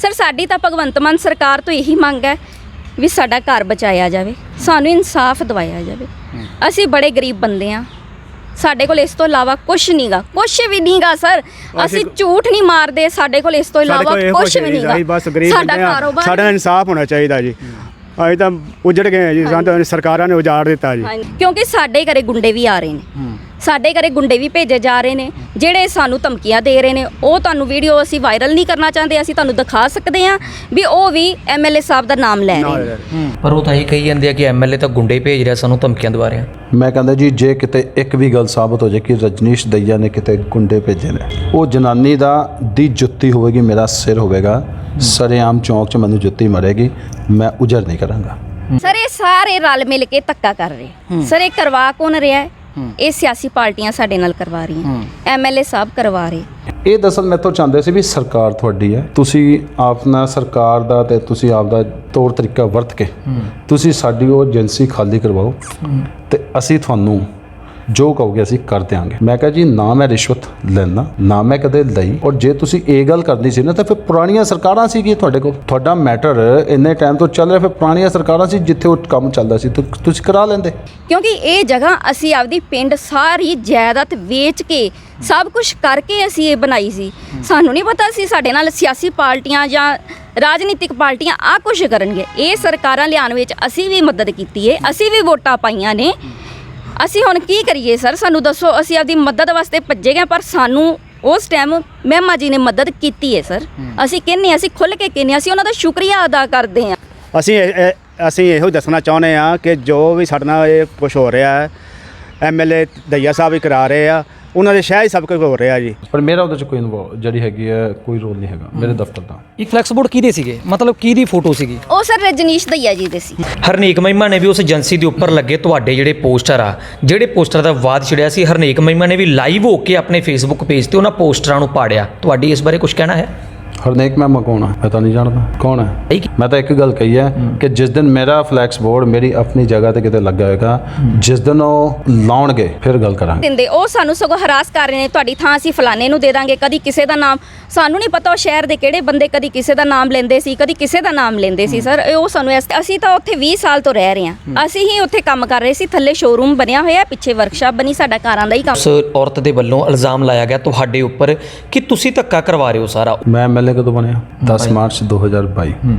Sir ਸਾਡੀ ਤਾਂ ਭਗਵੰਤ ਮਾਨ ਸਰਕਾਰ ਤੋਂ ਇਹੀ ਮੰਗ ਹੈ ਵੀ ਸਾਡਾ ਘਰ ਬਚਾਇਆ ਜਾਵੇ, ਸਾਨੂੰ ਇਨਸਾਫ ਦਿਵਾਇਆ ਜਾਵੇ। ਅਸੀਂ ਬੜੇ ਗਰੀਬ ਬੰਦੇ ਆ, ਸਾਡੇ ਕੋਲ ਇਸ ਤੋਂ ਇਲਾਵਾ ਕੁਝ ਨਹੀਂਗਾ, ਕੁਝ ਵੀ ਨਹੀਂਗਾ ਸਰ। ਅਸੀਂ ਝੂਠ ਨਹੀਂ ਮਾਰਦੇ, ਸਾਡੇ ਕੋਲ ਇਸ ਤੋਂ ਇਲਾਵਾ ਕੁਝ ਵੀ ਨਹੀਂਗਾ। ਸਾਡਾ ਕਾਰੋਬਾਰ, ਸਾਡਾ ਇਨਸਾਫ ਹੋਣਾ ਚਾਹੀਦਾ ਜੀ। ਅਸੀਂ ਤਾਂ ਉਜੜ ਗਏ ਜੀ, ਸਾਨੂੰ ਸਰਕਾਰਾਂ ਨੇ ਉਜਾੜ ਦਿੱਤਾ ਜੀ। ਕਿਉਂਕਿ ਸਾਡੇ ਘਰੇ ਗੁੰਡੇ ਵੀ ਆ ਰਹੇ ਨੇ, ਸਾਡੇ ਘਰੇ ਗੁੰਡੇ ਵੀ ਭੇਜੇ ਜਾ ਰਹੇ ਨੇ ਜਿਹੜੇ ਸਾਨੂੰ ਧਮਕੀਆਂ ਦੇ ਰਹੇ ਨੇ। ਉਹ ਤੁਹਾਨੂੰ ਵੀਡੀਓ ਅਸੀਂ ਵਾਇਰਲ ਨਹੀਂ ਕਰਨਾ ਚਾਹੁੰਦੇ, ਅਸੀਂ ਤੁਹਾਨੂੰ ਦਿਖਾ ਸਕਦੇ ਹਾਂ ਵੀ ਉਹ ਵੀ ਐਮਐਲਏ ਸਾਹਿਬ ਦਾ ਨਾਮ ਲੈ ਰਹੇ ਨੇ। ਪਰ ਉਹ ਤਾਂ ਇਹ ਕਹੀ ਜਾਂਦੇ ਆ ਕਿ ਐਮਐਲਏ ਤਾਂ ਗੁੰਡੇ ਭੇਜ ਰਿਹਾ, ਸਾਨੂੰ ਧਮਕੀਆਂ ਦਵਾ ਰਿਹਾ। ਮੈਂ ਕਹਿੰਦਾ ਜੀ ਜੇ ਕਿਤੇ ਇੱਕ ਵੀ ਗੱਲ ਸਾਬਤ ਹੋ ਜਾਏ ਕਿ ਰਜਨੀਸ਼ ਦਈਆ ਨੇ ਕਿਤੇ ਗੁੰਡੇ ਭੇਜੇ ਨੇ, ਉਹ ਜਨਾਨੀ ਦੀ ਜੁੱਤੀ ਹੋਵੇਗੀ, ਮੇਰਾ ਸਿਰ ਹੋਵੇਗਾ, ਸਰੇਆਮ ਚੌਂਕ 'ਚ ਮੈਨੂੰ ਜੁੱਤੀ ਮਰੇਗੀ, ਮੈਂ ਉਜੜ ਨਹੀਂ ਕਰਾਂਗਾ। ਸਰ ਇਹ ਸਾਰੇ ਰਲ ਮਿਲ ਕੇ ਧੱਕਾ ਕਰ ਰਹੇ। ਸਰ ਇਹ ਕਰਵਾ ਕੌਣ ਰਿਹਾ ਹੈ? ਇਹ ਸਿਆਸੀ ਪਾਰਟੀਆਂ ਸਾਡੇ ਨਾਲ ਕਰਵਾ ਰਹੀਆਂ, ਐਮਐਲਏ ਸਾਹਿਬ ਕਰਵਾ ਰਹੇ। ਇਹ ਦੱਸਣ ਮੈਥੋਂ ਚਾਹੁੰਦੇ ਸੀ ਵੀ ਸਰਕਾਰ ਤੁਹਾਡੀ ਹੈ, ਤੁਸੀਂ ਆਪਣਾ ਸਰਕਾਰ ਦਾ ਤੇ ਤੁਸੀਂ ਆਪਦਾ ਤੌਰ ਤਰੀਕਾ ਵਰਤ ਕੇ ਤੁਸੀਂ ਸਾਡੀ ਉਹ ਏਜੰਸੀ ਖਾਲੀ ਕਰਵਾਓ ਤੇ ਅਸੀਂ ਤੁਹਾਨੂੰ ਜੋ ਕਹੋਗੇ ਅਸੀਂ ਕਰ ਦਿਆਂਗੇ। ਮੈਂ ਕਿਹਾ ਜੀ ਨਾ ਮੈਂ ਰਿਸ਼ਵਤ ਲੈਣਾ, ਨਾ ਮੈਂ ਕਦੇ ਲਈ, ਔਰ ਜੇ ਤੁਸੀਂ ਇਹ ਗੱਲ ਕਰਨੀ ਸੀ ਨਾ ਤਾਂ ਫਿਰ ਪੁਰਾਣੀਆਂ ਸਰਕਾਰਾਂ ਸੀਗੀਆਂ ਤੁਹਾਡੇ ਕੋਲ, ਤੁਹਾਡਾ ਮੈਟਰ ਇੰਨੇ ਟਾਈਮ ਤੋਂ ਚੱਲ ਰਿਹਾ, ਫਿਰ ਪੁਰਾਣੀਆਂ ਸਰਕਾਰਾਂ ਸੀ ਜਿੱਥੇ ਉਹ ਕੰਮ ਚੱਲਦਾ ਸੀ ਤੁਸੀਂ ਕਰਾ ਲੈਂਦੇ। ਕਿਉਂਕਿ ਇਹ ਜਗ੍ਹਾ ਅਸੀਂ ਆਪਦੀ ਪਿੰਡ ਸਾਰੀ ਜਾਇਦਾਦ ਵੇਚ ਕੇ ਸਭ ਕੁਝ ਕਰਕੇ ਅਸੀਂ ਇਹ ਬਣਾਈ ਸੀ। ਸਾਨੂੰ ਨਹੀਂ ਪਤਾ ਸੀ ਸਾਡੇ ਨਾਲ ਸਿਆਸੀ ਪਾਰਟੀਆਂ ਜਾਂ ਰਾਜਨੀਤਿਕ ਪਾਰਟੀਆਂ ਆ ਕੁਝ ਕਰਨਗੇ। ਇਹ ਸਰਕਾਰਾਂ ਲਿਆਉਣ ਵਿੱਚ ਅਸੀਂ ਵੀ ਮਦਦ ਕੀਤੀ ਹੈ, ਅਸੀਂ ਵੀ ਵੋਟਾਂ ਪਾਈਆਂ ਨੇ। ਅਸੀਂ ਹੁਣ ਕੀ ਕਰੀਏ ਸਰ, ਸਾਨੂੰ ਦੱਸੋ। ਅਸੀਂ ਆਪਦੀ ਮਦਦ ਵਾਸਤੇ ਭੱਜੇ ਗਏ, ਪਰ ਸਾਨੂੰ ਉਸ ਟਾਈਮ ਮਹਿਮਾ ਜੀ ਨੇ ਮਦਦ ਕੀਤੀ ਹੈ ਸਰ। ਅਸੀਂ ਕਹਿੰਦੇ, ਅਸੀਂ ਖੁੱਲ੍ਹ ਕੇ ਕਹਿੰਦੇ, ਅਸੀਂ ਉਹਨਾਂ ਦਾ ਸ਼ੁਕਰੀਆ ਅਦਾ ਕਰਦੇ ਹਾਂ। ਅਸੀਂ ਇਹੋ ਦੱਸਣਾ ਚਾਹੁੰਦੇ ਹਾਂ ਕਿ ਜੋ ਵੀ ਸਾਡੇ ਨਾਲ ਇਹ ਕੁਛ ਹੋ ਰਿਹਾ ਹੈ, ਐਮਐਲਏ ਦਈਆ ਸਾਹਿਬ ਵੀ ਕਰਾ ਰਹੇ ਆ, ਉਹਨਾਂ ਦੇ ਸ਼ਹਿਰ ਹੀ ਸਭ ਕੁਝ ਹੋ ਰਿਹਾ ਜੀ। ਪਰ ਮੇਰਾ ਉਹਦੇ 'ਚ ਕੋਈ ਜਿਹੜੀ ਹੈਗੀ ਹੈ ਕੋਈ ਰੋਲ ਨਹੀਂ ਹੈਗਾ ਮੇਰੇ ਦਫ਼ਤਰ ਦਾ। ਇਹ ਫਲੈਕਸ ਬੋਰਡ ਕਿਹਦੇ ਸੀਗੇ, ਮਤਲਬ ਕਿਹਦੀ ਫੋਟੋ ਸੀਗੀ? ਉਹ ਸਰ ਰਜਨੀਸ਼ ਦਈਆ ਜੀ ਦੇ ਸੀ। ਹਰਨੇਕ ਮਹਿਮਾ ਨੇ ਵੀ ਉਸ ਏਜੰਸੀ ਦੇ ਉੱਪਰ ਲੱਗੇ ਤੁਹਾਡੇ ਜਿਹੜੇ ਪੋਸਟਰ ਆ, ਜਿਹੜੇ ਪੋਸਟਰ ਦਾ ਵਾਦ ਛਿੜਿਆ ਸੀ, ਹਰਨੇਕ ਮਹਿਮਾ ਨੇ ਵੀ ਲਾਈਵ ਹੋ ਕੇ ਆਪਣੇ ਫੇਸਬੁੱਕ ਪੇਜ ਤੇ ਉਹਨਾਂ ਪੋਸਟਰਾਂ ਨੂੰ ਪਾੜਿਆ। ਤੁਹਾਡੀ ਇਸ ਬਾਰੇ ਕੁਝ ਕਹਿਣਾ ਹੈ? ਹਰਨੇਕ ਮਹਿਮਾ ਕੌਣ ਹੈ? ਮੈਂ ਤਾਂ ਨਹੀਂ ਜਾਣਦਾ ਕੌਣ ਹੈ। ਮੈਂ ਤਾਂ ਇੱਕ ਗੱਲ ਕਹੀ ਹੈ ਕਿ ਜਿਸ ਦਿਨ ਮੇਰਾ ਫਲੈਕਸ ਬੋਰਡ ਮੇਰੀ ਆਪਣੀ ਜਗ੍ਹਾ ਤੇ ਕਿਤੇ ਲੱਗਾ ਹੋਏਗਾ, ਜਿਸ ਦਿਨ ਉਹ ਲਾਉਣਗੇ ਫਿਰ ਗੱਲ ਕਰਾਂਗੇ। ਦਿੰਦੇ ਉਹ ਸਾਨੂੰ ਸਗੋਂ ਹਰਾਸ ਕਰ ਰਹੇ ਨੇ, ਤੁਹਾਡੀ ਥਾਂ ਅਸੀਂ ਫਲਾਣੇ ਨੂੰ ਦੇ ਦਾਂਗੇ। ਕਦੀ ਕਿਸੇ ਦਾ ਨਾਮ ਸਾਨੂੰ ਨਹੀਂ ਪਤਾ ਉਹ ਸ਼ਹਿਰ ਦੇ ਕਿਹੜੇ ਬੰਦੇ ਕਦੀ ਕਿਸੇ ਦਾ ਨਾਮ ਲੈਂਦੇ ਸੀ, ਕਦੀ ਕਿਸੇ ਦਾ ਨਾਮ ਲੈਂਦੇ ਸੀ ਸਰ। ਉਹ ਸਾਨੂੰ ਅਸੀਂ ਤਾਂ ਉੱਥੇ 20 ਸਾਲ ਤੋਂ ਰਹਿ ਰਹੇ ਹਾਂ, ਅਸੀਂ ਹੀ ਉੱਥੇ ਕੰਮ ਕਰ ਰਹੇ ਸੀ। ਥੱਲੇ ਸ਼ੋਰੂਮ ਬਣਿਆ ਹੋਇਆ, ਪਿੱਛੇ ਵਰਕਸ਼ਾਪ ਬਣੀ, ਸਾਡਾ ਕਾਰਾਂ ਦਾ ਹੀ ਕੰਮ। ਉਸ ਔਰਤ ਦੇ ਵੱਲੋਂ ਇਲਜ਼ਾਮ ਲਾਇਆ ਗਿਆ ਤੁਹਾਡੇ ਉੱਪਰ ਕਿ ਤੁਸੀਂ ਧੱਕਾ ਕਰਵਾ ਰਹੇ ਹੋ ਸਾਰਾ। ਮੈਂ ਐਮਐਲਏ ਕਦੋਂ ਬਣਿਆ? 10 ਮਾਰਚ 2022।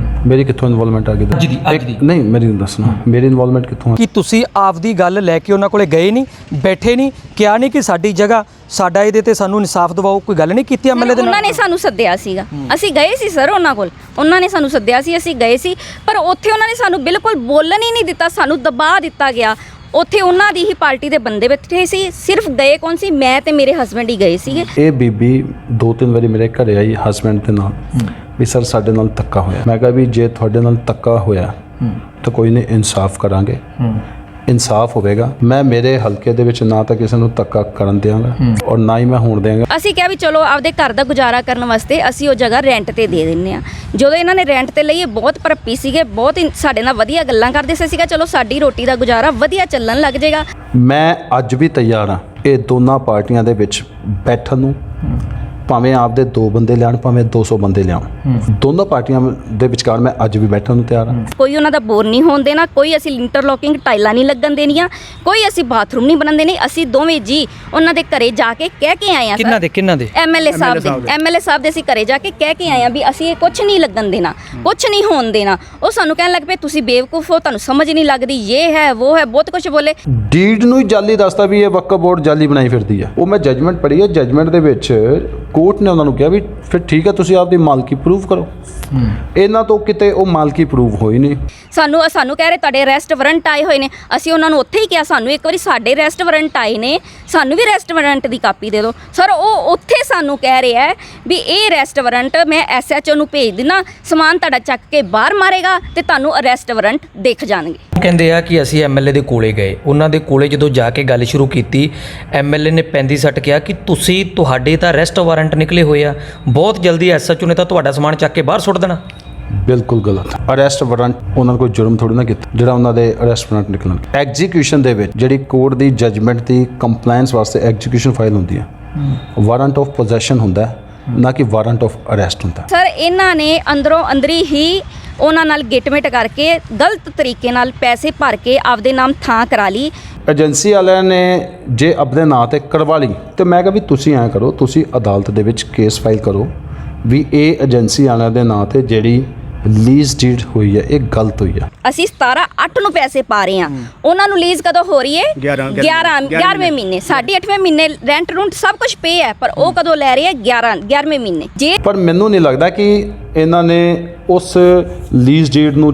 ਮੇਰੀ ਕਿੱਥੋਂ ਇਨਵੋਲਵਮੈਂਟ ਆ ਗਈ? ਨਹੀਂ ਮੇਰੀ ਦੱਸਣਾ, ਮੇਰੀ ਇਨਵੋਲਵਮੈਂਟ ਕਿੱਥੋਂ? ਕਿ ਤੁਸੀਂ ਆਪਦੀ ਗੱਲ ਲੈ ਕੇ ਉਹਨਾਂ ਕੋਲੇ ਗਏ ਨਹੀਂ, ਬੈਠੇ ਨਹੀਂ, ਕਿਹਾ ਨਹੀਂ ਕਿ ਸਾਡੀ ਜਗ੍ਹਾ, ਸਾਡਾ ਇਹਦੇ ਤੇ ਸਾਨੂੰ ਇਨਸਾਫ ਦਿਵਾਓ, ਕੋਈ ਗੱਲ ਨਹੀਂ ਕੀਤੀ ਐਮਐਲਏ ਦੇ ਨਾਲ? ਉਹਨਾਂ ਨੇ ਸਾਨੂੰ ਸੱਦਿਆ ਸੀਗਾ, ਅਸੀਂ ਗਏ ਸੀ ਸਰ ਉਹਨਾਂ ਕੋਲ, ਉਹਨਾਂ ਨੇ ਸਾਨੂੰ ਸੱਦਿਆ ਸੀ, ਅਸੀਂ ਗਏ ਸੀ। ਪਰ ਉੱਥੇ ਉਹਨਾਂ ਨੇ ਸਾਨੂੰ ਬਿਲਕੁਲ ਬੋਲਣ ਹੀ ਨਹੀਂ ਦਿੱਤਾ, ਸਾਨੂੰ ਦਬਾ ਦਿੱਤਾ ਗਿਆ। ਉੱਥੇ ਉਹਨਾਂ ਦੀ ਹੀ ਪਾਰਟੀ ਦੇ ਬੰਦੇ ਬੈਠੇ ਸੀ, ਸਿਰਫ ਗਏ ਕੌਣ ਸੀ? ਮੈਂ ਤੇ ਮੇਰੇ ਹਸਬੈਂਡ ਹੀ ਗਏ ਸੀਗੇ। ਇਹ ਬੀਬੀ 2-3 ਵਾਰੀ ਮੇਰੇ ਘਰੇ ਆਈ ਹਸਬੈਂਡ ਦੇ ਨਾਲ ਵੀ ਸਰ ਸਾਡੇ ਨਾਲ ਧੱਕਾ ਹੋਇਆ। ਮੈਂ ਕਿਹਾ ਵੀ ਜੇ ਤੁਹਾਡੇ ਨਾਲ ਧੱਕਾ ਹੋਇਆ ਤਾਂ ਕੋਈ ਨਹੀਂ, ਇਨਸਾਫ ਕਰਾਂਗੇ, ਇਨਸਾਫ ਹੋਵੇਗਾ। ਮੈਂ ਮੇਰੇ ਹਲਕੇ ਦੇ ਵਿੱਚ ਨਾ ਤਾਂ ਕਿਸੇ ਨੂੰ ਧੱਕਾ ਕਰਨ ਦਿਆਂਗਾ ਔਰ ਨਾ ਹੀ ਮੈਂ ਹੋਣ ਦਿਆਂਗਾ। ਅਸੀਂ ਕਿਹਾ ਵੀ ਚਲੋ ਆਪਦੇ ਘਰ ਦਾ ਗੁਜ਼ਾਰਾ ਕਰਨ ਵਾਸਤੇ ਅਸੀਂ ਉਹ ਜਗ੍ਹਾ ਰੈਂਟ ਤੇ ਦੇ ਦਿੰਨੇ ਆ। ਜਦੋਂ ਇਹਨਾਂ ਨੇ ਰੈਂਟ ਤੇ ਲਈ, ਇਹ ਬਹੁਤ ਭਰਪੀ ਸੀਗੇ, ਬਹੁਤ ਸਾਡੇ ਨਾਲ ਵਧੀਆ ਗੱਲਾਂ ਕਰਦੇ ਸੀ। ਸੀਗਾ ਚਲੋ ਸਾਡੀ ਰੋਟੀ ਦਾ ਗੁਜ਼ਾਰਾ ਵਧੀਆ ਚੱਲਣ ਲੱਗ ਜਾਏਗਾ। ਮੈਂ ਅੱਜ ਵੀ ਤਿਆਰ ਹਾਂ ਇਹ ਦੋਨਾਂ ਪਾਰਟੀਆਂ ਦੇ ਵਿੱਚ ਬੈਠਣ ਨੂੰ, ਭਾਵੇਂ ਆਪਦੇ 2 ਬੰਦੇ ਲਿਆਉਣ, ਭਾਵੇਂ 200 ਬੰਦੇ ਲਿਆਉਣ, ਦੋਨੋਂ ਪਾਰਟੀਆਂ ਦੇ ਵਿਚਕਾਰ ਮੈਂ ਅੱਜ ਵੀ ਬੈਠਣ ਨੂੰ ਤਿਆਰ ਹਾਂ। ਕੋਈ ਉਹਨਾਂ ਦਾ ਬੋਰ ਨਹੀਂ ਹੋਣ ਦੇਣਾ, ਕੋਈ ਅਸੀਂ ਇੰਟਰਲੋਕਿੰਗ ਟਾਈਲਾਂ ਨਹੀਂ ਲੱਗਣ ਦੇਣੀਆਂ, ਕੋਈ ਅਸੀਂ ਬਾਥਰੂਮ ਨਹੀਂ ਬਣਨ ਦੇਣੇ। ਅਸੀਂ ਦੋਵੇਂ ਜੀ ਉਹਨਾਂ ਦੇ ਘਰੇ ਜਾ ਕੇ ਕਹਿ ਕੇ ਆਏ ਆ। ਕਿੰਨਾ ਦੇ? ਐਮਐਲਏ ਸਾਹਿਬ ਦੇ ਅਸੀਂ ਘਰੇ ਜਾ ਕੇ ਕਹਿ ਕੇ ਆਏ ਆ ਵੀ ਅਸੀਂ ਇਹ ਕੁਝ ਨਹੀਂ ਲੱਗਣ ਦੇਣਾ, ਕੁਝ ਨਹੀਂ ਹੋਣ ਦੇਣਾ। ਉਹ ਸਾਨੂੰ ਕਹਿਣ ਲੱਗ ਪਏ ਤੁਸੀਂ ਬੇਵਕੂਫ ਹੋ, ਤੁਹਾਨੂੰ ਸਮਝ ਨਹੀਂ ਲੱਗਦੀ, ਇਹ ਹੈ ਉਹ ਹੈ, ਬਹੁਤ ਕੁਝ ਬੋਲੇ। ਡੀਡ ਨੂੰ ਹੀ ਜਾਲੀ ਦੱਸਦਾ ਵੀ ਇਹ ਵਕਫ ਬੋਰਡ ਜਾਲੀ ਬਣਾਈ ਫਿਰਦੀ ਆ। ਉਹ ਮੈਂ ਜੱਜਮੈਂਟ ਪੜ੍ਹੀ ਹੈ, ਜੱਜਮੈਂਟ ਦੇ ਵਿੱਚ ਕੋਰਟ ਨੇ ਉਹਨਾਂ ਨੂੰ ਕਿਹਾ ਵੀ ਫਿਰ ਠੀਕ ਹੈ ਤੁਸੀਂ ਆਪਦੀ ਮਾਲਕੀ ਪ੍ਰੂਵ ਕਰੋ। ਇਹਨਾਂ ਤੋਂ ਕਿਤੇ ਉਹ ਮਾਲਕੀ ਪ੍ਰੂਵ ਹੋਈ ਨਹੀਂ। ਸਾਨੂੰ ਕਹਿ ਰਹੇ ਤੁਹਾਡੇ ਅਰੈਸਟ ਵਾਰੰਟ ਆਏ ਹੋਏ ਨੇ। ਅਸੀਂ ਉਹਨਾਂ ਨੂੰ ਉੱਥੇ ਹੀ ਕਿਹਾ ਸਾਨੂੰ ਇੱਕ ਵਾਰੀ ਸਾਡੇ ਅਰੈਸਟ ਵਾਰੰਟ ਆਏ ਨੇ, ਸਾਨੂੰ ਵੀ ਅਰੈਸਟ ਵਾਰੰਟ ਦੀ ਕਾਪੀ ਦੇ ਦਿਓ। ਸਰ ਉਹ ਉੱਥੇ ਸਾਨੂੰ ਕਹਿ ਰਿਹਾ ਹੈ ਵੀ ਇਹ ਅਰੈਸਟ ਵਾਰੰਟ ਮੈਂ ਐਸਐਚਓ ਨੂੰ ਭੇਜ ਦਿਨਾ, ਸਮਾਨ ਤੁਹਾਡਾ ਚੱਕ ਕੇ ਬਾਹਰ ਮਾਰੇਗਾ ਤੇ ਤੁਹਾਨੂੰ ਅਰੈਸਟ ਵਾਰੰਟ ਦਿਖ ਜਾਣਗੇ। ਕਹਿੰਦੇ ਆ ਕਿ ਅਸੀਂ ਐਮਐਲਏ ਦੇ ਕੋਲੇ ਗਏ, ਉਹਨਾਂ ਦੇ ਕੋਲੇ ਜਦੋਂ ਜਾ ਕੇ ਗੱਲ ਸ਼ੁਰੂ ਕੀਤੀ, ਐਮਐਲਏ ਨੇ ਪੈਂਦੀ ਸੱਟ ਕਿਹਾ ਕਿ ਤੁਹਾਡੇ ਤਾਂ ਅਰੈਸਟ ਵਾਰੰਟ ਨਿਕਲੇ ਹੋਏ ਆ, ਬਹੁਤ ਜਲਦੀ ਐਸਐਚਓ ਨੇ ਤਾਂ ਤੁਹਾਡਾ ਸਮਾਨ ਚੱਕ ਕੇ ਬਾਹਰ ਸੁੱਟ ਦੇਣਾ। ਬਿਲਕੁਲ ਗਲਤ। ਅਰੈਸਟ ਵਾਰੰਟ ਉਹਨਾਂ ਨੇ ਕੋਈ ਜੁਰਮ ਥੋੜੀ ਨਾ ਕੀਤਾ ਜਿਹੜਾ ਉਹਨਾਂ ਦੇ ਅਰੈਸਟ ਵਾਰੰਟ ਨਿਕਲਣ। ਐਗਜ਼ੀਕਿਊਸ਼ਨ ਦੇ ਵਿੱਚ ਜਿਹੜੀ ਕੋਰਟ ਦੀ ਜੱਜਮੈਂਟ ਦੀ ਕੰਪਲਾਈਂਸ ਵਾਸਤੇ ਐਗਜ਼ੀਕਿਊਸ਼ਨ ਫਾਈਲ ਹੁੰਦੀ ਹੈ, ਵਾਰੰਟ ਆਫ ਪੋਜੈਸ਼ਨ ਹੁੰਦਾ, ਨਾ ਕਿ ਵਾਰੰਟ ਆਫ ਅਰੈਸਟ ਹੁੰਦਾ। ਸਰ ਇਹਨਾਂ ਨੇ ਅੰਦਰੋਂ ਅੰਦਰੀ ਹੀ ਉਹਨਾਂ ਨਾਲ ਗਿਟਮਿਟ ਕਰਕੇ ਗਲਤ ਤਰੀਕੇ ਨਾਲ ਪੈਸੇ ਭਰ ਕੇ ਆਪਦੇ ਨਾਮ ਥਾਂ ਕਰਾ ਲਈ। ਏਜੰਸੀ ਵਾਲਿਆਂ ਨੇ ਜੇ ਆਪਣੇ ਨਾਂ ਤੇ ਕਰਵਾ ਲਈ ਤੇ ਮੈਂ ਕਿਹਾ ਵੀ ਤੁਸੀਂ ਐਂ ਕਰੋ, ਤੁਸੀਂ ਅਦਾਲਤ ਦੇ ਵਿੱਚ ਕੇਸ ਫਾਈਲ ਕਰੋ ਵੀ ਇਹ ਏਜੰਸੀ ਵਾਲਿਆਂ ਦੇ ਨਾਂ ਤੇ ਜਿਹੜੀ ਲੀਜ਼ ਡੀਡ ਹੋਈ ਹੈ ਇਹ ਗਲਤ ਹੋਈ ਹੈ। ਅਸੀਂ 17/8 ਨੂੰ ਪੈਸੇ ਪਾ ਰਹੇ ਹਾਂ, ਉਹਨਾਂ ਨੂੰ ਲੀਜ਼ ਕਦੋਂ ਹੋ ਰਹੀ ਹੈ? 11ਵੇਂ ਮਹੀਨੇ। ਸਾਡੀ 8ਵੇਂ ਮਹੀਨੇ ਰੈਂਟ ਰੂੰਟ ਸਭ ਕੁਝ ਪੇ ਹੈ, ਪਰ ਉਹ ਕਦੋਂ ਲੈ ਰਹੇ ਹੈ? 11ਵੇਂ ਮਹੀਨੇ। ਜੇ ਪਰ ਮੈਨੂੰ ਨਹੀਂ ਲੱਗਦਾ ਕਿ ਇਹਨਾਂ ਨੇ ਉਸ ਲੀਜ਼ ਡੀਡ ਨੂੰ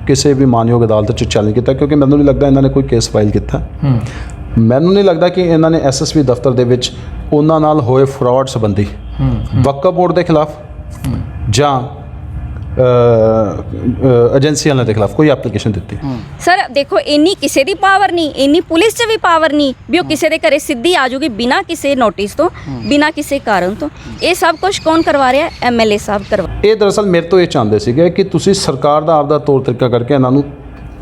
ਕਿਸੇ ਵੀ ਮਾਨਯੋਗ ਅਦਾਲਤ 'ਚ ਚੈਲੰਜ ਕੀਤਾ, ਕਿਉਂਕਿ ਮੈਨੂੰ ਨਹੀਂ ਲੱਗਦਾ ਇਹਨਾਂ ਨੇ ਕੋਈ ਕੇਸ ਫਾਈਲ ਕੀਤਾ। ਮੈਨੂੰ ਨਹੀਂ ਲੱਗਦਾ ਕਿ ਇਹਨਾਂ ਨੇ ਐਸਐਸਪੀ ਦਫ਼ਤਰ ਦੇ ਵਿੱਚ ਉਹਨਾਂ ਨਾਲ ਹੋਏ ਫਰਾਡ ਸੰਬੰਧੀ ਵਕਫ ਬੋਰਡ ਦੇ ਖਿਲਾਫ ਜਾਂ ਏਜੰਸੀ ਵਾਲਿਆਂ ਦੇ ਖਿਲਾਫ ਕੋਈ ਐਪਲੀਕੇਸ਼ਨ ਦਿੱਤੀ। ਸਰ ਦੇਖੋ, ਇੰਨੀ ਕਿਸੇ ਦੀ ਪਾਵਰ ਨਹੀਂ, ਇੰਨੀ ਪੁਲਿਸ 'ਚ ਵੀ ਪਾਵਰ ਨਹੀਂ ਵੀ ਉਹ ਕਿਸੇ ਦੇ ਘਰੇ ਸਿੱਧੀ ਆ ਜਾਊਗੀ ਬਿਨਾਂ ਕਿਸੇ ਨੋਟਿਸ ਤੋਂ, ਬਿਨਾਂ ਕਿਸੇ ਕਾਰਨ ਤੋਂ। ਇਹ ਸਭ ਕੁਝ ਕੌਣ ਕਰਵਾ ਰਿਹਾ? ਐਮਐਲਏ ਸਾਹਿਬ ਕਰਵਾ। ਇਹ ਦਰਅਸਲ ਮੇਰੇ ਤੋਂ ਇਹ ਚਾਹੁੰਦੇ ਸੀਗੇ ਕਿ ਤੁਸੀਂ ਸਰਕਾਰ ਦਾ ਆਪਦਾ ਤੌਰ ਤਰੀਕਾ ਕਰਕੇ ਇਹਨਾਂ ਨੂੰ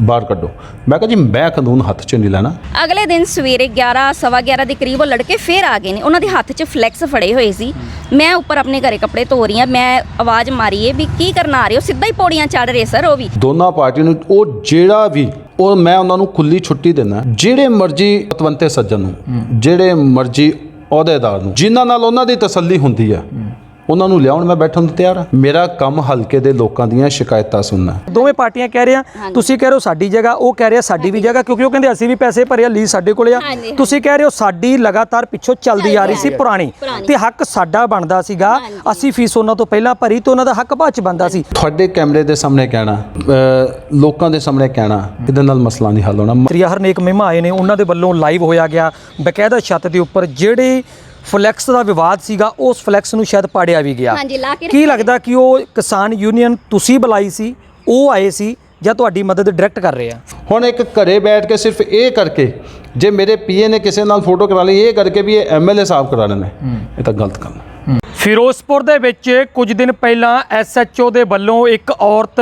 ਬਾਹਰ ਕੱਢੋ। ਮੈਂ ਕਿਹਾ ਜੀ ਮੈਂ ਕਾਨੂੰਨ ਹੱਥ 'ਚ ਨਹੀਂ ਲੈਣਾ। ਅਗਲੇ ਦਿਨ ਸਵੇਰੇ 11:15 ਦੇ ਕਰੀਬ ਉਹ ਲੜਕੇ ਫੇਰ ਆ ਗਏ ਨੇ। ਉਹਨਾਂ ਦੇ ਹੱਥ 'ਚ ਫਲੈਕਸ ਫੜੇ ਹੋਏ ਸੀ। ਮੈਂ ਉੱਪਰ ਆਪਣੇ ਘਰੇ ਕੱਪੜੇ ਧੋ ਰਹੀ ਹਾਂ, ਮੈਂ ਆਵਾਜ਼ ਮਾਰੀ ਏ ਵੀ ਕੀ ਕਰਨ ਆ ਰਹੇ ਹੋ? ਸਿੱਧਾ ਹੀ ਪੌੜੀਆਂ ਚੜ੍ਹ ਰਹੇ ਸਰ। ਉਹ ਵੀ ਦੋਨਾਂ ਪਾਰਟੀ ਨੂੰ ਉਹ ਜਿਹੜਾ ਵੀ ਉਹ ਮੈਂ ਉਹਨਾਂ ਨੂੰ ਖੁੱਲੀ ਛੁੱਟੀ ਦਿੰਦਾ, ਜਿਹੜੇ ਮਰਜ਼ੀ ਪਤਵੰਤੇ ਸੱਜਣ ਨੂੰ, ਜਿਹੜੇ ਮਰਜ਼ੀ ਅਹੁਦੇਦਾਰ ਨੂੰ, ਜਿਨ੍ਹਾਂ ਨਾਲ ਉਹਨਾਂ ਦੀ ਤਸੱਲੀ ਹੁੰਦੀ ਆ ਉਹਨਾਂ ਨੂੰ ਲਿਆਉਣ। ਮੈਂ ਬੈਠਣ ਨੂੰ ਤਿਆਰ ਹਾਂ। ਮੇਰਾ ਕੰਮ ਹਲਕੇ ਦੇ ਲੋਕਾਂ ਦੀਆਂ ਸ਼ਿਕਾਇਤਾਂ ਸੁਣਨਾ। ਦੋਵੇਂ ਪਾਰਟੀਆਂ ਕਹਿ ਰਹੇ ਆ, ਤੁਸੀਂ ਕਹਿ ਰਹੇ ਹੋ ਸਾਡੀ ਜਗ੍ਹਾ, ਉਹ ਕਹਿ ਰਿਹਾ ਸਾਡੀ ਵੀ ਜਗ੍ਹਾ, ਕਿਉਂਕਿ ਉਹ ਕਹਿੰਦੇ ਅਸੀਂ ਵੀ ਪੈਸੇ ਭਰੇ ਆ, ਲੀਜ਼ ਸਾਡੇ ਕੋਲੇ ਆ। ਤੁਸੀਂ ਕਹਿ ਰਹੇ ਹੋ ਸਾਡੀ ਲਗਾਤਾਰ ਪਿੱਛੋਂ ਚੱਲਦੀ ਆ ਰਹੀ ਸੀ ਪੁਰਾਣੀ, ਤੇ ਹੱਕ ਸਾਡਾ ਬਣਦਾ ਸੀਗਾ। ਅਸੀਂ ਫੀਸ ਉਹਨਾਂ ਤੋਂ ਪਹਿਲਾਂ ਭਰੀ ਤੇ ਉਹਨਾਂ ਦਾ ਹੱਕ ਬਾਅਦ ਚ ਬਣਦਾ ਸੀ। ਤੁਹਾਡੇ ਕੈਮਰੇ ਦੇ ਸਾਹਮਣੇ ਕਹਿਣਾ, ਲੋਕਾਂ ਦੇ ਸਾਹਮਣੇ ਕਹਿਣਾ, ਇਹਦੇ ਨਾਲ ਮਸਲਾ ਨਹੀਂ ਹੱਲ ਹੋਣਾ। ਸ੍ਰੀ ਹਰਨੇਕ ਮਹਿਮਾ ਆਏ ਨੇ, ਉਹਨਾਂ ਦੇ ਵੱਲੋਂ ਲਾਈਵ ਹੋਇਆ ਗਿਆ ਬਕਾਇਦਾ ਛੱਤ ਦੇ ਉੱਪਰ ਜਿਹੜੇ ਫਲੈਕਸ ਦਾ ਵਿਵਾਦ ਸੀਗਾ, ਉਸ ਫਲੈਕਸ ਨੂੰ ਸ਼ਾਇਦ ਪਾੜਿਆ ਵੀ ਗਿਆ। ਕੀ ਲੱਗਦਾ ਕਿ ਉਹ ਕਿਸਾਨ ਯੂਨੀਅਨ ਤੁਸੀਂ ਬੁਲਾਈ ਸੀ, ਉਹ ਆਏ ਸੀ, ਜਾਂ ਤੁਹਾਡੀ ਮਦਦ ਡਾਇਰੈਕਟ ਕਰ ਰਹੇ ਆ? ਹੁਣ ਇੱਕ ਘਰੇ ਬੈਠ ਕੇ ਸਿਰਫ ਇਹ ਕਰਕੇ, ਜੇ ਮੇਰੇ ਪੀਏ ਨੇ ਕਿਸੇ ਨਾਲ ਫੋਟੋ ਕਰਾ ਲਈ ਇਹ ਕਰਕੇ ਵੀ ਇਹ ਐਮਐਲਏ ਸਾਹਿਬ ਕਰਾ ਲੈਣੇ, ਇਹ ਤਾਂ ਗਲਤ ਗੱਲ ਹੈ। ਫਿਰੋਜ਼ਪੁਰ ਦੇ ਵਿੱਚ ਕੁਝ ਦਿਨ ਪਹਿਲਾਂ ਐਸਐਚਓ ਦੇ ਵੱਲੋਂ ਇੱਕ ਔਰਤ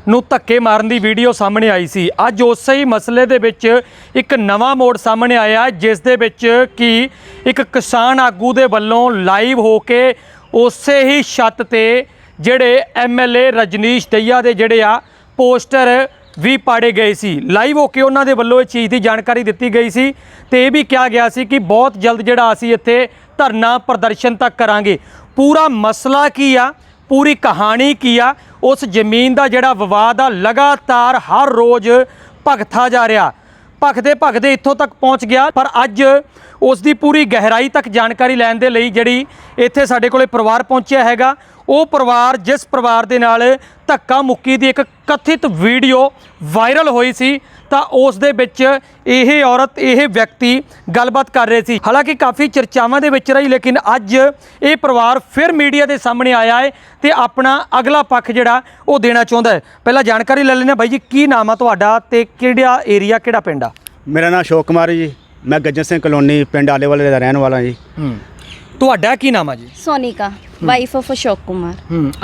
ਨੂੰ ਧੱਕੇ ਮਾਰਨ ਦੀ ਵੀਡੀਓ ਸਾਹਮਣੇ ਆਈ ਸੀ। ਅੱਜ ਉਸੇ ਹੀ ਮਸਲੇ ਦੇ ਵਿੱਚ ਇੱਕ ਨਵਾਂ ਮੋੜ ਸਾਹਮਣੇ ਆਇਆ, ਜਿਸ ਦੇ ਵਿੱਚ ਕਿ ਇੱਕ ਕਿਸਾਨ ਆਗੂ ਦੇ ਵੱਲੋਂ ਲਾਈਵ ਹੋ ਕੇ ਉਸੇ ਹੀ ਛੱਤ ਤੇ ਜਿਹੜੇ ਐਮਐਲਏ ਰਜਨੀਸ਼ ਦਈਆ ਦੇ ਜਿਹੜੇ ਆ ਪੋਸਟਰ ਵੀ ਪਾੜੇ ਗਏ ਸੀ। ਲਾਈਵ ਹੋ ਕੇ ਉਹਨਾਂ ਦੇ ਵੱਲੋਂ ਇਹ ਚੀਜ਼ ਦੀ ਜਾਣਕਾਰੀ ਦਿੱਤੀ ਗਈ ਸੀ ਤੇ ਇਹ ਵੀ ਕਿਹਾ ਗਿਆ ਸੀ ਕਿ ਬਹੁਤ ਜਲਦ ਜਿਹੜਾ ਅਸੀਂ ਇੱਥੇ ਧਰਨਾ ਪ੍ਰਦਰਸ਼ਨ ਤੱਕ ਕਰਾਂਗੇ। ਪੂਰਾ ਮਸਲਾ ਕੀ ਆ, ਪੂਰੀ ਕਹਾਣੀ ਕੀ ਆ, ਉਸ ਜ਼ਮੀਨ ਦਾ ਜਿਹੜਾ ਵਿਵਾਦ ਆ ਲਗਾਤਾਰ ਹਰ ਰੋਜ਼ ਭਖਦਾ ਜਾ ਰਿਹਾ, ਭਖਦੇ ਇੱਥੋਂ ਤੱਕ ਪਹੁੰਚ ਗਿਆ। ਪਰ ਅੱਜ ਉਸ ਦੀ ਪੂਰੀ ਗਹਿਰਾਈ ਤੱਕ ਜਾਣਕਾਰੀ ਲੈਣ ਦੇ ਲਈ ਜਿਹੜੀ ਇੱਥੇ ਸਾਡੇ ਕੋਲੇ ਪਰਿਵਾਰ ਪਹੁੰਚਿਆ ਹੈਗਾ, ਉਹ ਪਰਿਵਾਰ ਜਿਸ ਪਰਿਵਾਰ ਦੇ ਨਾਲ ਧੱਕਾ ਮੁੱਕੀ ਦੀ ਇੱਕ ਕਥਿਤ ਵੀਡੀਓ ਵਾਇਰਲ ਹੋਈ ਸੀ, ਤਾਂ ਉਸ ਦੇ ਵਿੱਚ ਇਹ ਔਰਤ, ਇਹ ਵਿਅਕਤੀ ਗੱਲਬਾਤ ਕਰ ਰਹੇ ਸੀ। ਹਾਲਾਂਕਿ ਕਾਫੀ ਚਰਚਾਵਾਂ ਦੇ ਵਿੱਚ ਰਹੀ, ਲੇਕਿਨ ਅੱਜ ਇਹ ਪਰਿਵਾਰ ਫਿਰ ਮੀਡੀਆ ਦੇ ਸਾਹਮਣੇ ਆਇਆ ਹੈ ਤੇ ਆਪਣਾ ਅਗਲਾ ਪੱਖ ਜਿਹੜਾ ਉਹ ਦੇਣਾ ਚਾਹੁੰਦਾ ਹੈ। ਪਹਿਲਾਂ ਜਾਣਕਾਰੀ ਲੈ ਲੈਂਦੇ ਹਾਂ। ਬਾਈ ਜੀ, ਕੀ ਨਾਮ ਆ ਤੁਹਾਡਾ ਤੇ ਕਿਹੜਾ ਏਰੀਆ, ਕਿਹੜਾ ਪਿੰਡ ਆ? ਮੇਰਾ ਨਾਮ ਅਸ਼ੋਕ ਕੁਮਾਰ ਜੀ, ਮੈਂ ਗੱਜਨ ਸਿੰਘ ਕਲੋਨੀ ਪਿੰਡ ਆਲੇਵਾਲੇ ਦਾ ਰਹਿਣ ਵਾਲਾ ਜੀ। ਤੁਹਾਡਾ ਕੀ ਨਾਮ ਆ ਜੀ? Sonika, wife of Ashok Kumar.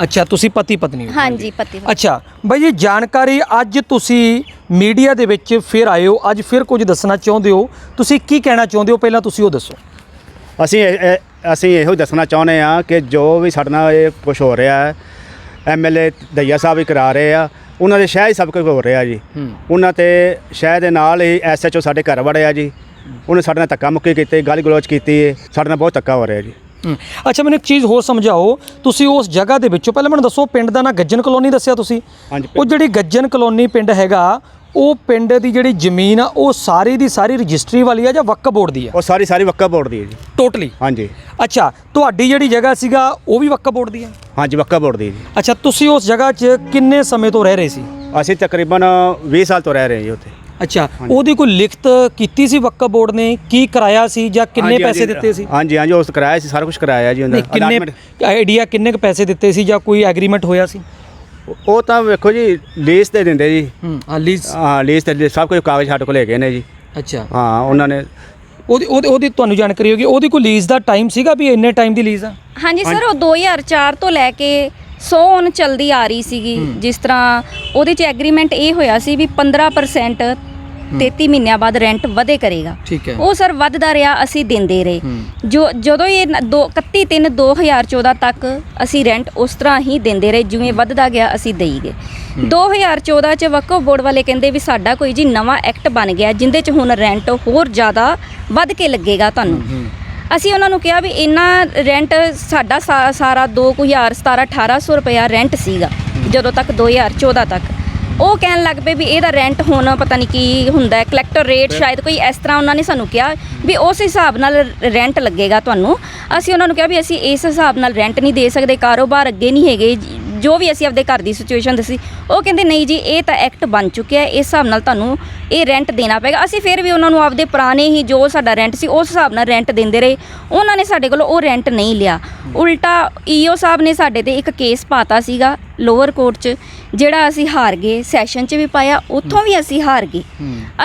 ਅੱਛਾ, ਤੁਸੀਂ ਪਤੀ ਪਤਨੀ ਹੋ? ਹਾਂਜੀ, ਪਤੀ। ਅੱਛਾ ਬਾਈ ਜੀ, ਜਾਣਕਾਰੀ ਅੱਜ ਤੁਸੀਂ ਮੀਡੀਆ ਦੇ ਵਿੱਚ ਫਿਰ ਆਏ ਹੋ, ਅੱਜ ਫਿਰ ਕੁਝ ਦੱਸਣਾ ਚਾਹੁੰਦੇ ਹੋ, ਤੁਸੀਂ ਕੀ ਕਹਿਣਾ ਚਾਹੁੰਦੇ ਹੋ? ਪਹਿਲਾਂ ਤੁਸੀਂ ਉਹ ਦੱਸੋ। ਅਸੀਂ ਇਹੋ ਦੱਸਣਾ ਚਾਹੁੰਦੇ ਆ ਕਿ ਜੋ ਵੀ ਸਾਡੇ ਨਾਲ ਇਹ ਕੁਝ ਹੋ ਰਿਹਾ ਹੈ, ਐਮਐਲਏ ਦਈਆ ਸਾਹਿਬ ਵੀ ਕਰਾ ਰਹੇ ਆ, ਉਹਨਾਂ ਦੇ ਸ਼ਹਿਰ ਹੀ ਸਭ ਕੁਝ ਹੋ ਰਿਹਾ ਜੀ। ਉਹਨਾਂ ਤੇ ਸ਼ਹਿਰ ਦੇ ਨਾਲ ਹੀ ਐਸਐਚਓ ਸਾਡੇ ਘਰ ਵੜਿਆ ਜੀ, ਉਹਨੇ ਸਾਡੇ ਨਾਲ ਧੱਕਾ ਮੁੱਕੀ ਕੀਤੀ, ਗਾਲੀ ਗਲੋਚ ਕੀਤੀ ਹੈ, ਸਾਡੇ ਨਾਲ ਬਹੁਤ ਧੱਕਾ ਹੋ ਰਿਹਾ ਜੀ। ਅੱਛਾ, ਮੈਨੂੰ ਇੱਕ ਚੀਜ਼ ਹੋਰ ਸਮਝਾਓ, ਤੁਸੀਂ ਉਸ ਜਗ੍ਹਾ ਦੇ ਵਿੱਚੋਂ ਪਹਿਲਾਂ ਮੈਨੂੰ ਦੱਸੋ, ਪਿੰਡ ਦਾ ਨਾਂ ਗੱਜਨ ਕਲੋਨੀ ਦੱਸਿਆ ਤੁਸੀਂ? ਹਾਂਜੀ। ਉਹ ਜਿਹੜੀ ਗੱਜਨ ਕਲੋਨੀ ਪਿੰਡ ਹੈਗਾ, ਉਹ ਪਿੰਡ ਦੀ ਜਿਹੜੀ ਜ਼ਮੀਨ ਆ ਉਹ ਸਾਰੀ ਦੀ ਸਾਰੀ ਰਜਿਸਟਰੀ ਵਾਲੀ ਆ ਜਾਂ ਵਕਫ ਬੋਰਡ ਦੀ ਆ? ਉਹ ਸਾਰੀ ਵਕਫ ਬੋਰਡ ਦੀ ਹੈ ਜੀ, ਟੋਟਲੀ। ਹਾਂਜੀ। ਅੱਛਾ, ਤੁਹਾਡੀ ਜਿਹੜੀ ਜਗ੍ਹਾ ਸੀਗਾ ਉਹ ਵੀ ਵਕਫ ਬੋਰਡ ਦੀ ਆ? ਹਾਂਜੀ, ਵਕਫ ਬੋਰਡ ਦੀ ਜੀ। ਅੱਛਾ, ਤੁਸੀਂ ਉਸ ਜਗ੍ਹਾ 'ਚ ਕਿੰਨੇ ਸਮੇਂ ਤੋਂ ਰਹਿ ਰਹੇ ਸੀ? ਅਸੀਂ ਤਕਰੀਬਨ 20 ਸਾਲ ਤੋਂ ਰਹਿ ਰਹੇ ਜੀ ਉੱਥੇ। ਅੱਛਾ, ਉਹਦੀ ਕੋਈ ਲਿਖਤ ਕੀਤੀ ਸੀ ਵਕਫ ਬੋਰਡ ਨੇ? ਕੀ ਕਰਾਇਆ ਸੀ ਜਾਂ ਕਿੰਨੇ ਪੈਸੇ ਦਿੱਤੇ ਸੀ? ਹਾਂਜੀ, ਉਸ ਕਰਾਇਆ ਸੀ, ਸਾਰਾ ਕੁਝ ਕਰਾਇਆ ਜੀ। ਕਿੰਨੇ ਆਈਡੀਆ, ਕਿੰਨੇ ਕੁ ਪੈਸੇ ਦਿੱਤੇ ਸੀ ਜਾਂ ਕੋਈ ਐਗਰੀਮੈਂਟ ਹੋਇਆ ਸੀ? ਉਹ ਤਾਂ ਵੇਖੋ ਜੀ, ਲੀਜ਼ ਤੇ ਦਿੰਦੇ ਜੀ। ਲੀਜ਼? ਹਾਂ, ਲੀਜ਼ ਤੇ ਸਭ ਕੁਝ ਕਾਗਜ਼ ਸਾਡੇ ਕੋਲ ਹੈਗੇ ਨੇ ਜੀ। ਅੱਛਾ। ਹਾਂ, ਉਹਨਾਂ ਨੇ ਉਹਦੀ ਤੁਹਾਨੂੰ ਜਾਣਕਾਰੀ ਹੋਗੀ, ਉਹਦੀ ਕੋਈ ਲੀਜ਼ ਦਾ ਟਾਈਮ ਸੀਗਾ ਵੀ ਇੰਨੇ ਟਾਈਮ ਦੀ ਲੀਜ਼ ਆ? ਹਾਂਜੀ ਸਰ, ਉਹ 2004 ਤੋਂ ਲੈ ਕੇ 100 ਚਲਦੀ ਆ ਰਹੀ ਸੀਗੀ। ਜਿਸ ਤਰ੍ਹਾਂ ਉਹਦੇ 'ਚ ਐਗਰੀਮੈਂਟ ਇਹ ਹੋਇਆ ਸੀ ਵੀ 15% 33 ਮਹੀਨਿਆਂ ਬਾਅਦ ਰੈਂਟ ਵਧੇ ਕਰੇਗਾ। ਠੀਕ ਹੈ। ਉਹ ਸਰ ਵੱਧਦਾ ਰਿਹਾ, ਅਸੀਂ ਦਿੰਦੇ ਰਹੇ। ਜਦੋਂ ਇਹ 31/3/2014 ਤੱਕ ਅਸੀਂ ਰੈਂਟ ਉਸ ਤਰ੍ਹਾਂ ਹੀ ਦਿੰਦੇ ਰਹੇ, ਜਿਵੇਂ ਵੱਧਦਾ ਗਿਆ ਅਸੀਂ ਦੇਈ ਗਏ। 2014 ਚ ਵਕਫ ਬੋਰਡ ਵਾਲੇ ਕਹਿੰਦੇ ਵੀ ਸਾਡਾ ਕੋਈ ਜੀ ਨਵਾਂ ਐਕਟ ਬਣ ਗਿਆ ਜਿੰਦੇ ਚ ਹੁਣ ਰੈਂਟ ਹੋਰ ਜ਼ਿਆਦਾ ਵੱਧ ਕੇ ਲੱਗੇਗਾ ਤੁਹਾਨੂੰ। ਅਸੀਂ ਉਹਨਾਂ ਨੂੰ ਕਿਹਾ ਵੀ ਇੰਨਾ ਰੈਂਟ ਸਾਡਾ ਸਾਰਾ 2017-1800 ਰੁਪਇਆ ਰੈਂਟ ਸੀਗਾ ਜਦੋਂ ਤੱਕ 2014 ਤੱਕ। ਉਹ ਕਹਿਣ ਲੱਗ ਪਏ ਵੀ ਇਹਦਾ ਰੈਂਟ ਹੁਣ ਪਤਾ ਨਹੀਂ ਕੀ ਹੁੰਦਾ ਹੈ, ਕਲੈਕਟਰ ਰੇਟ ਸ਼ਾਇਦ ਕੋਈ ਇਸ ਤਰ੍ਹਾਂ ਉਹਨਾਂ ਨੇ ਸਾਨੂੰ ਕਿਹਾ ਵੀ ਉਸ ਹਿਸਾਬ ਨਾਲ ਰੈਂਟ ਲੱਗੇਗਾ ਤੁਹਾਨੂੰ। ਅਸੀਂ ਉਹਨਾਂ ਨੂੰ ਕਿਹਾ ਵੀ ਅਸੀਂ ਇਸ ਹਿਸਾਬ ਨਾਲ ਰੈਂਟ ਨਹੀਂ ਦੇ ਸਕਦੇ, ਕਾਰੋਬਾਰ ਅੱਗੇ ਨਹੀਂ ਹੈਗੇ, ਜੋ ਵੀ ਅਸੀਂ ਆਪਦੇ ਘਰ ਦੀ ਸਿਚੁਏਸ਼ਨ ਦੱਸੀ। ਉਹ ਕਹਿੰਦੇ ਨਹੀਂ ਜੀ ਇਹ ਤਾਂ ਐਕਟ ਬਣ ਚੁੱਕਿਆ ਹੈ, ਇਸ ਹਿਸਾਬ ਨਾਲ ਤੁਹਾਨੂੰ ਇਹ ਰੈਂਟ ਦੇਣਾ ਪਏਗਾ। ਅਸੀਂ ਫਿਰ ਵੀ ਉਹਨਾਂ ਨੂੰ ਆਪਦੇ ਪੁਰਾਣੇ ਹੀ ਜੋ ਸਾਡਾ ਰੈਂਟ ਸੀ ਉਸ ਹਿਸਾਬ ਨਾਲ ਰੈਂਟ ਦਿੰਦੇ ਰਹੇ। ਉਹਨਾਂ ਨੇ ਸਾਡੇ ਕੋਲੋਂ ਉਹ ਰੈਂਟ ਨਹੀਂ ਲਿਆ, ਉਲਟਾ ਈਓ ਸਾਹਿਬ ਨੇ ਸਾਡੇ ਤੇ ਇੱਕ ਕੇਸ ਪਾਤਾ ਸੀਗਾ ਲੋਅਰ ਕੋਰਟ 'ਚ, ਜਿਹੜਾ ਅਸੀਂ ਹਾਰ ਗਏ। ਸੈਸ਼ਨ 'ਚ ਵੀ ਪਾਇਆ, ਉੱਥੋਂ ਵੀ ਅਸੀਂ ਹਾਰ ਗਏ।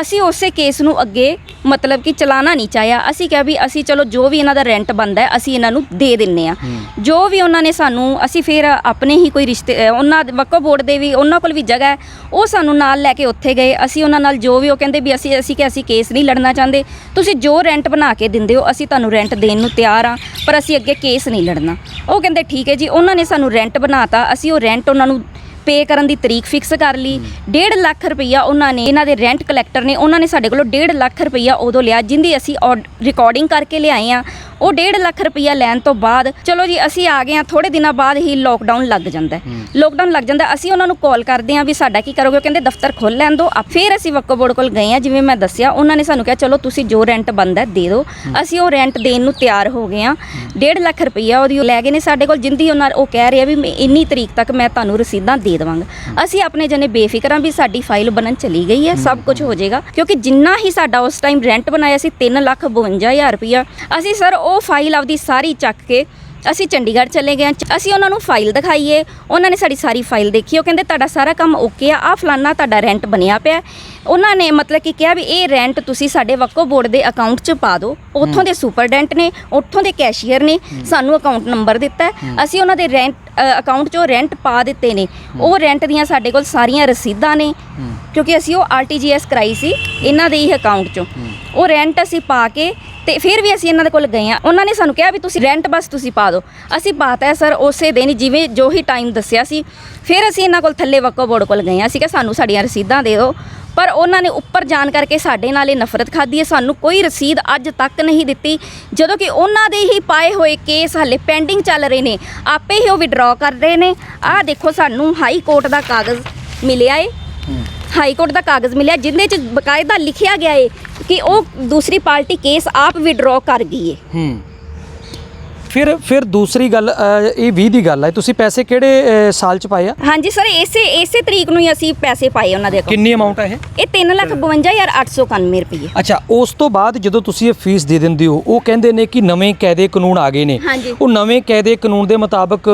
ਅਸੀਂ ਉਸੇ ਕੇਸ ਨੂੰ ਅੱਗੇ ਮਤਲਬ ਕਿ ਚਲਾਣਾ ਨਹੀਂ ਚਾਹਿਆ। ਅਸੀਂ ਕਿਹਾ ਵੀ ਅਸੀਂ ਚਲੋ ਜੋ ਵੀ ਇਹਨਾਂ ਦਾ ਰੈਂਟ ਬਣਦਾ ਹੈ ਅਸੀਂ ਇਹਨਾਂ ਨੂੰ ਦੇ ਦਿੰਨੇ ਆ। ਜੋ ਵੀ ਉਹਨਾਂ ਨੇ ਸਾਨੂੰ, ਅਸੀਂ ਫਿਰ ਆਪਣੇ ਹੀ ਕੋਈ ਰਿਸ਼ਤੇ ਉਹਨਾਂ ਵਕਫ ਬੋਰਡ ਦੇ ਵੀ ਉਹਨਾਂ ਕੋਲ ਵੀ ਜਗ੍ਹਾ ਹੈ, ਉਹ ਸਾਨੂੰ ਨਾਲ ਲੈ ਕੇ ਉੱਥੇ ਗਏ। ਅਸੀਂ ਉਹਨਾਂ ਨਾਲ ਜੋ ਵੀ, ਉਹ ਕਹਿੰਦੇ ਵੀ ਅਸੀਂ ਕੇਸ ਨਹੀਂ ਲੜਨਾ ਚਾਹੁੰਦੇ, ਤੁਸੀਂ ਜੋ ਰੈਂਟ ਬਣਾ ਕੇ ਦਿੰਦੇ ਹੋ ਅਸੀਂ ਤੁਹਾਨੂੰ ਰੈਂਟ ਦੇਣ ਨੂੰ ਤਿਆਰ ਆ, ਪਰ ਅਸੀਂ ਅੱਗੇ ਕੇਸ ਨਹੀਂ ਲੜਨਾ। ਉਹ ਕਹਿੰਦੇ ਠੀਕ ਹੈ ਜੀ। ਉਹਨਾਂ ਨੇ ਸਾਨੂੰ ਰੈਂਟ ਬਣਾਤਾ। ਅਸੀਂ ਉਹ ਰੈਂਟ ਉਹਨਾਂ ਨੂੰ ਪੇ ਕਰਨ ਦੀ ਤਰੀਕ ਫਿਕਸ ਕਰ ਲਈ। 1.5 ਲੱਖ ਰੁਪਈਆ ਉਹਨਾਂ ਨੇ, ਇਹਨਾਂ ਦੇ ਰੈਂਟ ਕਲੈਕਟਰ ਨੇ, ਉਹਨਾਂ ਨੇ ਸਾਡੇ ਕੋਲੋਂ 1.5 ਲੱਖ ਰੁਪਈਆ ਉਦੋਂ ਲਿਆ ਜਿੰਦੀ ਅਸੀਂ ਰਿਕਾਰਡਿੰਗ ਕਰਕੇ ਲਿਆਏ ਆ। ਉਹ 1.5 ਲੱਖ ਰੁਪਈਆ ਲੈਣ ਤੋਂ ਬਾਅਦ ਚਲੋ ਜੀ ਅਸੀਂ ਆ ਗਏ ਆ, ਥੋੜੇ ਦਿਨਾਂ ਬਾਅਦ ਹੀ ਲੋਕਡਾਊਨ ਲੱਗ ਜਾਂਦਾ। ਲੋਕਡਾਊਨ ਲੱਗ ਜਾਂਦਾ, ਅਸੀਂ ਉਹਨਾਂ ਨੂੰ ਕਾਲ ਕਰਦੇ ਆ ਵੀ ਸਾਡਾ ਕੀ ਕਰੋਗੇ? ਉਹ ਕਹਿੰਦੇ ਦਫ਼ਤਰ ਖੋਲ੍ਹ ਲੈਣ ਦਿਓ। ਫਿਰ ਅਸੀਂ ਵਕਫ ਬੋਰਡ ਕੋਲ ਗਏ ਆ, ਜਿਵੇਂ ਮੈਂ ਦੱਸਿਆ ਉਹਨਾਂ ਨੇ ਸਾਨੂੰ ਕਿਹਾ ਚਲੋ ਤੁਸੀਂ ਜੋ ਰੈਂਟ ਬਣਦਾ ਦੇ ਦਿਓ। ਅਸੀਂ ਉਹ ਰੈਂਟ ਦੇਣ ਨੂੰ ਤਿਆਰ ਹੋ ਗਏ ਆ। 1.5 ਲੱਖ ਰੁਪਈਆ ਉਹਦੀ ਲੈ ਗਏ ਨੇ ਸਾਡੇ ਕੋਲ, ਜਿੰਦੀ ਉਹ ਕਹਿ ਰਿਹਾ ਵੀ ਮੈਂ ਇੰਨੀ ਤਰੀਕ ਤੱਕ ਮੈਂ ਤੁਹਾਨੂੰ ਰਸੀਦਾਂ ਦੇ ਦੇਵਾਂਗਾ। ਅਸੀਂ ਆਪਣੇ ਜਨੇ ਬੇਫਿਕਰ ਆ ਵੀ ਸਾਡੀ ਫਾਈਲ ਬਣਨ ਚਲੀ ਗਈ ਹੈ, ਸਭ ਕੁਝ ਹੋ ਜਾਏਗਾ, ਕਿਉਂਕਿ ਜਿੰਨਾ ਹੀ ਸਾਡਾ ਉਸ ਟਾਈਮ ਰੈਂਟ ਬਣਾਇਆ ਸੀ 3,52,000 ਰੁਪਈਆ। ਅਸੀਂ ਸਰ ਉਹ ਫਾਈਲ ਆਪਦੀ ਸਾਰੀ ਚੱਕ ਕੇ ਅਸੀਂ ਚੰਡੀਗੜ੍ਹ ਚਲੇ ਗਏ। ਅਸੀਂ ਉਹਨਾਂ ਨੂੰ ਫਾਈਲ ਦਿਖਾਈਏ, ਉਹਨਾਂ ਨੇ ਸਾਡੀ ਸਾਰੀ ਫਾਈਲ ਦੇਖੀ। ਉਹ ਕਹਿੰਦੇ ਤੁਹਾਡਾ ਸਾਰਾ ਕੰਮ ਓਕੇ ਆ, ਫਲਾਨਾ ਤੁਹਾਡਾ ਰੈਂਟ ਬਣਿਆ ਪਿਆ। ਉਹਨਾਂ ਨੇ ਮਤਲਬ ਕਿ ਕਿਹਾ ਵੀ ਇਹ ਰੈਂਟ ਤੁਸੀਂ ਸਾਡੇ ਵਕਫ ਬੋਰਡ ਦੇ ਅਕਾਊਂਟ 'ਚ ਪਾ ਦਿਓ। ਉੱਥੋਂ ਦੇ ਸੁਪਰਡੈਂਟ ਨੇ, ਉੱਥੋਂ ਦੇ ਕੈਸ਼ੀਅਰ ਨੇ ਸਾਨੂੰ ਅਕਾਊਂਟ ਨੰਬਰ ਦਿੱਤਾ। ਅਸੀਂ ਉਹਨਾਂ ਦੇ ਰੈਂਟ ਅਕਾਊਂਟ 'ਚੋਂ ਰੈਂਟ ਪਾ ਦਿੱਤੇ ਨੇ। ਉਹ ਰੈਂਟ ਦੀਆਂ ਸਾਡੇ ਕੋਲ ਸਾਰੀਆਂ ਰਸੀਦਾਂ ਨੇ, ਕਿਉਂਕਿ ਅਸੀਂ ਉਹ RTGS ਕਰਾਈ ਸੀ ਇਹਨਾਂ ਦੇ ਹੀ ਅਕਾਊਂਟ 'ਚੋਂ। ਉਹ ਰੈਂਟ ਅਸੀਂ ਪਾ ਕੇ ਤੇ ਫਿਰ ਵੀ ਅਸੀਂ ਇਹਨਾਂ ਦੇ ਕੋਲ ਗਏ ਆ। ਉਹਨਾਂ ਨੇ ਸਾਨੂੰ ਕਿਹਾ ਵੀ ਤੁਸੀਂ ਰੈਂਟ ਬਸ ਤੁਸੀਂ ਪਾ ਦਿਓ। ਅਸੀਂ ਪਾਤਾ ਸਰ ਉਸੇ ਦਿਨ, ਜਿਵੇਂ ਜੋ ਹੀ ਟਾਈਮ ਦੱਸਿਆ ਸੀ। ਫਿਰ ਅਸੀਂ ਇਹਨਾਂ ਕੋਲ ਥੱਲੇ ਵਕਫ ਬੋਰਡ ਕੋਲ ਗਏ ਆ, ਅਸੀਂ ਕਿਹਾ ਸਾਨੂੰ ਸਾਡੀਆਂ ਰਸੀਦਾਂ ਦੇ ਦਿਓ। ਪਰ ਉਹਨਾਂ ਨੇ ਉੱਪਰ ਜਾਣ ਕਰਕੇ ਸਾਡੇ ਨਾਲ ਇਹ ਨਫ਼ਰਤ ਖਾਧੀ ਹੈ। ਸਾਨੂੰ ਕੋਈ ਰਸੀਦ ਅੱਜ ਤੱਕ ਨਹੀਂ ਦਿੱਤੀ, ਜਦੋਂ ਕਿ ਉਹਨਾਂ ਦੇ ਹੀ ਪਾਏ ਹੋਏ ਕੇਸ ਹਾਲੇ ਪੈਂਡਿੰਗ ਚੱਲ ਰਹੇ ਨੇ। ਆਪੇ ਹੀ ਉਹ ਵਿਡਰਾਅ ਕਰ ਰਹੇ ਨੇ। ਆਹ ਦੇਖੋ ਸਾਨੂੰ ਹਾਈ ਕੋਰਟ ਦਾ ਕਾਗਜ਼ ਮਿਲਿਆ ਏ, ਹਾਈ ਕੋਰਟ ਦਾ ਕਾਗਜ਼ ਮਿਲਿਆ ਜਿਹਦੇ 'ਚ ਬਕਾਇਦਾ ਲਿਖਿਆ ਗਿਆ ਏ ਕਿ ਉਹ ਦੂਸਰੀ ਪਾਰਟੀ ਕੇਸ ਆਪ ਵਿਡਰਾਅ ਕਰ ਗਈ ਏ। ਫਿਰ ਦੂਸਰੀ ਗੱਲ, ਇਹ 20 ਦੀ ਗੱਲ ਹੈ, ਤੁਸੀਂ ਪੈਸੇ ਕਿਹੜੇ ਸਾਲ ਚ ਪਾਏ ਆ? ਹਾਂਜੀ ਸਰ, ਇਸੇ ਤਰੀਕ ਨੂੰ ਹੀ ਅਸੀਂ ਪੈਸੇ ਪਾਏ ਉਹਨਾਂ ਦੇ ਅਕਾਊਂਟ। ਕਿੰਨੀ ਅਮਾਉਂਟ ਹੈ ਇਹ? ਇਹ 3,52,891 ਰੁਪਏ। ਅੱਛਾ, ਉਸ ਤੋਂ ਬਾਅਦ ਜਦੋਂ ਤੁਸੀਂ ਇਹ ਫੀਸ ਦੇ ਦਿੰਦੇ ਹੋ, ਉਹ ਕਹਿੰਦੇ ਨੇ ਕਿ ਨਵੇਂ ਕਾਇਦੇ ਕਾਨੂੰਨ ਆ ਗਏ ਨੇ। ਹਾਂਜੀ। ਉਹ ਨਵੇਂ ਕਾਇਦੇ ਕਾਨੂੰਨ ਦੇ ਮੁਤਾਬਕ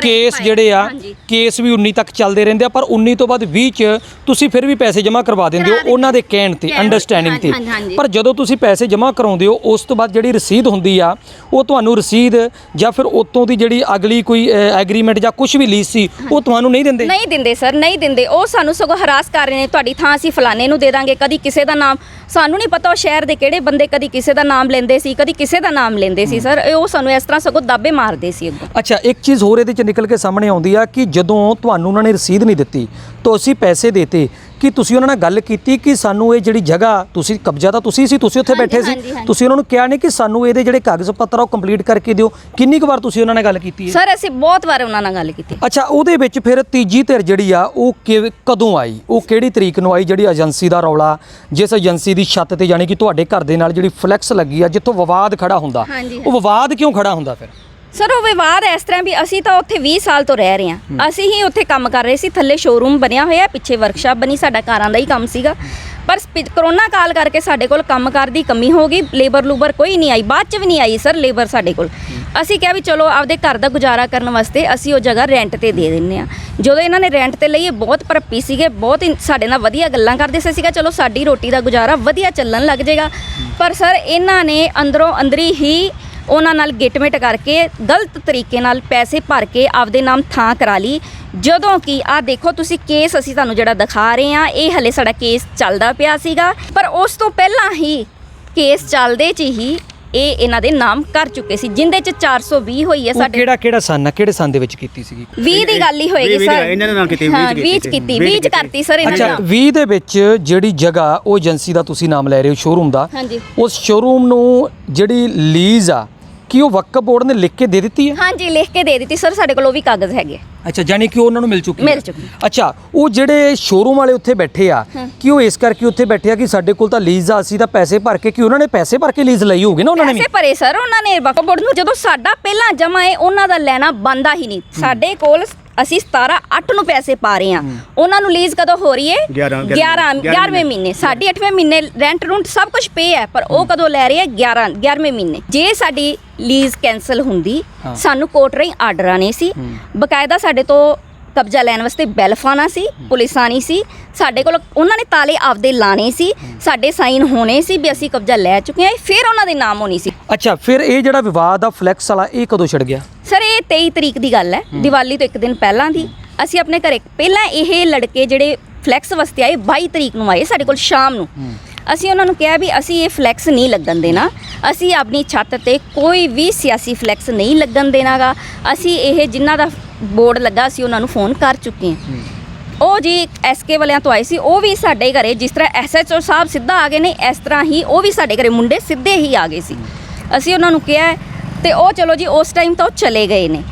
ਕੇਸ ਜਿਹੜੇ ਆ, ਕੇਸ ਵੀ 19 ਤੱਕ ਚੱਲਦੇ ਰਹਿੰਦੇ ਆ, ਪਰ 19 ਤੋਂ ਬਾਅਦ 20 ਚ ਤੁਸੀਂ ਫਿਰ ਵੀ ਪੈਸੇ ਜਮ੍ਹਾਂ ਕਰਵਾ ਦਿੰਦੇ ਹੋ ਉਹਨਾਂ ਦੇ ਕਹਿਣ ਤੇ, ਅੰਡਰਸਟੈਂਡਿੰਗ ਤੇ। ਪਰ ਜਦੋਂ ਤੁਸੀਂ ਪੈਸੇ ਜਮ੍ਹਾਂ ਕਰਾਉਂਦੇ ਹੋ, ਉਸ ਤੋਂ ਬਾਅਦ ਜਿਹੜੀ ਰਸੀਦ ਹੁੰਦੀ ਆ, ਉਹ ਤੁਹਾਨੂੰ ਰਸੀਦ ਜਾਂ ਫਿਰ ਉਤੋਂ ਦੀ ਜਿਹੜੀ ਅਗਲੀ ਕੋਈ ਐਗਰੀਮੈਂਟ ਜਾਂ ਕੁਝ ਵੀ ਲੀਜ਼ ਸੀ, ਉਹ ਤੁਹਾਨੂੰ ਨਹੀਂ ਦਿੰਦੇ? ਨਹੀਂ ਦਿੰਦੇ ਸਰ, ਨਹੀਂ ਦਿੰਦੇ। ਉਹ ਸਾਨੂੰ ਸਗੋਂ ਹਰਾਸ ਕਰ ਰਹੇ ਨੇ, ਤੁਹਾਡੀ ਥਾਂ ਅਸੀਂ ਫਲਾਣੇ ਨੂੰ ਦੇ ਦਾਂਗੇ। ਕਦੀ ਕਿਸੇ ਦਾ ਨਾਮ, ਸਾਨੂੰ ਨਹੀਂ ਪਤਾ ਉਹ ਸ਼ਹਿਰ ਦੇ ਕਿਹੜੇ ਬੰਦੇ ਕਦੀ ਕਿਸੇ ਦਾ ਨਾਮ ਲੈਂਦੇ ਸੀ, ਕਦੀ ਕਿਸੇ ਦਾ ਨਾਮ ਲੈਂਦੇ ਸੀ ਸਰ। ਉਹ ਸਾਨੂੰ ਇਸ ਤਰ੍ਹਾਂ ਸਗੋਂ ਦਾਅਵੇ ਮਾਰਦੇ ਸੀ ਅੱਗੋਂ। ਅੱਛਾ, ਇੱਕ ਚੀਜ਼ ਹੋਰ ਇਹਦੇ 'ਚ ਨਿਕਲ ਕੇ ਸਾਹਮਣੇ ਆਉਂਦੀ ਆ ਕਿ ਜਦੋਂ ਤੁਹਾਨੂੰ ਉਹਨਾਂ ਨੇ ਰਸੀਦ ਨਹੀਂ ਦਿੱਤੀ ਤਾਂ ਅਸੀਂ ਪੈਸੇ ਦੇਤੇ, ਕਿ ਤੁਸੀਂ ਉਹਨਾਂ ਨਾਲ ਗੱਲ ਕੀਤੀ ਕਿ ਸਾਨੂੰ ਇਹ ਜਿਹੜੀ ਜਗ੍ਹਾ, ਤੁਸੀਂ ਕਬਜ਼ਾ ਤਾਂ ਤੁਸੀਂ ਸੀ, ਤੁਸੀਂ ਉੱਥੇ ਬੈਠੇ ਸੀ, ਤੁਸੀਂ ਉਹਨਾਂ ਨੂੰ ਕਿਹਾ ਨਹੀਂ ਕਿ ਸਾਨੂੰ ਇਹਦੇ ਜਿਹੜੇ ਕਾਗਜ਼ ਪੱਤਰ ਆ ਉਹ ਕੰਪਲੀਟ ਕਰਕੇ ਦਿਓ? ਕਿੰਨੀ ਕੁ ਵਾਰ ਤੁਸੀਂ ਉਹਨਾਂ ਨਾਲ ਗੱਲ ਕੀਤੀ ਹੈ? ਸਰ ਅਸੀਂ ਬਹੁਤ ਵਾਰ ਉਹਨਾਂ ਨਾਲ ਗੱਲ ਕੀਤੀ। ਅੱਛਾ, ਉਹਦੇ ਵਿੱਚ ਫਿਰ ਤੀਜੀ ਧਿਰ ਜਿਹੜੀ ਆ ਉਹ ਕਦੋਂ ਆਈ? ਉਹ ਕਿਹੜੀ ਤਰੀਕ ਨੂੰ ਆਈ? ਜਿਹੜੀ ਏਜੰਸੀ ਦਾ ਰੌਲਾ, ਜਿਸ ਏਜੰਸੀ ਦੀ ਛੱਤ ਤੇ ਜਾਣੀ ਕਿ ਤੁਹਾਡੇ ਘਰ ਦੇ ਨਾਲ ਜਿਹੜੀ ਫਲੈਕਸ ਲੱਗੀ ਆ, ਜਿੱਥੋਂ ਵਿਵਾਦ ਖੜਾ ਹੁੰਦਾ, ਉਹ ਵਿਵਾਦ ਕਿਉਂ ਖੜਾ ਹੁੰਦਾ ਫਿਰ? ਸਰ ਉਹ ਵਿਵਾਦ ਇਸ ਤਰ੍ਹਾਂ ਵੀ ਅਸੀਂ ਤਾਂ ਉੱਥੇ 20 ਸਾਲ ਤੋਂ ਰਹਿ ਰਹੇ ਹਾਂ। ਅਸੀਂ ਹੀ ਉੱਥੇ ਕੰਮ ਕਰ ਰਹੇ ਸੀ। ਥੱਲੇ ਸ਼ੋਰੂਮ ਬਣਿਆ ਹੋਇਆ, ਪਿੱਛੇ ਵਰਕਸ਼ਾਪ ਬਣੀ, ਸਾਡਾ ਕਾਰਾਂ ਦਾ ਹੀ ਕੰਮ ਸੀਗਾ। ਪਰ ਕਰੋਨਾ ਕਾਲ ਕਰਕੇ ਸਾਡੇ ਕੋਲ ਕੰਮਕਾਰ ਦੀ ਕਮੀ ਹੋ ਗਈ। ਲੇਬਰ ਕੋਈ ਨਹੀਂ ਆਈ, ਬਾਅਦ 'ਚ ਵੀ ਨਹੀਂ ਆਈ ਸਰ ਲੇਬਰ ਸਾਡੇ ਕੋਲ। ਅਸੀਂ ਕਿਹਾ ਵੀ ਚਲੋ ਆਪਦੇ ਘਰ ਦਾ ਗੁਜ਼ਾਰਾ ਕਰਨ ਵਾਸਤੇ ਅਸੀਂ ਉਹ ਜਗ੍ਹਾ ਰੈਂਟ ਤੇ ਦੇ ਦਿੰਦੇ ਹਾਂ। ਜਦੋਂ ਇਹਨਾਂ ਨੇ ਰੈਂਟ ਤੇ ਲਈ, ਇਹ ਬਹੁਤ ਭਰਪੀ ਸੀਗੇ, ਬਹੁਤ ਸਾਡੇ ਨਾਲ ਵਧੀਆ ਗੱਲਾਂ ਕਰਦੇ ਸੀ। ਸੀਗਾ ਚਲੋ ਸਾਡੀ ਰੋਟੀ ਦਾ ਗੁਜ਼ਾਰਾ ਵਧੀਆ ਚੱਲਣ ਲੱਗ ਜਾਏਗਾ। ਪਰ ਸਰ ਇਹਨਾਂ ਨੇ ਅੰਦਰੋਂ ਅੰਦਰੀ ਹੀ ਉਹਨਾਂ ਨਾਲ ਗਿਟਮਿਟ ਕਰਕੇ ਗਲਤ ਤਰੀਕੇ ਨਾਲ ਪੈਸੇ ਭਰ ਕੇ ਆਪਦੇ ਨਾਮ ਥਾਂ ਕਰਾ ਲਈ। ਜਦੋਂ ਕਿ ਆ ਦੇਖੋ ਤੁਸੀਂ ਕੇਸ ਅਸੀਂ ਤੁਹਾਨੂੰ ਜਿਹੜਾ ਦਿਖਾ ਰਹੇ ਆ, ਇਹ ਹਲੇ ਸਾਡਾ ਕੇਸ ਚੱਲਦਾ ਪਿਆ ਸੀਗਾ, ਪਰ ਉਸ ਤੋਂ ਪਹਿਲਾਂ ਹੀ ਕੇਸ ਚੱਲਦੇ 'ਚ ਹੀ ਇਹ ਇਹਨਾਂ ਦੇ ਨਾਮ ਕਰ ਚੁੱਕੇ ਸੀ, ਜਿੰਦੇ 'ਚ 420 ਹੋਈ ਹੈ ਉਹ ਸਾਡੇ। ਕਿਹੜਾ ਸੰਨ ਆ, ਕਿਹੜੇ ਸੰਨ ਦੇ ਵਿੱਚ ਕੀਤੀ ਸੀਗੀ? 20 ਦੀ ਗੱਲ ਹੀ ਹੋਏਗੀ ਸਰ। ਇਹਨਾਂ ਦੇ ਨਾਲ ਕੀਤੀ, ਹਾਂ 20 ਚ ਕੀਤੀ, 20 ਚ ਕਰਤੀ ਸਰ ਇਹਨਾਂ ਅੱਛਾ, ਨੇ। 20 ਦੇ ਵਿੱਚ ਜਿਹੜੀ ਜਗ੍ਹਾ ਉਹ ਏਜੰਸੀ ਦਾ ਤੁਸੀਂ ਨਾਮ ਲੈ ਰਹੇ ਹੋ ਸ਼ੋਰੂਮ ਦਾ, ਹਾਂਜੀ। ਉਸ ਸ਼ੋਰੂਮ ਨੂੰ ਜਿਹੜੀ ਲੀਜ਼ ਆ ਕੀ ਉਹ ਵਕਫ ਬੋਰਡ ਨੇ ਲਿਖ ਕੇ ਦੇ ਦਿੱਤੀ ਹੈ? ਹਾਂਜੀ ਲਿਖ ਕੇ ਦੇ ਦਿੱਤੀ ਸਰ, ਸਾਡੇ ਕੋਲ ਉਹ ਵੀ ਕਾਗਜ਼ ਹੈਗੇ। ਅੱਛਾ, ਜਾਨੀ ਕਿ ਉਹਨਾਂ ਨੂੰ ਮਿਲ ਚੁੱਕੀ ਹੈ? ਮਿਲ ਚੁੱਕੀ। ਅੱਛਾ, ਉਹ ਜਿਹੜੇ ਸ਼ੋਰੂਮ ਵਾਲੇ ਉੱਥੇ ਬੈਠੇ ਆ ਕਿ ਉਹ ਇਸ ਕਰਕੇ ਉੱਥੇ ਬੈਠੇ ਆ ਕਿ ਸਾਡੇ ਕੋਲ ਤਾਂ ਲੀਜ਼ ਆ, ਅਸੀਂ ਤਾਂ ਪੈਸੇ ਭਰ ਕੇ, ਕਿ ਉਹਨਾਂ ਨੇ ਪੈਸੇ ਭਰ ਕੇ ਲੀਜ਼ ਲਈ ਹੋਊਗੀ ਨਾ ਉਹਨਾਂ ਨੇ ਵੀ? ਪੈਸੇ ਭਰੇ ਸਰ ਉਹਨਾਂ ਨੇ ਵਕਫ ਬੋਰਡ ਨੂੰ, ਜਦੋਂ ਸਾਡਾ ਪਹਿਲਾਂ ਜਮਾ ਹੈ ਉਹਨਾਂ ਦਾ ਲੈਣਾ ਬੰਦਾ ਹੀ ਨਹੀਂ। ਸਾਡੇ ਕੋਲ ਅਸੀਂ 17/8 ਨੂੰ ਪੈਸੇ ਪਾ ਰਹੇ ਆ, ਉਹਨਾਂ ਨੂੰ ਲੀਜ਼ ਕਦੋਂ ਹੋ ਰਹੀ ਹੈ? 11ਵੇਂ ਮਹੀਨੇ। ਸਾਡੀ 8ਵੇਂ ਮਹੀਨੇ ਰੈਂਟ ਰੂੰਟ ਸਭ ਕੁਝ ਪੇ ਹੈ, ਪਰ ਉਹ ਕਦੋਂ ਲੈ ਰਹੇ ਆ? 11ਵੇਂ ਮਹੀਨੇ। ਜੇ ਸਾਡੀ ਲੀਜ਼ ਕੈਨਸਲ ਹੁੰਦੀ, ਸਾਨੂੰ ਕੋਰਟ ਰਾਹੀਂ ਆਰਡਰ ਆਣੇ ਸੀ, ਬਕਾਇਦਾ ਸਾਡੇ ਤੋਂ ਕਬਜ਼ਾ ਲੈਣ ਵਾਸਤੇ ਬੈਲਫਾਨਾ ਸੀ, ਪੁਲਿਸ ਆਣੀ ਸੀ, ਸਾਡੇ ਕੋਲ ਉਹਨਾਂ ਨੇ ਤਾਲੇ ਆਪਦੇ ਲਾਣੇ ਸੀ, ਸਾਡੇ ਸਾਈਨ ਹੋਣੇ ਸੀ ਵੀ ਅਸੀਂ ਕਬਜ਼ਾ ਲੈ ਚੁੱਕੇ ਹਾਂ, ਫਿਰ ਉਹਨਾਂ ਦੇ ਨਾਮ ਹੋਣੀ ਸੀ। ਅੱਛਾ, ਫਿਰ ਇਹ ਜਿਹੜਾ ਵਿਵਾਦ ਆ ਫਲੈਕਸ ਵਾਲਾ, ਇਹ ਕਦੋਂ ਛਿੜ ਗਿਆ? ਸਰ ਇਹ 23 ਤਰੀਕ ਦੀ ਗੱਲ ਹੈ, ਦੀਵਾਲੀ ਤੋਂ ਇੱਕ ਦਿਨ ਪਹਿਲਾਂ ਦੀ। ਅਸੀਂ ਆਪਣੇ ਘਰੇ ਪਹਿਲਾਂ ਇਹ ਲੜਕੇ ਜਿਹੜੇ ਫਲੈਕਸ ਵਾਸਤੇ ਆਏ 22 ਤਰੀਕ ਨੂੰ ਆਏ ਸਾਡੇ ਕੋਲ ਸ਼ਾਮ ਨੂੰ। ਅਸੀਂ ਉਹਨਾਂ ਨੂੰ ਕਿਹਾ ਵੀ ਅਸੀਂ ਇਹ ਫਲੈਕਸ ਨਹੀਂ ਲੱਗਣ ਦੇਣਾ, ਅਸੀਂ ਆਪਣੀ ਛੱਤ ਤੇ ਕੋਈ ਵੀ ਸਿਆਸੀ ਫਲੈਕਸ ਨਹੀਂ ਲੱਗਣ ਦੇਣਾਗਾ। ਅਸੀਂ ਇਹ ਜਿਨ੍ਹਾਂ ਦਾ ਬੋਰਡ ਲੱਗਾ ਸੀ ਉਹਨਾਂ ਨੂੰ ਫੋਨ ਕਰ ਚੁੱਕੇ ਹਾਂ। ਉਹ ਜੀ ਐਸਕੇ ਵਾਲਿਆਂ ਤੋਂ ਆਏ ਸੀ, ਉਹ ਵੀ ਸਾਡੇ ਘਰੇ ਜਿਸ ਤਰ੍ਹਾਂ ਐਸਐਚਓ ਸਾਹਿਬ ਸਿੱਧਾ ਆ ਗਏ ਨੇ, ਇਸ ਤਰ੍ਹਾਂ ਹੀ ਉਹ ਵੀ ਸਾਡੇ ਘਰੇ ਮੁੰਡੇ ਸਿੱਧੇ ਹੀ ਆ ਗਏ ਸੀ। ਅਸੀਂ ਉਹਨਾਂ ਨੂੰ ਕਿਹਾ ਤੇ ਉਹ ਚਲੋ ਜੀ ਉਸ ਟਾਈਮ ਤਾਂ ਉਹ ਚਲੇ ਗਏ ਨੇ।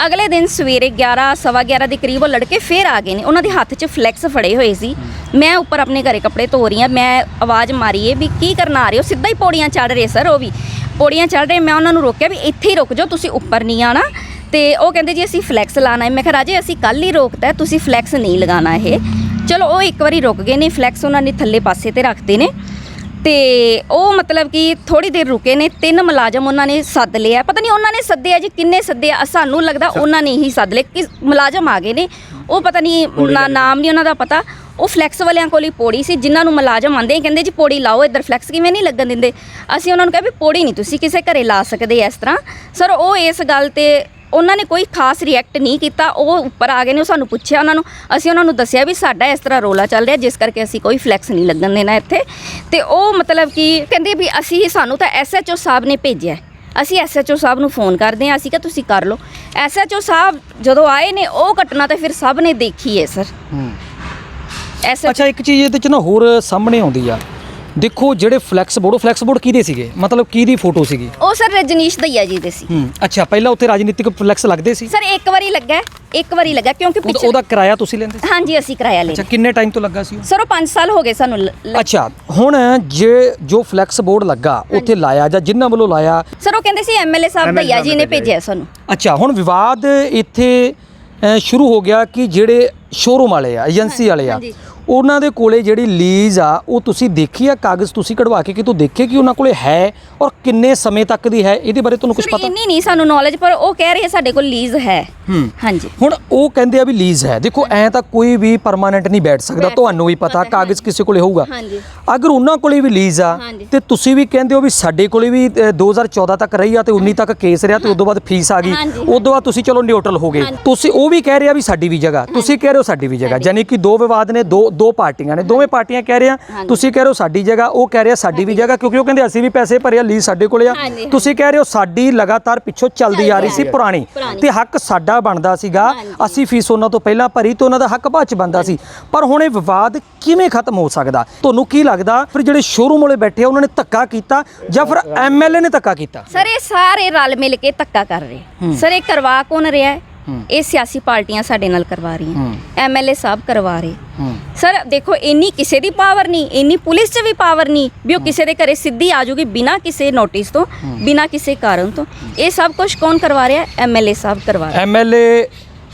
ਅਗਲੇ ਦਿਨ ਸਵੇਰੇ 11:15 ਦੇ ਕਰੀਬ ਉਹ ਲੜਕੇ ਫੇਰ ਆ ਗਏ ਨੇ, ਉਹਨਾਂ ਦੇ ਹੱਥ 'ਚ ਫਲੈਕਸ ਫੜੇ ਹੋਏ ਸੀ। ਮੈਂ ਉੱਪਰ ਆਪਣੇ ਘਰੇ ਕੱਪੜੇ ਧੋ ਰਹੀ ਹਾਂ, ਮੈਂ ਆਵਾਜ਼ ਮਾਰੀ ਹੈ ਵੀ ਕੀ ਕਰਨ ਆ ਰਹੇ ਹੋ? ਸਿੱਧਾ ਹੀ ਪੌੜੀਆਂ ਚੜ੍ਹ ਰਹੇ ਸਰ, ਉਹ ਵੀ ਪੌੜੀਆਂ ਚੜ੍ਹ ਰਹੇ। ਮੈਂ ਉਹਨਾਂ ਨੂੰ ਰੋਕਿਆ ਵੀ ਇੱਥੇ ਹੀ ਰੁਕ ਜਾਓ, ਤੁਸੀਂ ਉੱਪਰ ਨਹੀਂ ਆਣਾ। ਤੇ ਉਹ ਕਹਿੰਦੇ ਜੀ ਅਸੀਂ ਫਲੈਕਸ ਲਾਣਾ ਹੈ। ਮੈਂ ਕਿਹਾ ਰਾਜੇ ਅਸੀਂ ਕੱਲ ਹੀ ਰੋਕਤਾ, ਤੁਸੀਂ ਫਲੈਕਸ ਨਹੀਂ ਲਗਾਉਣਾ ਇਹ। ਚਲੋ ਉਹ ਇੱਕ ਵਾਰੀ ਰੁਕ ਗਏ ਨੇ, ਫਲੈਕਸ ਉਹਨਾਂ ਨੇ ਥੱਲੇ ਪਾਸੇ ਤੇ ਰੱਖਦੇ ਨੇ। ਤੇ ਉਹ ਮਤਲਬ ਕਿ ਥੋੜੀ ਦੇਰ ਰੁਕੇ ਨੇ, 3 ਮੁਲਾਜ਼ਮ ਉਹਨਾਂ ਨੇ ਸੱਦ ਲਿਆ। ਪਤਾ ਨਹੀਂ ਉਹਨਾਂ ਨੇ ਸੱਦਿਆ ਜੀ ਕਿੰਨੇ ਸੱਦਿਆ, ਸਾਨੂੰ ਲੱਗਦਾ ਉਹਨਾਂ ਨੇ ਹੀ ਸੱਦ ਲਏ। ਕਿ ਮੁਲਾਜ਼ਮ ਆ ਗਏ ਨੇ, ਉਹ ਪਤਾ ਨਹੀਂ ਨਾਮ ਨਹੀਂ ਉਹਨਾਂ ਦਾ ਪਤਾ। ਉਹ ਫਲੈਕਸ ਵਾਲਿਆਂ ਕੋਲ ਹੀ ਪੌੜੀ ਸੀ, ਜਿਨ੍ਹਾਂ ਨੂੰ ਮੁਲਾਜ਼ਮ ਆਂਦੇ ਕਹਿੰਦੇ ਜੀ ਪੌੜੀ ਲਾਓ, ਇੱਧਰ ਫਲੈਕਸ ਕਿਵੇਂ ਨਹੀਂ ਲੱਗਣ ਦਿੰਦੇ। ਅਸੀਂ ਉਹਨਾਂ ਨੂੰ ਕਿਹਾ ਵੀ ਪੌੜੀ ਨਹੀਂ ਤੁਸੀਂ ਕਿਸੇ ਘਰੇ ਲਾ ਸਕਦੇ ਇਸ ਤਰ੍ਹਾਂ। ਸਰ ਉਹ ਇਸ ਗੱਲ ਤੇ ਉਹਨਾਂ ਨੇ ਕੋਈ ਖਾਸ ਰਿਐਕਟ ਨਹੀਂ ਕੀਤਾ। ਉਹ ਉੱਪਰ ਆ ਗਏ ਨੇ, ਉਹ ਸਾਨੂੰ ਪੁੱਛਿਆ ਉਹਨਾਂ ਨੂੰ, ਅਸੀਂ ਉਹਨਾਂ ਨੂੰ ਦੱਸਿਆ ਵੀ ਸਾਡਾ ਇਸ ਤਰ੍ਹਾਂ ਰੋਲਾ ਚੱਲ ਰਿਹਾ, ਜਿਸ ਕਰਕੇ ਅਸੀਂ ਕੋਈ ਫਲੈਕਸ ਨਹੀਂ ਲੱਗਣ ਦੇਣਾ ਇੱਥੇ। ਤੇ ਉਹ ਮਤਲਬ ਕਿ ਕਹਿੰਦੇ ਵੀ ਅਸੀਂ ਸਾਨੂੰ ਤਾਂ ਐਸਐਚਓ ਸਾਹਿਬ ਨੇ ਭੇਜਿਆ, ਅਸੀਂ ਐਸਐਚਓ ਸਾਹਿਬ ਨੂੰ ਫੋਨ ਕਰਦੇ ਹਾਂ। ਅਸੀਂ ਕਿਹਾ ਤੁਸੀਂ ਕਰ ਲਓ। ਐਸਐਚਓ ਸਾਹਿਬ ਜਦੋਂ ਆਏ ਨੇ, ਉਹ ਘਟਨਾ ਤਾਂ ਫਿਰ ਸਭ ਨੇ ਦੇਖੀ ਹੈ ਸਰ। ਅੱਛਾ, ਇੱਕ ਚੀਜ਼ ਇਹਦੇ 'ਚ ਨਾ ਹੋਰ ਸਾਹਮਣੇ ਆਉਂਦੀ ਆ, ਦੇਖੋ ਜਿਹੜੇ ਫਲੈਕਸ ਬੋਰਡ ਕਿਹਦੇ ਸੀਗੇ, ਮਤਲਬ ਕਿਹਦੀ ਫੋਟੋ ਸੀਗੀ? ਉਹ ਸਰ ਰਜਨੀਸ਼ ਦਈਆ ਜੀ ਦੇ ਸੀ। ਅੱਛਾ, ਪਹਿਲਾਂ ਉੱਥੇ ਰਾਜਨੀਤਿਕ ਫਲੈਕਸ ਲੱਗਦੇ ਸੀ? ਸਰ ਇੱਕ ਵਾਰੀ ਲੱਗਾ ਕਿਉਂਕਿ ਪਿੱਛੇ ਉਹਦਾ ਕਿਰਾਇਆ ਤੁਸੀਂ ਲੈਂਦੇ ਸੀ? ਹਾਂਜੀ ਅਸੀਂ ਕਿਰਾਇਆ ਲਿਆ। ਅੱਛਾ, ਕਿੰਨੇ ਟਾਈਮ ਤੋਂ ਲੱਗਾ ਸੀ ਉਹ? ਸਰ ਉਹ 5 ਸਾਲ ਹੋ ਗਏ ਸਾਨੂੰ ਅੱਛਾ, ਹੁਣ ਜੋ ਫਲੈਕਸ ਬੋਰਡ ਲੱਗਾ ਉੱਥੇ ਲਾਇਆ ਜਾਂ ਜਿਨ੍ਹਾਂ ਵੱਲੋਂ ਲਾਇਆ? ਸਰ ਉਹ ਕਹਿੰਦੇ ਸੀ ਐਮਐਲਏ ਸਾਹਿਬ ਦਈਆ ਜੀ ਨੇ ਭੇਜਿਆ ਸਾਨੂੰ। ਅੱਛਾ, ਹੁਣ ਵਿਵਾਦ ਇੱਥੇ ਸ਼ੁਰੂ ਹੋ ਗਿਆ ਕਿ ਜਿਹੜੇ ਸ਼ੋਰੂਮ ਵਾਲੇ ਆ, ਏਜੰਸੀ ਵਾਲੇ ਆ, ਉਹਨਾਂ ਦੇ ਕੋਲੇ ਜਿਹੜੀ ਲੀਜ਼ ਆ ਉਹ ਤੁਸੀਂ ਦੇਖੀ ਆ, ਕਾਗਜ਼ ਤੁਸੀਂ ਕਢਵਾ ਕੇ ਕਿਤੋਂ ਦੇਖੇ ਕਿ ਉਹਨਾਂ ਕੋਲੇ ਹੈ ਔਰ ਕਿੰਨੇ ਸਮੇਂ ਤੱਕ ਦੀ ਹੈ? ਇਹਦੇ ਬਾਰੇ ਤੁਹਾਨੂੰ ਕੁਝ ਪਤਾ? ਇੰਨੀ ਨਹੀਂ ਸਾਨੂੰ ਨੌਲੇਜ, ਪਰ ਉਹ ਕਹਿ ਰਹੇ ਸਾਡੇ ਕੋਲ ਲੀਜ਼ ਹੈ। ਹਾਂਜੀ, ਹੁਣ ਉਹ ਕਹਿੰਦੇ ਆ ਵੀ ਲੀਜ਼ ਹੈ। ਦੇਖੋ ਐ ਤਾਂ ਕੋਈ ਵੀ ਪਰਮਾਨੈਂਟ ਨਹੀਂ ਬੈਠ ਸਕਦਾ, ਤੁਹਾਨੂੰ ਵੀ ਪਤਾ ਕਾਗਜ਼ ਕਿਸੇ ਕੋਲੇ ਹੋਊਗਾ। ਅਗਰ ਉਹਨਾਂ ਕੋਲੇ ਵੀ ਲੀਜ਼ ਆ ਤੇ ਤੁਸੀਂ ਵੀ ਕਹਿੰਦੇ ਹੋ ਵੀ ਸਾਡੇ ਕੋਲੇ ਵੀ 2014 ਤੱਕ ਰਹੀ ਆ ਤੇ 19 ਤੱਕ ਕੇਸ ਰਿਹਾ ਤੇ ਉਦੋਂ ਬਾਅਦ ਫੀਸ ਆ ਗਈ, ਉਦੋਂ ਬਾਅਦ ਤੁਸੀਂ ਚਲੋ ਨਿਊਟਰਲ ਹੋ ਗਏ। ਤੁਸੀਂ ਉਹ ਵੀ ਕਹਿ ਰਹੇ ਆ ਵੀ ਸਾਡੀ ਵੀ ਜਗ੍ਹਾ, ਤੁਸੀਂ ਕਹਿ ਰਹੇ ਹੋ ਸਾਡੀ ਵੀ ਜਗ੍ਹਾ, ਯਾਨੀ ਕਿ ਦੋ ਵਿਵਾਦ ਨੇ, ਦੋ ਪਾਰਟੀਆਂ ਨੇ, ਦੋਵੇਂ ਪਾਰਟੀਆਂ ਕਹਿ ਰਹੇ ਆ, ਤੁਸੀਂ ਕਹਿ ਰਹੇ ਹੋ ਸਾਡੀ ਜਗ੍ਹਾ, ਉਹ ਕਹਿ ਰਿਹਾ ਸਾਡੀ ਵੀ ਜਗ੍ਹਾ, ਕਿਉਂਕਿ ਉਹ ਕਹਿੰਦੇ ਅਸੀਂ ਵੀ ਪੈਸੇ ਭਰੇ ਆ, ਲੀਜ਼ ਸਾਡੇ ਕੋਲੇ ਆ। ਤੁਸੀਂ ਕਹਿ ਰਹੇ ਹੋ ਸਾਡੀ ਲਗਾਤਾਰ ਪਿੱਛੋਂ ਚੱਲਦੀ ਆ ਰਹੀ ਸੀ ਪੁਰਾਣੀ, ਤੇ ਹੱਕ ਸਾਡਾ ਬਣਦਾ ਸੀਗਾ, ਅਸੀਂ ਫੀਸ ਉਹਨਾਂ ਤੋਂ ਪਹਿਲਾਂ ਭਰੀ ਤੇ ਉਹਨਾਂ ਦਾ ਹੱਕ ਬਾਅਦ ਚ ਬਣਦਾ ਸੀ। ਪਰ ਹੁਣ ਇਹ ਵਿਵਾਦ ਕਿਵੇਂ ਖਤਮ ਹੋ ਸਕਦਾ? ਤੁਹਾਨੂੰ ਕੀ ਲੱਗਦਾ ਫਿਰ ਜਿਹੜੇ ਸ਼ੋਰੂਮ ਵਾਲੇ ਬੈਠੇ ਆ ਉਹਨਾਂ ਨੇ ਧੱਕਾ ਕੀਤਾ ਜਾਂ ਫਿਰ ਐਮਐਲਏ ਨੇ ਧੱਕਾ ਕੀਤਾ? ਸਰ ਇਹ ਸਾਰੇ ਰਲ ਮਿਲ ਕੇ ਧੱਕਾ ਕਰ ਰਹੇ। ਸਰ ਇਹ ਕਰਵਾ ਕੌਣ ਰਿਹਾ ਹੈ? ਇਹ ਸਿਆਸੀ ਪਾਰਟੀਆਂ ਸਾਡੇ ਨਾਲ ਕਰਵਾ ਰਹੀਆਂ, ਐਮਐਲਏ ਸਾਹਿਬ ਕਰਵਾ ਰਹੇ। ਸਰ ਦੇਖੋ ਇੰਨੀ ਕਿਸੇ ਦੀ ਪਾਵਰ ਨਹੀਂ, ਇੰਨੀ ਪੁਲਿਸ 'ਚ ਵੀ ਪਾਵਰ ਨਹੀਂ ਵੀ ਉਹ ਕਿਸੇ ਦੇ ਘਰੇ ਸਿੱਧੀ ਆ ਜਾਊਗੀ ਬਿਨਾਂ ਕਿਸੇ ਨੋਟਿਸ ਤੋਂ, ਬਿਨਾਂ ਕਿਸੇ ਕਾਰਨ ਤੋਂ। ਇਹ ਸਭ ਕੁਝ ਕੌਣ ਕਰਵਾ ਰਿਹਾ? ਐਮਐਲਏ ਸਾਹਿਬ ਕਰਵਾ ਰਹੇ। ਐਮਐਲਏ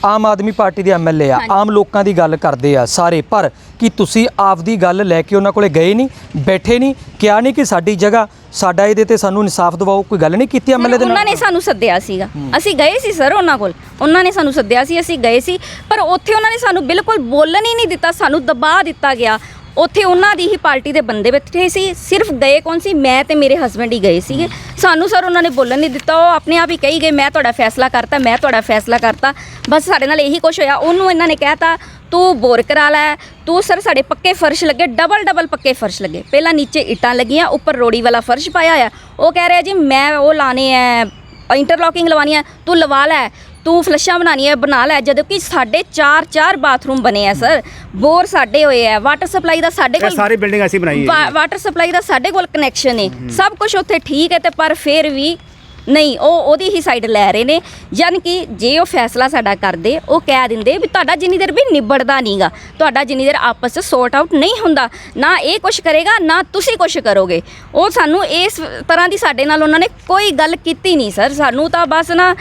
ਆਮ ਆਦਮੀ ਪਾਰਟੀ ਦੇ ਐਮਐਲਏ ਆ, ਆਮ ਲੋਕਾਂ ਦੀ ਗੱਲ ਕਰਦੇ ਆ ਸਾਰੇ, ਪਰ ਕੀ ਤੁਸੀਂ ਆਪਦੀ ਗੱਲ ਲੈ ਕੇ ਉਹਨਾਂ ਕੋਲੇ ਗਏ ਨਹੀਂ, ਬੈਠੇ ਨਹੀਂ, ਕਿਹਾ ਨਹੀਂ ਕਿ ਸਾਡੀ ਜਗ੍ਹਾ, ਸਾਡਾ ਇਹਦੇ ਤੇ ਸਾਨੂੰ ਇਨਸਾਫ ਦਿਵਾਓ? ਕੋਈ ਗੱਲ ਨਹੀਂ ਕੀਤੀ ਐਮਐਲਏ ਦੇ ਨਾਲ? ਉਹਨਾਂ ਨੇ ਸਾਨੂੰ ਸੱਦਿਆ ਸੀਗਾ, ਅਸੀਂ ਗਏ ਸੀ ਸਰ ਉਹਨਾਂ ਕੋਲ, ਉਹਨਾਂ ਨੇ ਸਾਨੂੰ ਸੱਦਿਆ ਸੀ, ਅਸੀਂ ਗਏ ਸੀ, ਪਰ ਉੱਥੇ ਉਹਨਾਂ ਨੇ ਸਾਨੂੰ ਬਿਲਕੁਲ ਬੋਲਣ ਹੀ ਨਹੀਂ ਦਿੱਤਾ, ਸਾਨੂੰ ਦਬਾ ਦਿੱਤਾ ਗਿਆ। ਉੱਥੇ ਉਹਨਾਂ ਦੀ ਹੀ ਪਾਰਟੀ ਦੇ ਬੰਦੇ ਬੈਠੇ ਸੀ। ਸਿਰਫ ਗਏ ਕੌਣ ਸੀ? ਮੈਂ ਤੇ ਮੇਰੇ ਹਸਬੰਡ ਹੀ ਗਏ ਸੀਗੇ। ਸਾਨੂੰ ਸਰ ਉਹਨਾਂ ਨੇ ਬੋਲਣ ਨਹੀਂ ਦਿੱਤਾ। ਉਹ ਆਪਣੇ ਆਪ ਹੀ ਕਹੀ ਗਏ ਮੈਂ ਤੁਹਾਡਾ ਫੈਸਲਾ ਕਰਤਾ, ਮੈਂ ਤੁਹਾਡਾ ਫੈਸਲਾ ਕਰਤਾ। ਬਸ ਸਾਡੇ ਨਾਲ ਇਹੀ ਕੁਝ ਹੋਇਆ। ਉਹਨੂੰ ਇਹਨਾਂ ਨੇ ਕਹਿਤਾ ਤੂੰ ਬੋਰ ਕਰਾ ਲੈ, ਤੂੰ ਸਰ ਸਾਡੇ ਪੱਕੇ ਫਰਸ਼ ਲੱਗੇ, ਡਬਲ ਪੱਕੇ ਫਰਸ਼ ਲੱਗੇ। ਪਹਿਲਾਂ ਨੀਚੇ ਇੱਟਾਂ ਲੱਗੀਆਂ, ਉੱਪਰ ਰੋੜੀ ਵਾਲਾ ਫਰਸ਼ ਪਾਇਆ ਆ। ਉਹ ਕਹਿ ਰਿਹਾ ਜੀ ਮੈਂ ਉਹ ਲਾਣੇ ਐ, ਇੰਟਰਲੌਕਿੰਗ ਲਵਾਉਣੀ ਹੈ, ਤੂੰ ਲਵਾ ਲੈ, ਤੂੰ ਫਲਸ਼ਾਂ ਬਣਾਉਣੀ ਹੈ ਬਣਾ ਲੈ। ਜਦੋਂ ਕਿ ਸਾਡੇ 4 ਬਾਥਰੂਮ ਬਣੇ ਆ ਸਰ, ਬੋਰ ਸਾਡੇ ਹੋਏ ਆ, ਵਾਟਰ ਸਪਲਾਈ ਦਾ ਸਾਡੇ ਕੋਲ ਸਾਰੀ ਬਿਲਡਿੰਗ ਅਸੀਂ ਬਣਾਈ ਹੈ ਵਾਟਰ ਸਪਲਾਈ ਦਾ ਸਾਡੇ ਕੋਲ ਕਨੈਕਸ਼ਨ ਹੈ, ਸਭ ਕੁਝ ਉੱਥੇ ਠੀਕ ਹੈ। ਤੇ ਪਰ ਫਿਰ ਵੀ ਨਹੀਂ, ਉਹ ਉਹਦੀ ਹੀ ਸਾਈਡ ਲੈ ਰਹੇ ਨੇ। ਯਾਨੀ ਕਿ ਜੇ ਉਹ ਫੈਸਲਾ ਸਾਡਾ ਕਰਦੇ, ਉਹ ਕਹਿ ਦਿੰਦੇ ਵੀ ਤੁਹਾਡਾ ਜਿੰਨੀ ਦੇਰ ਵੀ ਨਿਬੜਦਾ ਨਹੀਂਗਾ, ਤੁਹਾਡਾ ਜਿੰਨੀ ਦੇਰ ਆਪਸ 'ਚ ਸੌਰਟ ਆਊਟ ਨਹੀਂ ਹੁੰਦਾ, ਨਾ ਇਹ ਕੁਝ ਕਰੇਗਾ ਨਾ ਤੁਸੀਂ ਕੁਝ ਕਰੋਗੇ। ਉਹ ਸਾਨੂੰ ਇਸ ਤਰ੍ਹਾਂ ਦੀ ਸਾਡੇ ਨਾਲ ਉਹਨਾਂ ਨੇ ਕੋਈ ਗੱਲ ਕੀਤੀ ਨਹੀਂ ਸਰ। ਸਾਨੂੰ ਤਾਂ ਬਸ ਨਾ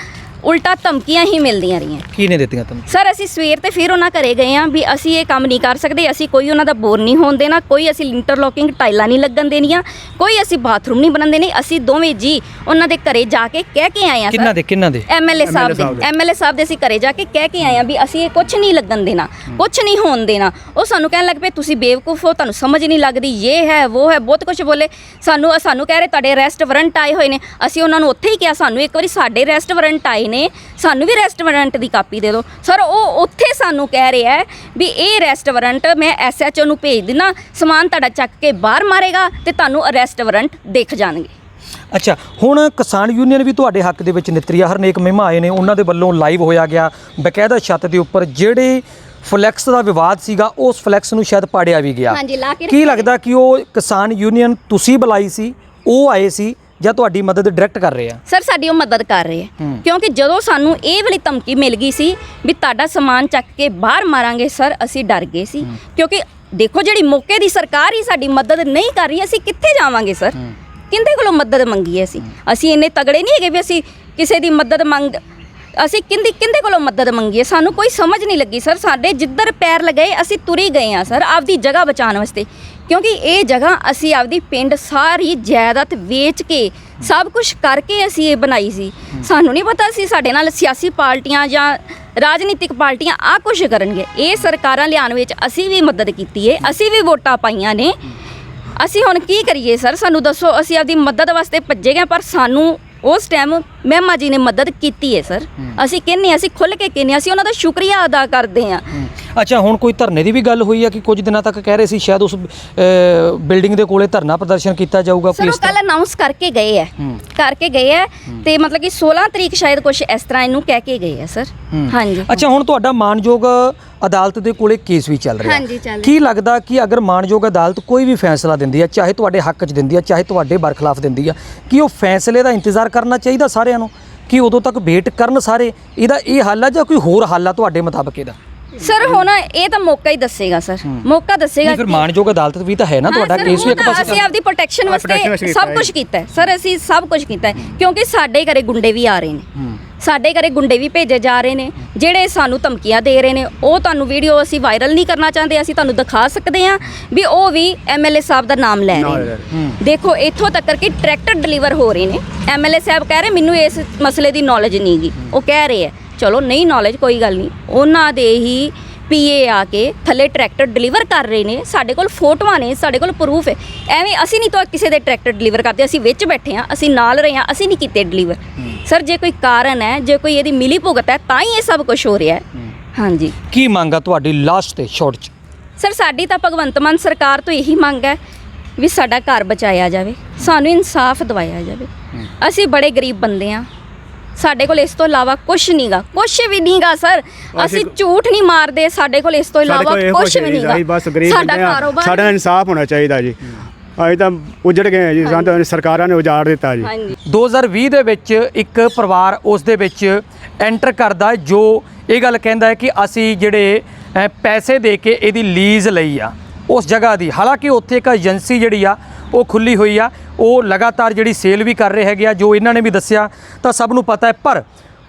ਉਲਟਾ ਧਮਕੀਆਂ ਹੀ ਮਿਲਦੀਆਂ ਰਹੀਆਂ। ਕੀ ਨੇ ਦਿੱਤੀਆਂ ਤੁਹਾਨੂੰ? ਸਰ ਅਸੀਂ ਸਵੇਰ ਤੇ ਫਿਰ ਉਹਨਾਂ ਘਰੇ ਗਏ ਆ ਵੀ ਅਸੀਂ ਇਹ ਕੰਮ ਨਹੀਂ ਕਰ ਸਕਦੇ, ਅਸੀਂ ਕੋਈ ਉਹਨਾਂ ਦਾ ਬੋਰ ਨਹੀਂ ਹੋਣ ਦੇਣਾ, ਕੋਈ ਅਸੀਂ ਇੰਟਰਲੌਕਿੰਗ ਟਾਈਲਾਂ ਨਹੀਂ ਲੱਗਣ ਦੇਣੀਆਂ, ਕੋਈ ਅਸੀਂ ਬਾਥਰੂਮ ਨਹੀਂ ਬਣਨ ਦੇਣੇ। ਅਸੀਂ ਦੋਵੇਂ ਜੀ ਉਹਨਾਂ ਦੇ ਘਰੇ ਜਾ ਕੇ ਕਹਿ ਕੇ ਆਏ ਆ। ਕਿੰਨਾ ਦੇ ਐਮਐਲਏ ਸਾਹਿਬ ਦੇ ਅਸੀਂ ਘਰੇ ਜਾ ਕੇ ਕਹਿ ਕੇ ਆਏ ਆ ਵੀ ਅਸੀਂ ਇਹ ਕੁਝ ਨਹੀਂ ਲੱਗਣ ਦੇਣਾ, ਕੁਝ ਨਹੀਂ ਹੋਣ ਦੇਣਾ। ਉਹ ਸਾਨੂੰ ਕਹਿਣ ਲੱਗ ਪਏ ਤੁਸੀਂ ਬੇਵਕੂਫ ਹੋ, ਤੁਹਾਨੂੰ ਸਮਝ ਨਹੀਂ ਲੱਗਦੀ, ਇਹ ਹੈ ਉਹ ਹੈ, ਬਹੁਤ ਕੁਝ ਬੋਲੇ। ਸਾਨੂੰ ਕਹਿ ਰਹੇ ਤੁਹਾਡੇ ਅਰੈਸਟ ਵਾਰੰਟ ਆਏ ਹੋਏ ਨੇ। ਅਸੀਂ ਉਹਨਾਂ ਨੂੰ ਉੱਥੇ ਹੀ ਕਿਹਾ ਸਾਨੂੰ ਇੱਕ ਵਾਰੀ ਸਾਡੇ ਅਰੈਸਟ ਵਾਰੰਟ ਆਏ ਨੇ, ਸਾਨੂੰ ਵੀ ਅਰੈਸਟ ਵਾਰੰਟ ਦੀ ਕਾਪੀ ਦੇ ਦਿਓ। ਸਰ ਉਹ ਉੱਥੇ ਸਾਨੂੰ ਕਹਿ ਰਿਹਾ ਹੈ ਵੀ ਇਹ ਅਰੈਸਟ ਵਾਰੰਟ ਮੈਂ ਐਸਐਚਓ ਨੂੰ ਭੇਜ ਦਿਨਾ, ਸਮਾਨ ਤੁਹਾਡਾ ਚੱਕ ਕੇ ਬਾਹਰ ਮਾਰੇਗਾ ਤੇ ਤੁਹਾਨੂੰ ਅਰੈਸਟ ਵਾਰੰਟ ਦਿਖ ਜਾਣਗੇ। ਅੱਛਾ, ਹੁਣ ਕਿਸਾਨ ਯੂਨੀਅਨ ਵੀ ਤੁਹਾਡੇ ਹੱਕ ਦੇ ਵਿੱਚ ਨਿਤਰੀਆ ਹਰਨੇਕ ਮਹਿਮਾ ਆਏ ਨੇ, ਉਹਨਾਂ ਦੇ ਵੱਲੋਂ ਲਾਈਵ ਹੋਇਆ ਗਿਆ ਬਕਾਇਦਾ ਛੱਤ ਦੇ ਉੱਪਰ ਜਿਹੜੇ ਫਲੈਕਸ ਦਾ ਵਿਵਾਦ ਸੀਗਾ, ਉਸ ਫਲੈਕਸ ਨੂੰ ਸ਼ਾਇਦ ਪਾੜਿਆ ਵੀ ਗਿਆ। ਹਾਂਜੀ, ਲਾ ਕੇ ਕੀ ਲੱਗਦਾ ਕਿ ਉਹ ਕਿਸਾਨ ਯੂਨੀਅਨ ਤੁਸੀਂ ਬੁਲਾਈ ਸੀ, ਉਹ ਆਏ ਸੀ ਜਾਂ ਤੁਹਾਡੀ ਮਦਦ ਡਾਇਰੈਕਟ ਕਰ ਰਹੇ ਆ? ਸਰ ਸਾਡੀ ਉਹ ਮਦਦ ਕਰ ਰਹੇ ਆ, ਕਿਉਂਕਿ ਜਦੋਂ ਸਾਨੂੰ ਇਹ ਵਾਲੀ ਧਮਕੀ ਮਿਲ ਗਈ ਸੀ ਵੀ ਤੁਹਾਡਾ ਸਮਾਨ ਚੱਕ ਕੇ ਬਾਹਰ ਮਾਰਾਂਗੇ, ਸਰ ਅਸੀਂ ਡਰ ਗਏ ਸੀ। ਕਿਉਂਕਿ ਦੇਖੋ ਜਿਹੜੀ ਮੌਕੇ ਦੀ ਸਰਕਾਰ ਹੀ ਸਾਡੀ ਮਦਦ ਨਹੀਂ ਕਰ ਰਹੀ, ਅਸੀਂ ਕਿੱਥੇ ਜਾਵਾਂਗੇ ਸਰ? ਕਿੰਦੇ ਕੋਲੋਂ ਮਦਦ ਮੰਗੀਏ? ਅਸੀਂ ਇੰਨੇ ਤਗੜੇ ਨਹੀਂ ਹੈਗੇ ਵੀ ਅਸੀਂ ਕਿਸੇ ਦੀ ਮਦਦ ਅਸੀਂ ਕਿੰਦੇ ਕੋਲੋਂ ਮਦਦ ਮੰਗੀਏ? ਸਾਨੂੰ ਕੋਈ ਸਮਝ ਨਹੀਂ ਲੱਗੀ ਸਰ। ਸਾਡੇ ਜਿੱਧਰ ਪੈਰ ਲਗਾਏ ਅਸੀਂ ਤੁਰੀ ਗਏ ਆ ਸਰ ਆਪਦੀ ਜਗ੍ਹਾ ਬਚਾਉਣ ਵਾਸਤੇ, ਕਿਉਂਕਿ ਇਹ ਜਗ੍ਹਾ ਅਸੀਂ ਆਪਦੀ ਪਿੰਡ ਸਾਰੀ ਜਾਇਦਾਦ ਵੇਚ ਕੇ ਸਭ ਕੁਝ ਕਰਕੇ ਅਸੀਂ ਇਹ ਬਣਾਈ ਸੀ। ਸਾਨੂੰ ਨਹੀਂ ਪਤਾ ਸੀ ਸਾਡੇ ਨਾਲ ਸਿਆਸੀ ਪਾਰਟੀਆਂ ਜਾਂ ਰਾਜਨੀਤਿਕ ਪਾਰਟੀਆਂ ਆ ਕੁਝ ਕਰਨਗੇ। ਇਹ ਸਰਕਾਰਾਂ ਲਿਆਉਣ ਵਿੱਚ ਅਸੀਂ ਵੀ ਮਦਦ ਕੀਤੀ ਹੈ, ਅਸੀਂ ਵੀ ਵੋਟਾਂ ਪਾਈਆਂ ਨੇ। ਅਸੀਂ ਹੁਣ ਕੀ ਕਰੀਏ ਸਰ? ਸਾਨੂੰ ਦੱਸੋ। ਅਸੀਂ ਆਪਦੀ ਮਦਦ ਵਾਸਤੇ ਭੱਜੇ ਗਏ, ਪਰ ਸਾਨੂੰ ਉਸ ਟਾਈਮ ਮਹਿਮਾ ਜੀ ਨੇ ਮਦਦ ਕੀਤੀ ਹੈ ਸਰ। ਅਸੀਂ ਕਹਿੰਦੇ, ਅਸੀਂ ਖੁੱਲ੍ਹ ਕੇ ਕਹਿੰਦੇ, ਅਸੀਂ ਉਹਨਾਂ ਦਾ ਸ਼ੁਕਰੀਆ ਅਦਾ ਕਰਦੇ ਹਾਂ। ਅੱਛਾ, ਹੁਣ ਕੋਈ ਧਰਨੇ ਦੀ ਵੀ ਗੱਲ ਹੋਈ ਆ ਕਿ ਕੁਝ ਦਿਨਾਂ ਤੱਕ ਕਹਿ ਰਹੇ ਸੀ ਸ਼ਾਇਦ ਉਸ ਬਿਲਡਿੰਗ ਦੇ ਕੋਲੇ ਧਰਨਾ ਪ੍ਰਦਰਸ਼ਨ ਕੀਤਾ ਜਾਊਗਾ? ਸਰ ਉਹ ਕੱਲ ਅਨਾਉਂਸ ਕਰਕੇ ਗਏ ਹੈ ਤੇ ਮਤਲਬ ਕਿ 16 ਤਰੀਕ ਸ਼ਾਇਦ ਕੁਝ ਇਸ ਤਰ੍ਹਾਂ ਇਹਨੂੰ ਕਹਿ ਕੇ ਗਏ ਆ ਸਰ। ਹਾਂਜੀ। ਅੱਛਾ, ਹੁਣ ਤੁਹਾਡਾ ਮਾਨਯੋਗ ਅਦਾਲਤ ਦੇ ਕੋਲੇ ਕੇਸ ਵੀ ਚੱਲ ਰਿਹਾ। ਹਾਂਜੀ, ਚੱਲ ਰਿਹਾ। ਕੀ ਲੱਗਦਾ ਕਿ ਅਗਰ ਮਾਨਯੋਗ ਅਦਾਲਤ ਕੋਈ ਵੀ ਫੈਸਲਾ ਦਿੰਦੀ ਹੈ, ਚਾਹੇ ਤੁਹਾਡੇ ਹੱਕ 'ਚ ਦਿੰਦੀ ਹੈ, ਚਾਹੇ ਤੁਹਾਡੇ ਬਰਖਲਾਫ ਦਿੰਦੀ ਹੈ, ਕਿ ਉਹ ਫੈਸਲੇ ਦਾ ਇੰਤਜ਼ਾਰ ਕਰਨਾ ਚਾਹੀਦਾ ਸਾਰਿਆਂ ਨੂੰ, ਕਿ ਉਦੋਂ ਤੱਕ ਵੇਟ ਕਰਨ ਸਾਰੇ? ਇਹਦਾ ਇਹ ਹੱਲ ਆ ਜਾਂ ਕੋਈ ਹੋਰ ਹੱਲ ਆ ਤੁਹਾਡੇ ਮੁਤਾਬਕ ਇਹਦਾ? ਸਰ ਹੁਣ ਇਹ ਤਾਂ ਮੌਕਾ ਹੀ ਦੱਸੇਗਾ ਸਰ, ਮੌਕਾ ਦੱਸੇਗਾ। ਫਿਰ ਮਾਨਯੋਗ ਅਦਾਲਤ ਵੀ ਤਾਂ ਹੈ ਨਾ, ਤੁਹਾਡਾ ਕੇਸ ਵੀ ਇੱਕ ਪਾਸੇ ਅਸੀਂ ਆਪਦੀ ਪ੍ਰੋਟੈਕਸ਼ਨ ਵਾਸਤੇ ਸਭ ਕੁਝ ਕੀਤਾ ਹੈ ਸਰ। ਅਸੀਂ ਸਭ ਕੁਝ ਕੀਤਾ ਹੈ ਕਿਉਂਕਿ ਸਾਡੇ ਘਰੇ ਗੁੰਡੇ ਵੀ ਆ ਰਹੇ ਨੇ, ਸਾਡੇ ਘਰੇ ਗੁੰਡੇ ਵੀ ਭੇਜੇ ਜਾ ਰਹੇ ਨੇ ਜਿਹੜੇ ਸਾਨੂੰ ਧਮਕੀਆਂ ਦੇ ਰਹੇ ਨੇ। ਉਹ ਤੁਹਾਨੂੰ ਵੀਡੀਓ ਅਸੀਂ ਵਾਇਰਲ ਨਹੀਂ ਕਰਨਾ ਚਾਹੁੰਦੇ, ਅਸੀਂ ਤੁਹਾਨੂੰ ਦਿਖਾ ਸਕਦੇ ਹਾਂ ਵੀ ਉਹ ਵੀ ਐਮਐਲਏ ਸਾਹਿਬ ਦਾ ਨਾਮ ਲੈ ਰਹੇ ਨੇ। ਦੇਖੋ ਇੱਥੋਂ ਤੱਕ ਕਿ ਟਰੈਕਟਰ ਡਿਲੀਵਰ ਹੋ ਰਹੇ ਨੇ। ਐਮਐਲਏ ਸਾਹਿਬ ਕਹਿ ਰਹੇ ਮੈਨੂੰ ਇਸ ਮਸਲੇ ਦੀ ਨੌਲੇਜ ਨਹੀਂ ਗੀ, ਉਹ ਕਹਿ ਰਹੇ ਆ ਚਲੋ ਨਹੀਂ ਨੌਲੇਜ ਕੋਈ ਗੱਲ ਨਹੀਂ, ਉਹਨਾਂ ਦੇ ਹੀ ਪੀਏ ਆ ਕੇ ਥੱਲੇ ਟਰੈਕਟਰ ਡਿਲੀਵਰ ਕਰ ਰਹੇ ਨੇ। ਸਾਡੇ ਕੋਲ ਫੋਟੋਆਂ ਨੇ, ਸਾਡੇ ਕੋਲ ਪ੍ਰੂਫ ਹੈ। ਐਵੇਂ ਅਸੀਂ ਨਹੀਂ ਤਾਂ ਕਿਸੇ ਦੇ ਟਰੈਕਟਰ ਡਿਲੀਵਰ ਕਰਦੇ, ਅਸੀਂ ਵਿੱਚ ਬੈਠੇ ਹਾਂ, ਅਸੀਂ ਨਾਲ ਰਹੇ ਹਾਂ, ਅਸੀਂ ਨਹੀਂ ਕੀਤੇ ਡਿਲੀਵਰ ਸਰ। ਜੇ ਕੋਈ ਕਾਰਨ ਹੈ, ਜੇ ਕੋਈ ਇਹਦੀ ਮਿਲੀ ਭੁਗਤ ਹੈ, ਤਾਂ ਹੀ ਇਹ ਸਭ ਕੁਝ ਹੋ ਰਿਹਾ ਹੈ। ਹਾਂਜੀ। ਕੀ ਮੰਗ ਆ ਤੁਹਾਡੀ ਲਾਸਟ ਤੇ ਸ਼ਾਰਟ 'ਚ? ਸਰ ਸਾਡੀ ਤਾਂ ਭਗਵੰਤ ਮਾਨ ਸਰਕਾਰ ਤੋਂ ਇਹੀ ਮੰਗ ਹੈ ਵੀ ਸਾਡਾ ਘਰ ਬਚਾਇਆ ਜਾਵੇ, ਸਾਨੂੰ ਇਨਸਾਫ ਦਿਵਾਇਆ ਜਾਵੇ। ਅਸੀਂ ਬੜੇ ਗਰੀਬ ਬੰਦੇ ਹਾਂ, ਸਾਡੇ ਕੋਲ ਇਸ ਤੋਂ ਇਲਾਵਾ ਕੁਝ ਨਹੀਂਗਾ, ਕੁਝ ਵੀ ਨਹੀਂਗਾ ਸਰ। ਅਸੀਂ ਝੂਠ ਨਹੀਂ ਮਾਰਦੇ, ਸਾਡੇ ਕੋਲ ਇਸ ਤੋਂ ਇਲਾਵਾ ਕੁਝ ਵੀ ਨਹੀਂਗਾ। ਬਸ ਗਰੀਬ ਸਾਡਾ ਬੰਦੇ ਆ, ਕਾਰੋਬਾਰ ਸਾਡਾ ਇਨਸਾਫ ਹੋਣਾ ਚਾਹੀਦਾ ਜੀ। ਅਸੀਂ ਤਾਂ ਉਜੜ ਗਏ ਹਾਂ ਜੀ, ਸਾਨੂੰ ਸਰਕਾਰਾਂ ਨੇ ਉਜਾੜ ਦਿੱਤਾ ਜੀ। ਹਾਂਜੀ। 2020 ਦੇ ਵਿੱਚ ਇੱਕ ਪਰਿਵਾਰ ਉਸ ਦੇ ਵਿੱਚ ਐਂਟਰ ਕਰਦਾ ਹੈ ਜੋ ਇਹ ਗੱਲ ਕਹਿੰਦਾ ਹੈ ਕਿ ਅਸੀਂ ਜਿਹੜੇ ਪੈਸੇ ਦੇ ਕੇ ਇਹਦੀ ਲੀਜ਼ ਲਈ ਆ ਉਸ ਜਗ੍ਹਾ ਦੀ। ਹਾਲਾਂਕਿ ਉੱਥੇ ਇੱਕ ਏਜੰਸੀ ਜਿਹੜੀ ਆ ਉਹ ਖੁੱਲੀ ਹੋਈ ਆ, ਉਹ ਲਗਾਤਾਰ ਜਿਹੜੀ ਸੇਲ ਵੀ ਕਰ ਰਹੇ ਹੈਗੇ ਆ, ਜੋ ਇਹਨਾਂ ਨੇ ਵੀ ਦੱਸਿਆ ਤਾਂ ਸਭ ਨੂੰ ਪਤਾ ਹੈ। ਪਰ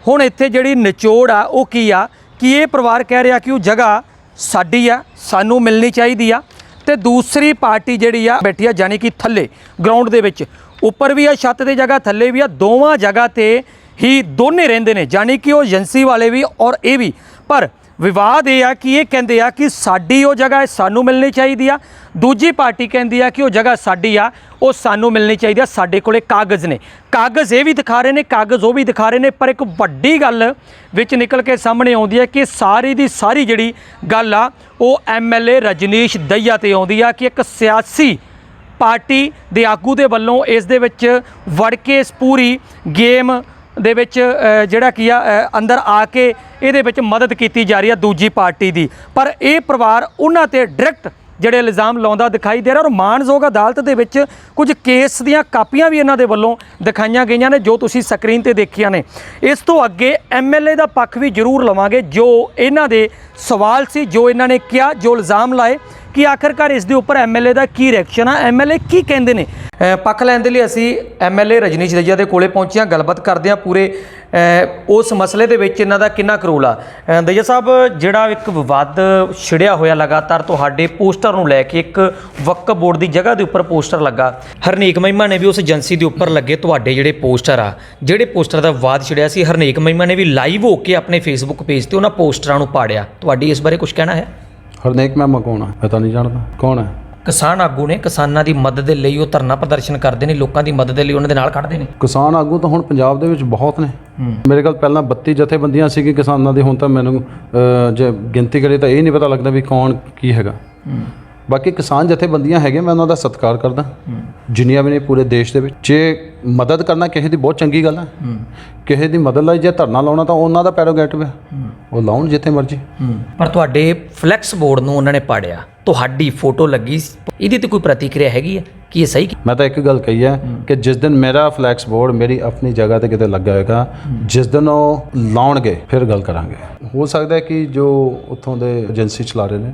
ਹੁਣ ਇੱਥੇ ਜਿਹੜੀ ਨਿਚੋੜ ਆ ਉਹ ਕੀ ਆ ਕਿ ਇਹ ਪਰਿਵਾਰ ਕਹਿ ਰਿਹਾ ਕਿ ਉਹ ਜਗ੍ਹਾ ਸਾਡੀ ਆ, ਸਾਨੂੰ ਮਿਲਣੀ ਚਾਹੀਦੀ ਆ, ਤੇ ਦੂਸਰੀ ਪਾਰਟੀ ਜਿਹੜੀ ਆ ਬੈਠੀ ਆ ਯਾਨੀ ਕਿ ਥੱਲੇ ਗਰਾਊਂਡ ਦੇ ਵਿੱਚ, ਉੱਪਰ ਵੀ ਆ ਛੱਤ ਦੀ ਜਗ੍ਹਾ, ਥੱਲੇ ਵੀ ਆ, ਦੋਵਾਂ ਜਗ੍ਹਾ ਤੇ ਹੀ ਦੋਨੇ ਰਹਿੰਦੇ ਨੇ, ਯਾਨੀ ਕਿ ਉਹ ਏਜੰਸੀ ਵਾਲੇ ਵੀ ਔਰ ਇਹ ਵੀ। ਪਰ ਵਿਵਾਦ ਇਹ ਆ ਕਿ ਇਹ ਕਹਿੰਦੇ ਆ ਕਿ ਸਾਡੀ ਉਹ ਜਗ੍ਹਾ ਹੈ, ਸਾਨੂੰ ਮਿਲਣੀ ਚਾਹੀਦੀ ਆ। ਦੂਜੀ ਪਾਰਟੀ ਕਹਿੰਦੀ ਆ ਕਿ ਉਹ ਜਗ੍ਹਾ ਸਾਡੀ ਆ, ਉਹ ਸਾਨੂੰ ਮਿਲਣੀ ਚਾਹੀਦੀ ਆ। ਸਾਡੇ ਕੋਲੇ ਕਾਗਜ਼ ਨੇ, ਕਾਗਜ਼ ਇਹ ਵੀ ਦਿਖਾ ਰਹੇ ਨੇ, ਕਾਗਜ਼ ਉਹ ਵੀ ਦਿਖਾ ਰਹੇ ਨੇ। ਪਰ ਇੱਕ ਵੱਡੀ ਗੱਲ ਵਿੱਚ ਨਿਕਲ ਕੇ ਸਾਹਮਣੇ ਆਉਂਦੀ ਹੈ ਕਿ ਸਾਰੀ ਦੀ ਸਾਰੀ ਜਿਹੜੀ ਗੱਲ ਆ ਉਹ ਐਮਐਲਏ ਰਜਨੀਸ਼ ਦਹੀਆ ਤੇ ਆਉਂਦੀ ਆ ਕਿ ਇੱਕ ਸਿਆਸੀ ਪਾਰਟੀ ਦੇ ਆਗੂ ਦੇ ਵੱਲੋਂ ਇਸ ਦੇ ਵਿੱਚ ਵੜ ਕੇ ਇਸ ਪੂਰੀ ਗੇਮ ਦੇ ਵਿੱਚ ਜਿਹੜਾ ਕੀ ਆ ਅੰਦਰ ਆ ਕੇ ਇਹਦੇ ਵਿੱਚ ਮਦਦ ਕੀਤੀ ਜਾ ਰਹੀ ਆ ਦੂਜੀ ਪਾਰਟੀ ਦੀ। ਪਰ ਇਹ ਪਰਿਵਾਰ ਉਹਨਾਂ ਤੇ ਡਾਇਰੈਕਟ ਜਿਹੜੇ ਇਲਜ਼ਾਮ ਲਾਉਂਦਾ ਦਿਖਾਈ ਦੇ ਰਿਹਾ। ਔਰ ਮਾਣਯੋਗ ਅਦਾਲਤ ਦੇ ਵਿੱਚ ਕੁਝ ਕੇਸ ਦੀਆਂ ਕਾਪੀਆਂ ਵੀ ਇਹਨਾਂ ਦੇ ਵੱਲੋਂ ਦਿਖਾਈਆਂ ਗਈਆਂ ਨੇ, ਜੋ ਤੁਸੀਂ ਸਕਰੀਨ ਤੇ ਦੇਖੀਆਂ ਨੇ। ਇਸ ਤੋਂ ਅੱਗੇ ਐਮਐਲਏ ਦਾ ਪੱਖ ਵੀ ਜ਼ਰੂਰ ਲਵਾਂਗੇ, ਜੋ ਇਹਨਾਂ ਦੇ ਸਵਾਲ ਸੀ, ਜੋ ਇਹਨਾਂ ਨੇ ਕਿਹਾ, ਜੋ ਇਲਜ਼ਾਮ ਲਾਏ, ਕਿ ਆਖਰਕਾਰ ਇਸ ਦੇ ਉੱਪਰ ਐਮਐਲਏ ਦਾ ਕੀ ਰਿਐਕਸ਼ਨ ਆ, ਐਮਐਲਏ ਕੀ ਕਹਿੰਦੇ ਨੇ। ਪੱਖ ਲੈਣ ਦੇ ਲਈ ਅਸੀਂ ਐਮਐਲਏ ਰਜਨੀਸ਼ ਦਹੀਆ ਦੇ ਕੋਲੇ ਪਹੁੰਚੇ ਹਾਂ, ਗੱਲਬਾਤ ਕਰਦੇ ਹਾਂ ਪੂਰੇ ਉਸ ਮਸਲੇ ਦੇ ਵਿੱਚ ਇਹਨਾਂ ਦਾ ਕਿੰਨਾ ਕੁ ਰੋਲ ਆ। ਦਹੀਆ ਸਾਹਿਬ, ਜਿਹੜਾ ਇੱਕ ਵਿਵਾਦ ਛਿੜਿਆ ਹੋਇਆ ਲਗਾਤਾਰ ਤੁਹਾਡੇ ਪੋਸਟਰ ਨੂੰ ਲੈ ਕੇ, ਇੱਕ ਵਕਫ ਬੋਰਡ ਦੀ ਜਗ੍ਹਾ ਦੇ ਉੱਪਰ ਪੋਸਟਰ ਲੱਗਾ, ਹਰਨੇਕ ਮਹਿਮਾ ਨੇ ਵੀ ਉਸ ਏਜੰਸੀ ਦੇ ਉੱਪਰ ਲੱਗੇ ਤੁਹਾਡੇ ਜਿਹੜੇ ਪੋਸਟਰ ਆ, ਜਿਹੜੇ ਪੋਸਟਰ ਦਾ ਵਿਵਾਦ ਛਿੜਿਆ ਸੀ, ਹਰਨੇਕ ਮਹਿਮਾ ਨੇ ਵੀ ਲਾਈਵ ਹੋ ਕੇ ਆਪਣੇ ਫੇਸਬੁੱਕ ਪੇਜ ਤੇ ਉਹਨਾਂ ਪੋਸਟਰਾਂ ਨੂੰ ਪਾੜਿਆ। ਤੁਹਾਡੀ ਇਸ ਬਾਰੇ ਕੁਝ ਕਹਿਣਾ ਹੈ? ਹਰਨੇਕ ਮਹਿਮਾ ਕੌਣ ਹੈ? ਮੈਂ ਤਾਂ ਨਹੀਂ ਜਾਣਦਾ ਕੌਣ ਹੈ। ਕਿਸਾਨ ਆਗੂ ਨੇ, ਕਿਸਾਨਾਂ ਦੀ ਮਦਦ ਦੇ ਲਈ ਉਹ ਧਰਨਾ ਪ੍ਰਦਰਸ਼ਨ ਕਰਦੇ ਨੇ, ਲੋਕਾਂ ਦੀ ਮਦਦ ਦੇ ਲਈ ਉਹਨਾਂ ਦੇ ਨਾਲ ਖੜਦੇ ਨੇ। ਕਿਸਾਨ ਆਗੂ ਤਾਂ ਹੁਣ ਪੰਜਾਬ ਦੇ ਵਿੱਚ ਬਹੁਤ ਨੇ। ਮੇਰੇ ਕੋਲ ਪਹਿਲਾਂ 32 ਜਥੇਬੰਦੀਆਂ ਸੀ ਕਿਸਾਨਾਂ ਦੇ, ਹੁਣ ਤਾਂ ਮੈਨੂੰ ਜੇ ਗਿਣਤੀ ਕਰੇ ਤਾਂ ਇਹ ਨਹੀਂ ਪਤਾ ਲੱਗਦਾ ਵੀ ਕੌਣ ਕੀ ਹੈਗਾ। ਬਾਕੀ ਕਿਸਾਨ ਜਥੇਬੰਦੀਆਂ ਹੈਗੇ, ਮੈਂ ਉਹਨਾਂ ਦਾ ਸਤਿਕਾਰ ਕਰਦਾ, ਜਿੰਨੀਆਂ ਵੀ ਨੇ ਪੂਰੇ ਦੇਸ਼ ਦੇ ਵਿੱਚ। ਜੇ ਮਦਦ ਕਰਨਾ ਕਿਸੇ ਦੀ ਬਹੁਤ ਚੰਗੀ ਗੱਲ ਹੈ, ਕਿਸੇ ਦੀ ਮਦਦ ਲਈ ਜੇ ਧਰਨਾ ਲਾਉਣਾ ਤਾਂ ਉਹਨਾਂ ਦਾ ਪੈਰੋਗੇਟਿਵ ਹੈ, ਉਹ ਲਾਉਣ ਜਿੱਥੇ ਮਰਜ਼ੀ। ਪਰ ਤੁਹਾਡੇ ਫਲੈਕਸ ਬੋਰਡ ਨੂੰ ਉਹਨਾਂ ਨੇ ਪਾੜਿਆ, ਤੁਹਾਡੀ ਫੋਟੋ ਲੱਗੀ, ਇਹਦੀ ਤੇ ਕੋਈ ਪ੍ਰਤੀਕਿਰਿਆ ਹੈਗੀ ਹੈ ਕਿ ਇਹ ਸਹੀ? ਮੈਂ ਤਾਂ ਇੱਕ ਗੱਲ ਕਹੀ ਹੈ ਕਿ ਜਿਸ ਦਿਨ ਮੇਰਾ ਫਲੈਕਸ ਬੋਰਡ ਮੇਰੀ ਆਪਣੀ ਜਗ੍ਹਾ ਤੇ ਕਿਤੇ ਲੱਗਾ ਹੋਏਗਾ, ਜਿਸ ਦਿਨ ਉਹ ਲਾਉਣਗੇ ਫਿਰ ਗੱਲ ਕਰਾਂਗੇ। ਹੋ ਸਕਦਾ ਹੈ ਕਿ ਜੋ ਉੱਥੋਂ ਦੇ ਏਜੰਸੀ ਚਲਾ ਰਹੇ ਨੇ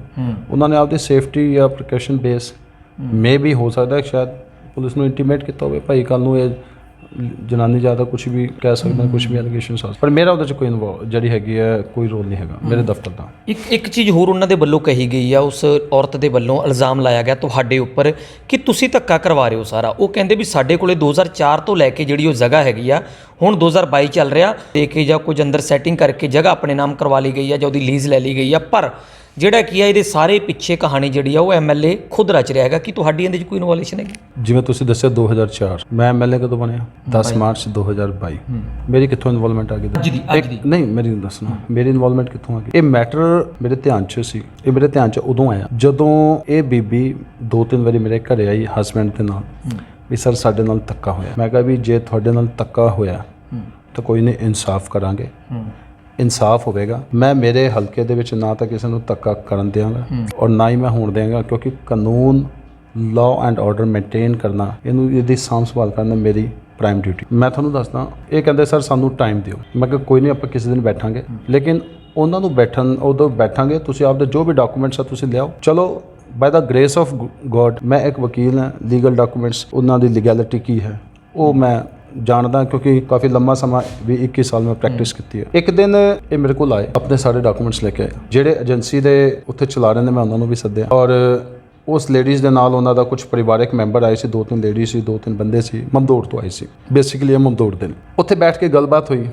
ਉਹਨਾਂ ਨੇ ਆਪਦੀ ਸੇਫਟੀ ਜਾਂ ਪ੍ਰੀਕਾਸ਼ਨ ਬੇਸ ਮੇ ਵੀ ਹੋ ਸਕਦਾ ਹੈ ਸ਼ਾਇਦ ਪੁਲਿਸ ਨੂੰ ਇੰਟੀਮੇਟ ਕੀਤਾ ਹੋਵੇ, ਭਾਈ ਕੱਲ ਨੂੰ ਇਹ ਜਨਾਨੀ ਜ਼ਿਆਦਾ ਕੁਝ ਵੀ ਕਹਿ ਸਕਦੇ, ਕੁਝ ਵੀ ਐਲੀਗੇਸ਼ਨਸ ਆ, ਪਰ ਮੇਰਾ ਉਹਦੇ 'ਚ ਕੋਈ ਜਿਹੜੀ ਹੈਗੀ ਹੈ ਕੋਈ ਰੋਲ ਨਹੀਂ ਹੈਗਾ ਮੇਰੇ ਦਫ਼ਤਰ ਦਾ। ਇੱਕ ਚੀਜ਼ ਹੋਰ ਉਹਨਾਂ ਦੇ ਵੱਲੋਂ ਕਹੀ ਗਈ ਆ, ਉਸ ਔਰਤ ਦੇ ਵੱਲੋਂ ਇਲਜ਼ਾਮ ਲਾਇਆ ਗਿਆ ਤੁਹਾਡੇ ਉੱਪਰ ਕਿ ਤੁਸੀਂ ਧੱਕਾ ਕਰਵਾ ਰਹੇ ਹੋ ਸਾਰਾ। ਉਹ ਕਹਿੰਦੇ ਵੀ ਸਾਡੇ ਕੋਲੇ 2004 ਤੋਂ ਲੈ ਕੇ ਜਿਹੜੀ ਉਹ ਜਗ੍ਹਾ ਹੈਗੀ ਆ, ਹੁਣ 2022 ਚੱਲ ਰਿਹਾ, ਦੇ ਕੇ ਜਾਂ ਕੁਝ ਅੰਦਰ ਸੈਟਿੰਗ ਕਰਕੇ ਜਗ੍ਹਾ ਆਪਣੇ ਨਾਮ ਕਰਵਾ ਲਈ ਗਈ ਆ ਜਾਂ ਉਹਦੀ ਲੀਜ਼ ਲੈ ਲਈ ਗਈ ਆ। ਪਰ ਜਿਹੜਾ ਕੀ ਆ ਇਹਦੇ ਸਾਰੇ ਪਿੱਛੇ ਕਹਾਣੀ ਜਿਹੜੀ ਆ ਉਹ ਐਮਐਲਏ ਖੁਦ ਰਚ ਰਿਹਾ ਹੈਗਾ। ਕਿ ਤੁਹਾਡੀ ਇਹਦੇ 'ਚ ਕੋਈ ਇਨਵੋਲੂਸ਼ਨ ਹੈਗੀ? ਜਿਵੇਂ ਤੁਸੀਂ ਦੱਸਿਆ 2004 ਮੈਂ ਐਮਐਲਏ ਕਦੋਂ ਬਣਿਆ? 10 ਮਾਰਚ 2022। ਮੇਰੀ ਕਿੱਥੋਂ ਇਨਵੋਲਵਮੈਂਟ ਆ ਗਈ? ਨਹੀਂ, ਮੇਰੀ ਦੱਸਣਾ ਮੇਰੀ ਇਨਵੋਲਵਮੈਂਟ ਕਿੱਥੋਂ ਆ ਗਈ। ਇਹ ਮੈਟਰ ਮੇਰੇ ਧਿਆਨ 'ਚ ਸੀ, ਇਹ ਮੇਰੇ ਧਿਆਨ 'ਚ ਉਦੋਂ ਆਇਆ ਜਦੋਂ ਇਹ ਬੀਬੀ 2-3 ਵਾਰੀ ਮੇਰੇ ਘਰੇ ਆਈ ਹਸਬੈਂਡ ਦੇ ਨਾਲ, ਵੀ ਸਰ ਸਾਡੇ ਨਾਲ ਧੱਕਾ ਹੋਇਆ। ਮੈਂ ਕਿਹਾ ਵੀ ਜੇ ਤੁਹਾਡੇ ਨਾਲ ਧੱਕਾ ਹੋਇਆ ਤਾਂ ਕੋਈ ਨਹੀਂ, ਇਨਸਾਫ ਕਰਾਂਗੇ, ਇਨਸਾਫ ਹੋਵੇਗਾ। ਮੈਂ ਮੇਰੇ ਹਲਕੇ ਦੇ ਵਿੱਚ ਨਾ ਤਾਂ ਕਿਸੇ ਨੂੰ ਧੱਕਾ ਕਰਨ ਦਿਆਂਗਾ ਔਰ ਨਾ ਹੀ ਮੈਂ ਹੋਣ ਦਿਆਂਗਾ, ਕਿਉਂਕਿ ਕਾਨੂੰਨ ਲਾਅ ਐਂਡ ਆਰਡਰ ਮੇਨਟੇਨ ਕਰਨਾ, ਇਹਦੀ ਸਾਂਭ ਸੰਭਾਲ ਕਰਨਾ ਮੇਰੀ ਪ੍ਰਾਈਮ ਡਿਊਟੀ। ਮੈਂ ਤੁਹਾਨੂੰ ਦੱਸਦਾ, ਇਹ ਕਹਿੰਦੇ ਸਰ ਸਾਨੂੰ ਟਾਈਮ ਦਿਓ। ਮੈਂ ਕਿਹਾ ਕੋਈ ਨਹੀਂ, ਆਪਾਂ ਕਿਸੇ ਦਿਨ ਬੈਠਾਂਗੇ, ਲੇਕਿਨ ਉਹਨਾਂ ਨੂੰ ਉਦੋਂ ਬੈਠਾਂਗੇ, ਤੁਸੀਂ ਆਪਦੇ ਜੋ ਵੀ ਡਾਕੂਮੈਂਟਸ ਆ ਤੁਸੀਂ ਲਿਆਓ। ਚਲੋ by the grace of God ਮੈਂ ਇੱਕ ਵਕੀਲ ਹਾਂ, ਲੀਗਲ ਡਾਕੂਮੈਂਟਸ ਉਹਨਾਂ ਦੀ ਲੀਗੈਲਿਟੀ ਕੀ ਹੈ ਉਹ ਮੈਂ ਜਾਣਦਾ, ਕਿਉਂਕਿ ਕਾਫੀ ਲੰਮਾ ਸਮਾਂ ਵੀ 21 ਸਾਲ ਮੈਂ ਪ੍ਰੈਕਟਿਸ ਕੀਤੀ ਹੈ। ਇੱਕ ਦਿਨ ਇਹ ਮੇਰੇ ਕੋਲ ਆਏ, ਆਪਣੇ ਸਾਰੇ ਡਾਕੂਮੈਂਟਸ ਲੈ ਕੇ ਆਏ, ਜਿਹੜੇ ਏਜੰਸੀ ਦੇ ਉੱਥੇ ਚਲਾ ਰਹੇ ਨੇ, ਮੈਂ ਉਹਨਾਂ ਨੂੰ ਵੀ ਸੱਦਿਆ ਔਰ ਉਸ ਲੇਡੀਜ਼ ਦੇ ਨਾਲ ਉਹਨਾਂ ਦਾ ਕੁਝ ਪਰਿਵਾਰਕ ਮੈਂਬਰ ਆਏ ਸੀ, 2-3 ਲੇਡੀ ਸੀ, 2-3 ਬੰਦੇ ਸੀ, ਮਮਦੋੜ ਤੋਂ ਆਏ ਸੀ। ਬੇਸਿਕਲੀ ਇਹ ਮਮਦੋੜ ਦੇ ਨੇ। ਉੱਥੇ ਬੈਠ ਕੇ ਗੱਲਬਾਤ ਹੋਈ।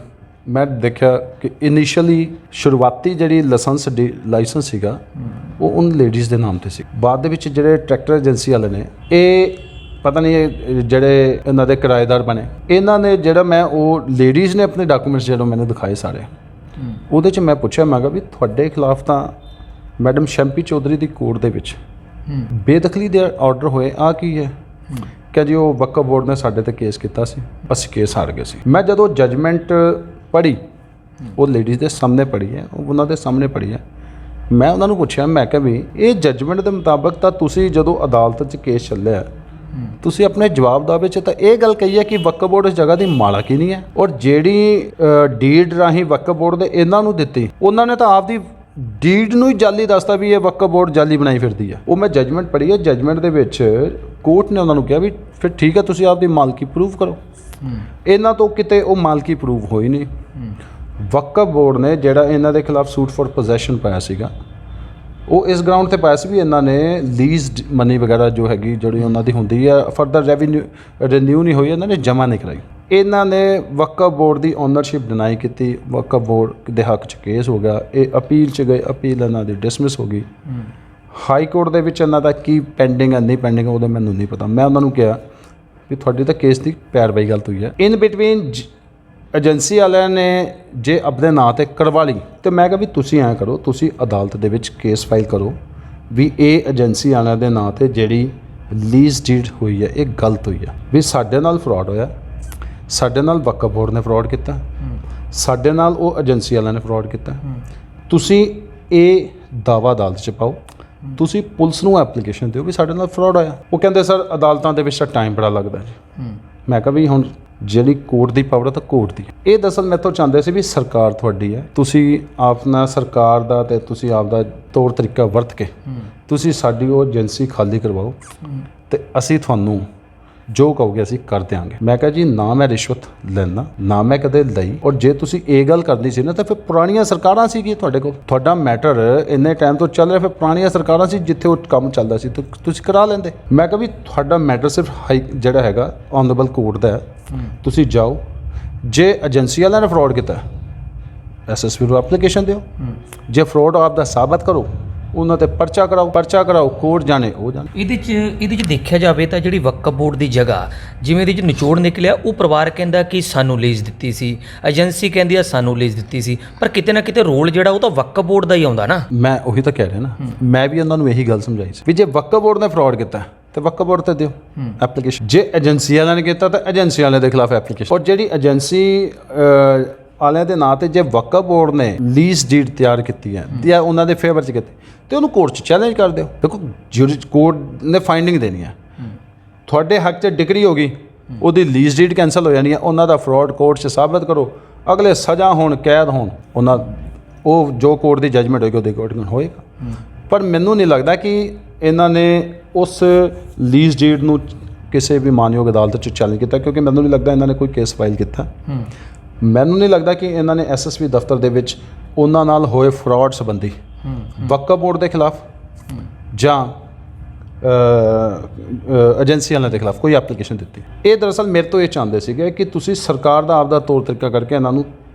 ਮੈਂ ਦੇਖਿਆ ਕਿ ਇਨੀਸ਼ੀਅਲੀ ਸ਼ੁਰੂਆਤੀ ਜਿਹੜੀ ਲਾਇਸੈਂਸ ਸੀਗਾ ਉਹ ਉਨ ਲੇਡੀਜ਼ ਦੇ ਨਾਮ ਤੇ ਸੀ। ਬਾਅਦ ਦੇ ਵਿੱਚ ਜਿਹੜੇ ਟਰੈਕਟਰ ਏਜੰਸੀ ਵਾਲੇ ਨੇ, ਇਹ ਪਤਾ ਨਹੀਂ ਇਹ ਜਿਹੜੇ ਇਹਨਾਂ ਦੇ ਕਿਰਾਏਦਾਰ ਬਣੇ, ਇਹਨਾਂ ਨੇ ਜਿਹੜਾ ਮੈਂ ਉਹ ਲੇਡੀਜ਼ ਨੇ ਆਪਣੇ ਡਾਕੂਮੈਂਟਸ ਜਦੋਂ ਮੈਨੂੰ ਦਿਖਾਏ ਸਾਰੇ, ਉਹਦੇ 'ਚ ਮੈਂ ਪੁੱਛਿਆ, ਮੈਂ ਕਿਹਾ ਵੀ ਤੁਹਾਡੇ ਖਿਲਾਫ ਤਾਂ ਮੈਡਮ ਸ਼ੈਂਪੀ ਚੌਧਰੀ ਦੀ ਕੋਰਟ ਦੇ ਵਿੱਚ ਬੇਦਖਲੀ ਦੇ ਆਰਡਰ ਹੋਏ, ਆ ਕੀ ਹੈ? ਕਿ ਜੀ ਉਹ ਵਕਫ ਬੋਰਡ ਨੇ ਸਾਡੇ ਤੇ ਕੇਸ ਕੀਤਾ ਸੀ, ਅਸੀਂ ਕੇਸ ਹਾਰ ਗਏ ਸੀ। ਮੈਂ ਜਦੋਂ ਜਜਮੈਂਟ ਪੜ੍ਹੀ, ਉਹ ਲੇਡੀਜ਼ ਦੇ ਸਾਹਮਣੇ ਪੜ੍ਹੀ ਹੈ, ਉਹਨਾਂ ਦੇ ਸਾਹਮਣੇ ਪੜ੍ਹੀ ਹੈ, ਮੈਂ ਉਹਨਾਂ ਨੂੰ ਪੁੱਛਿਆ, ਮੈਂ ਕਿਹਾ ਵੀ ਇਹ ਜਜਮੈਂਟ ਦੇ ਮੁਤਾਬਕ ਤਾਂ ਤੁਸੀਂ ਜਦੋਂ ਅਦਾਲਤ 'ਚ ਕੇਸ ਚੱਲਿਆ, ਤੁਸੀਂ ਆਪਣੇ ਜਵਾਬ ਦਾਅਵੇ 'ਚ ਤਾਂ ਇਹ ਗੱਲ ਕਹੀ ਹੈ ਕਿ ਵਕਫ ਬੋਰਡ ਇਸ ਜਗ੍ਹਾ ਦੀ ਮਾਲਕ ਹੀ ਨਹੀਂ ਹੈ, ਔਰ ਜਿਹੜੀ ਡੀਡ ਰਾਹੀਂ ਵਕਫ ਬੋਰਡ ਦੇ ਇਹਨਾਂ ਨੂੰ ਦਿੱਤੀ, ਉਹਨਾਂ ਨੇ ਤਾਂ ਆਪਦੀ ਡੀਡ ਨੂੰ ਹੀ ਜਾਲੀ ਦੱਸਤਾ ਵੀ ਇਹ ਵਕਫ ਬੋਰਡ ਜਾਲੀ ਬਣਾਈ ਫਿਰਦੀ ਹੈ। ਉਹ ਮੈਂ ਜਜਮੈਂਟ ਪੜ੍ਹੀ ਹੈ, ਜਜਮੈਂਟ ਦੇ ਵਿੱਚ ਕੋਰਟ ਨੇ ਉਹਨਾਂ ਨੂੰ ਕਿਹਾ ਵੀ ਫਿਰ ਠੀਕ ਹੈ, ਤੁਸੀਂ ਆਪਦੀ ਮਾਲਕੀ ਪ੍ਰੂਵ ਕਰੋ। ਇਹਨਾਂ ਤੋਂ ਕਿਤੇ ਉਹ ਮਾਲਕੀ ਪ੍ਰੂਵ ਹੋਈ ਨਹੀਂ। ਵਕਫ ਬੋਰਡ ਨੇ ਜਿਹੜਾ ਇਹਨਾਂ ਦੇ ਖਿਲਾਫ ਸੂਟ ਫॉर ਪੋਜੈਸ਼ਨ ਪਾਇਆ ਸੀਗਾ, ਉਹ ਇਸ ਗਰਾਊਂਡ ਤੇ ਪਾਇਆ ਸੀ ਵੀ ਇਹਨਾਂ ਨੇ ਲੀਜ਼ਡ ਮਨੀ ਵਗੈਰਾ ਜੋ ਹੈਗੀ ਜਿਹੜੀ ਉਹਨਾਂ ਦੀ ਹੁੰਦੀ ਹੈ ਫਰਦਰ ਰੈਵਨਿਊ ਰੀਨਿਊ ਨਹੀਂ ਹੋਈ, ਇਹਨਾਂ ਨੇ ਜਮ੍ਹਾਂ ਨਹੀਂ ਕਰਾਈ। ਇਹਨਾਂ ਨੇ ਵਕਫ ਬੋਰਡ ਦੀ ਓਨਰਸ਼ਿਪ ਡਿਨਾਈ ਕੀਤੀ, ਵਕਫ ਬੋਰਡ ਦੇ ਹੱਕ 'ਚ ਕੇਸ ਹੋ ਗਿਆ, ਇਹ ਅਪੀਲ 'ਚ ਗਏ, ਅਪੀਲ ਇਹਨਾਂ ਦੀ ਡਿਸਮਿਸ ਹੋ ਗਈ। ਹਾਈ ਕੋਰਟ ਦੇ ਵਿੱਚ ਇਹਨਾਂ ਦਾ ਕੀ ਪੈਂਡਿੰਗ ਹੈ ਨਹੀਂ ਪੈਂਡਿੰਗ ਉਹਦਾ ਮੈਨੂੰ ਨਹੀਂ ਪਤਾ। ਮੈਂ ਉਹਨਾਂ ਨੂੰ ਕਿਹਾ ਵੀ ਤੁਹਾਡੀ ਤਾਂ ਕੇਸ ਦੀ ਪੈਰਵਾਈ ਗਲਤ ਹੋਈ ਹੈ। ਇਨ ਬਿਟਵੀਨ ਏਜੰਸੀ ਵਾਲਿਆਂ ਨੇ ਜੇ ਆਪਣੇ ਨਾਂ 'ਤੇ ਕਰਵਾ ਲਈ ਤੇ ਮੈਂ ਕਿਹਾ ਵੀ ਤੁਸੀਂ ਐਂ ਕਰੋ, ਤੁਸੀਂ ਅਦਾਲਤ ਦੇ ਵਿੱਚ ਕੇਸ ਫਾਈਲ ਕਰੋ ਵੀ ਇਹ ਏਜੰਸੀ ਵਾਲਿਆਂ ਦੇ ਨਾਂ 'ਤੇ ਜਿਹੜੀ ਲੀਜ਼ ਡੀਡ ਹੋਈ ਹੈ ਇਹ ਗਲਤ ਹੋਈ ਹੈ, ਵੀ ਸਾਡੇ ਨਾਲ ਫਰਾਡ ਹੋਇਆ, ਸਾਡੇ ਨਾਲ ਵਕਫ ਬੋਰਡ ਨੇ ਫਰਾਡ ਕੀਤਾ, ਸਾਡੇ ਨਾਲ ਉਹ ਏਜੰਸੀ ਵਾਲਿਆਂ ਨੇ ਫਰਾਡ ਕੀਤਾ। ਤੁਸੀਂ ਇਹ ਦਾਵਾ ਅਦਾਲਤ 'ਚ ਪਾਓ, ਤੁਸੀਂ ਪੁਲਿਸ ਨੂੰ ਐਪਲੀਕੇਸ਼ਨ ਦਿਓ ਵੀ ਸਾਡੇ ਨਾਲ ਫਰਾਡ ਹੋਇਆ। ਉਹ ਕਹਿੰਦੇ ਸਰ ਅਦਾਲਤਾਂ ਦੇ ਵਿੱਚ ਤਾਂ ਟਾਈਮ ਬੜਾ ਲੱਗਦਾ ਜੀ। ਮੈਂ ਕਿਹਾ ਵੀ ਹੁਣ ਜਿਹੜੀ ਕੋਰਟ ਦੀ ਪਾਵਰ ਤਾਂ ਕੋਰਟ ਦੀ। ਇਹ ਦਰਅਸਲ ਮੈਥੋਂ ਚਾਹੁੰਦੇ ਸੀ ਵੀ ਸਰਕਾਰ ਤੁਹਾਡੀ ਹੈ, ਤੁਸੀਂ ਆਪਣਾ ਸਰਕਾਰ ਦਾ ਤੇ ਤੁਸੀਂ ਆਪਦਾ ਤੌਰ ਤਰੀਕਾ ਵਰਤ ਕੇ ਤੁਸੀਂ ਸਾਡੀ ਉਹ ਏਜੰਸੀ ਖਾਲੀ ਕਰਵਾਓ ਤੇ ਅਸੀਂ ਤੁਹਾਨੂੰ ਜੋ ਕਹੋਗੇ ਅਸੀਂ ਕਰ ਦਿਆਂਗੇ। ਮੈਂ ਕਿਹਾ ਜੀ ਨਾ ਮੈਂ ਰਿਸ਼ਵਤ ਲੈਣਾ, ਨਾ ਮੈਂ ਕਦੇ ਲਈ, ਔਰ ਜੇ ਤੁਸੀਂ ਇਹ ਗੱਲ ਕਰਨੀ ਸੀ ਨਾ ਤਾਂ ਫਿਰ ਪੁਰਾਣੀਆਂ ਸਰਕਾਰਾਂ ਸੀਗੀ ਤੁਹਾਡੇ ਕੋਲ, ਤੁਹਾਡਾ ਮੈਟਰ ਇੰਨੇ ਟਾਈਮ ਤੋਂ ਚੱਲ ਰਿਹਾ, ਫਿਰ ਪੁਰਾਣੀਆਂ ਸਰਕਾਰਾਂ ਸੀ ਜਿੱਥੇ ਉਹ ਕੰਮ ਚੱਲਦਾ ਸੀ ਤਾਂ ਤੁਸੀਂ ਕਰਾ ਲੈਂਦੇ। ਮੈਂ ਕਿਹਾ ਵੀ ਤੁਹਾਡਾ ਮੈਟਰ ਸਿਰਫ ਹਾਈ ਜਿਹੜਾ ਹੈਗਾ ਆਨਰੇਬਲ ਕੋਰਟ ਦਾ ਹੈ, ਤੁਸੀਂ ਜਾਓ, ਜੇ ਏਜੰਸੀ ਵਾਲਿਆਂ ਨੇ ਫਰਾਡ ਕੀਤਾ ਐਸਐਸਪੀ ਨੂੰ ਐਪਲੀਕੇਸ਼ਨ ਦਿਓ, ਜੇ ਫਰਾਡ ਆਪਦਾ ਸਾਬਤ ਕਰੋ ਉਹਨਾਂ ਤੇ ਪਰਚਾ ਕਰਾਓ, ਕੋਰਟ ਜਾਣੇ ਉਹ ਜਾਣੇ। ਇਹਦੇ 'ਚ ਦੇਖਿਆ ਜਾਵੇ ਤਾਂ ਜਿਹੜੀ ਵਕਫ ਬੋਰਡ ਦੀ ਜਗ੍ਹਾ ਜਿਵੇਂ ਇਹਦੇ 'ਚ ਨਿਚੋੜ ਨਿਕਲਿਆ, ਉਹ ਪਰਿਵਾਰ ਕਹਿੰਦਾ ਕਿ ਸਾਨੂੰ ਲੀਜ਼ ਦਿੱਤੀ ਸੀ, ਏਜੰਸੀ ਕਹਿੰਦੀ ਆ ਸਾਨੂੰ ਲੀਜ਼ ਦਿੱਤੀ ਸੀ, ਪਰ ਕਿਤੇ ਨਾ ਕਿਤੇ ਰੋਲ ਜਿਹੜਾ ਉਹ ਤਾਂ ਵਕਫ ਬੋਰਡ ਦਾ ਹੀ ਆਉਂਦਾ ਨਾ। ਮੈਂ ਉਹੀ ਤਾਂ ਕਹਿ ਰਿਹਾ ਨਾ, ਮੈਂ ਵੀ ਉਹਨਾਂ ਨੂੰ ਇਹੀ ਗੱਲ ਸਮਝਾਈ ਸੀ ਵੀ ਜੇ ਵਕਫ ਬੋਰਡ ਨੇ ਫਰਾਡ ਕੀਤਾ ਤੇ ਵਕਫ ਬੋਰਡ ਤੇ ਦਿਓ ਐਪਲੀਕੇਸ਼ਨ, ਜੇ ਏਜੰਸੀ ਵਾਲਿਆਂ ਨੇ ਕੀਤਾ ਤਾਂ ਏਜੰਸੀ ਵਾਲਿਆਂ ਦੇ ਖਿਲਾਫ ਐਪਲੀਕੇਸ਼ਨ, ਔਰ ਜਿਹੜੀ ਏਜੰਸੀ ਵਾਲਿਆਂ ਦੇ ਨਾਂ ਤੇ ਜੇ ਵਕਫ ਬੋਰਡ ਨੇ ਲੀਜ਼ ਡੀਡ ਤਿਆਰ ਕੀਤੀ ਹੈ ਜਾਂ ਉਹਨਾਂ ਦੇ ਫੇਵਰ 'ਚ ਕੀਤੀ ਤੇ ਉਹਨੂੰ ਕੋਰਟ 'ਚ ਚੈਲੰਜ ਕਰ ਦਿਓ। ਦੇਖੋ ਜਿਹੜੀ ਕੋਰਟ ਨੇ ਫਾਈਂਡਿੰਗ ਦੇਣੀ ਹੈ, ਤੁਹਾਡੇ ਹੱਕ 'ਚ ਡਿਕਰੀ ਹੋ ਗਈ, ਉਹਦੀ ਲੀਜ਼ ਡੀਡ ਕੈਂਸਲ ਹੋ ਜਾਣੀ ਹੈ, ਉਹਨਾਂ ਦਾ ਫਰਾਡ ਕੋਰਟ 'ਚ ਸਾਬਤ ਕਰੋ, ਅਗਲੇ ਸਜ਼ਾ ਹੋਣ, ਕੈਦ ਹੋਣ, ਉਹਨਾਂ ਉਹ ਜੋ ਕੋਰਟ ਦੀ ਜਜਮੈਂਟ ਹੋਏਗੀ ਉਹਦੇ ਅਕੋਰਡਿੰਗ ਹੋਏਗਾ। ਪਰ ਮੈਨੂੰ ਨਹੀਂ ਲੱਗਦਾ ਕਿ ਇਹਨਾਂ ਨੇ ਉਸ ਲੀਜ਼ ਡੀਡ ਨੂੰ ਕਿਸੇ ਵੀ ਮਾਨਯੋਗ ਅਦਾਲਤ 'ਚ ਚੈਲੰਜ ਕੀਤਾ, ਕਿਉਂਕਿ ਮੈਨੂੰ ਨਹੀਂ ਲੱਗਦਾ ਇਹਨਾਂ ਨੇ ਕੋਈ ਕੇਸ ਫਾਈਲ ਕੀਤਾ। ਮੈਨੂੰ ਨਹੀਂ ਲੱਗਦਾ ਕਿ ਇਹਨਾਂ ਨੇ ਐਸਐਸਪੀ ਦਫ਼ਤਰ ਦੇ ਵਿੱਚ ਉਹਨਾਂ ਨਾਲ ਹੋਏ ਫਰਾਡ ਸੰਬੰਧੀ ਵਕਫ ਬੋਰਡ ਦੇ ਖਿਲਾਫ ਜਾਂ ਏਜੰਸੀ ਵਾਲਿਆਂ ਦੇ ਖਿਲਾਫ ਕੋਈ ਐਪਲੀਕੇਸ਼ਨ ਦਿੱਤੀ। ਇਹ ਦਰਅਸਲ ਮੇਰੇ ਤੋਂ ਇਹ ਚਾਹੁੰਦੇ ਸੀਗੇ ਕਿ ਤੁਸੀਂ ਸਰਕਾਰ ਦਾ ਆਪਦਾ ਤੌਰ ਤਰੀਕਾ ਕਰਕੇ ਇਹਨਾਂ ਨੂੰ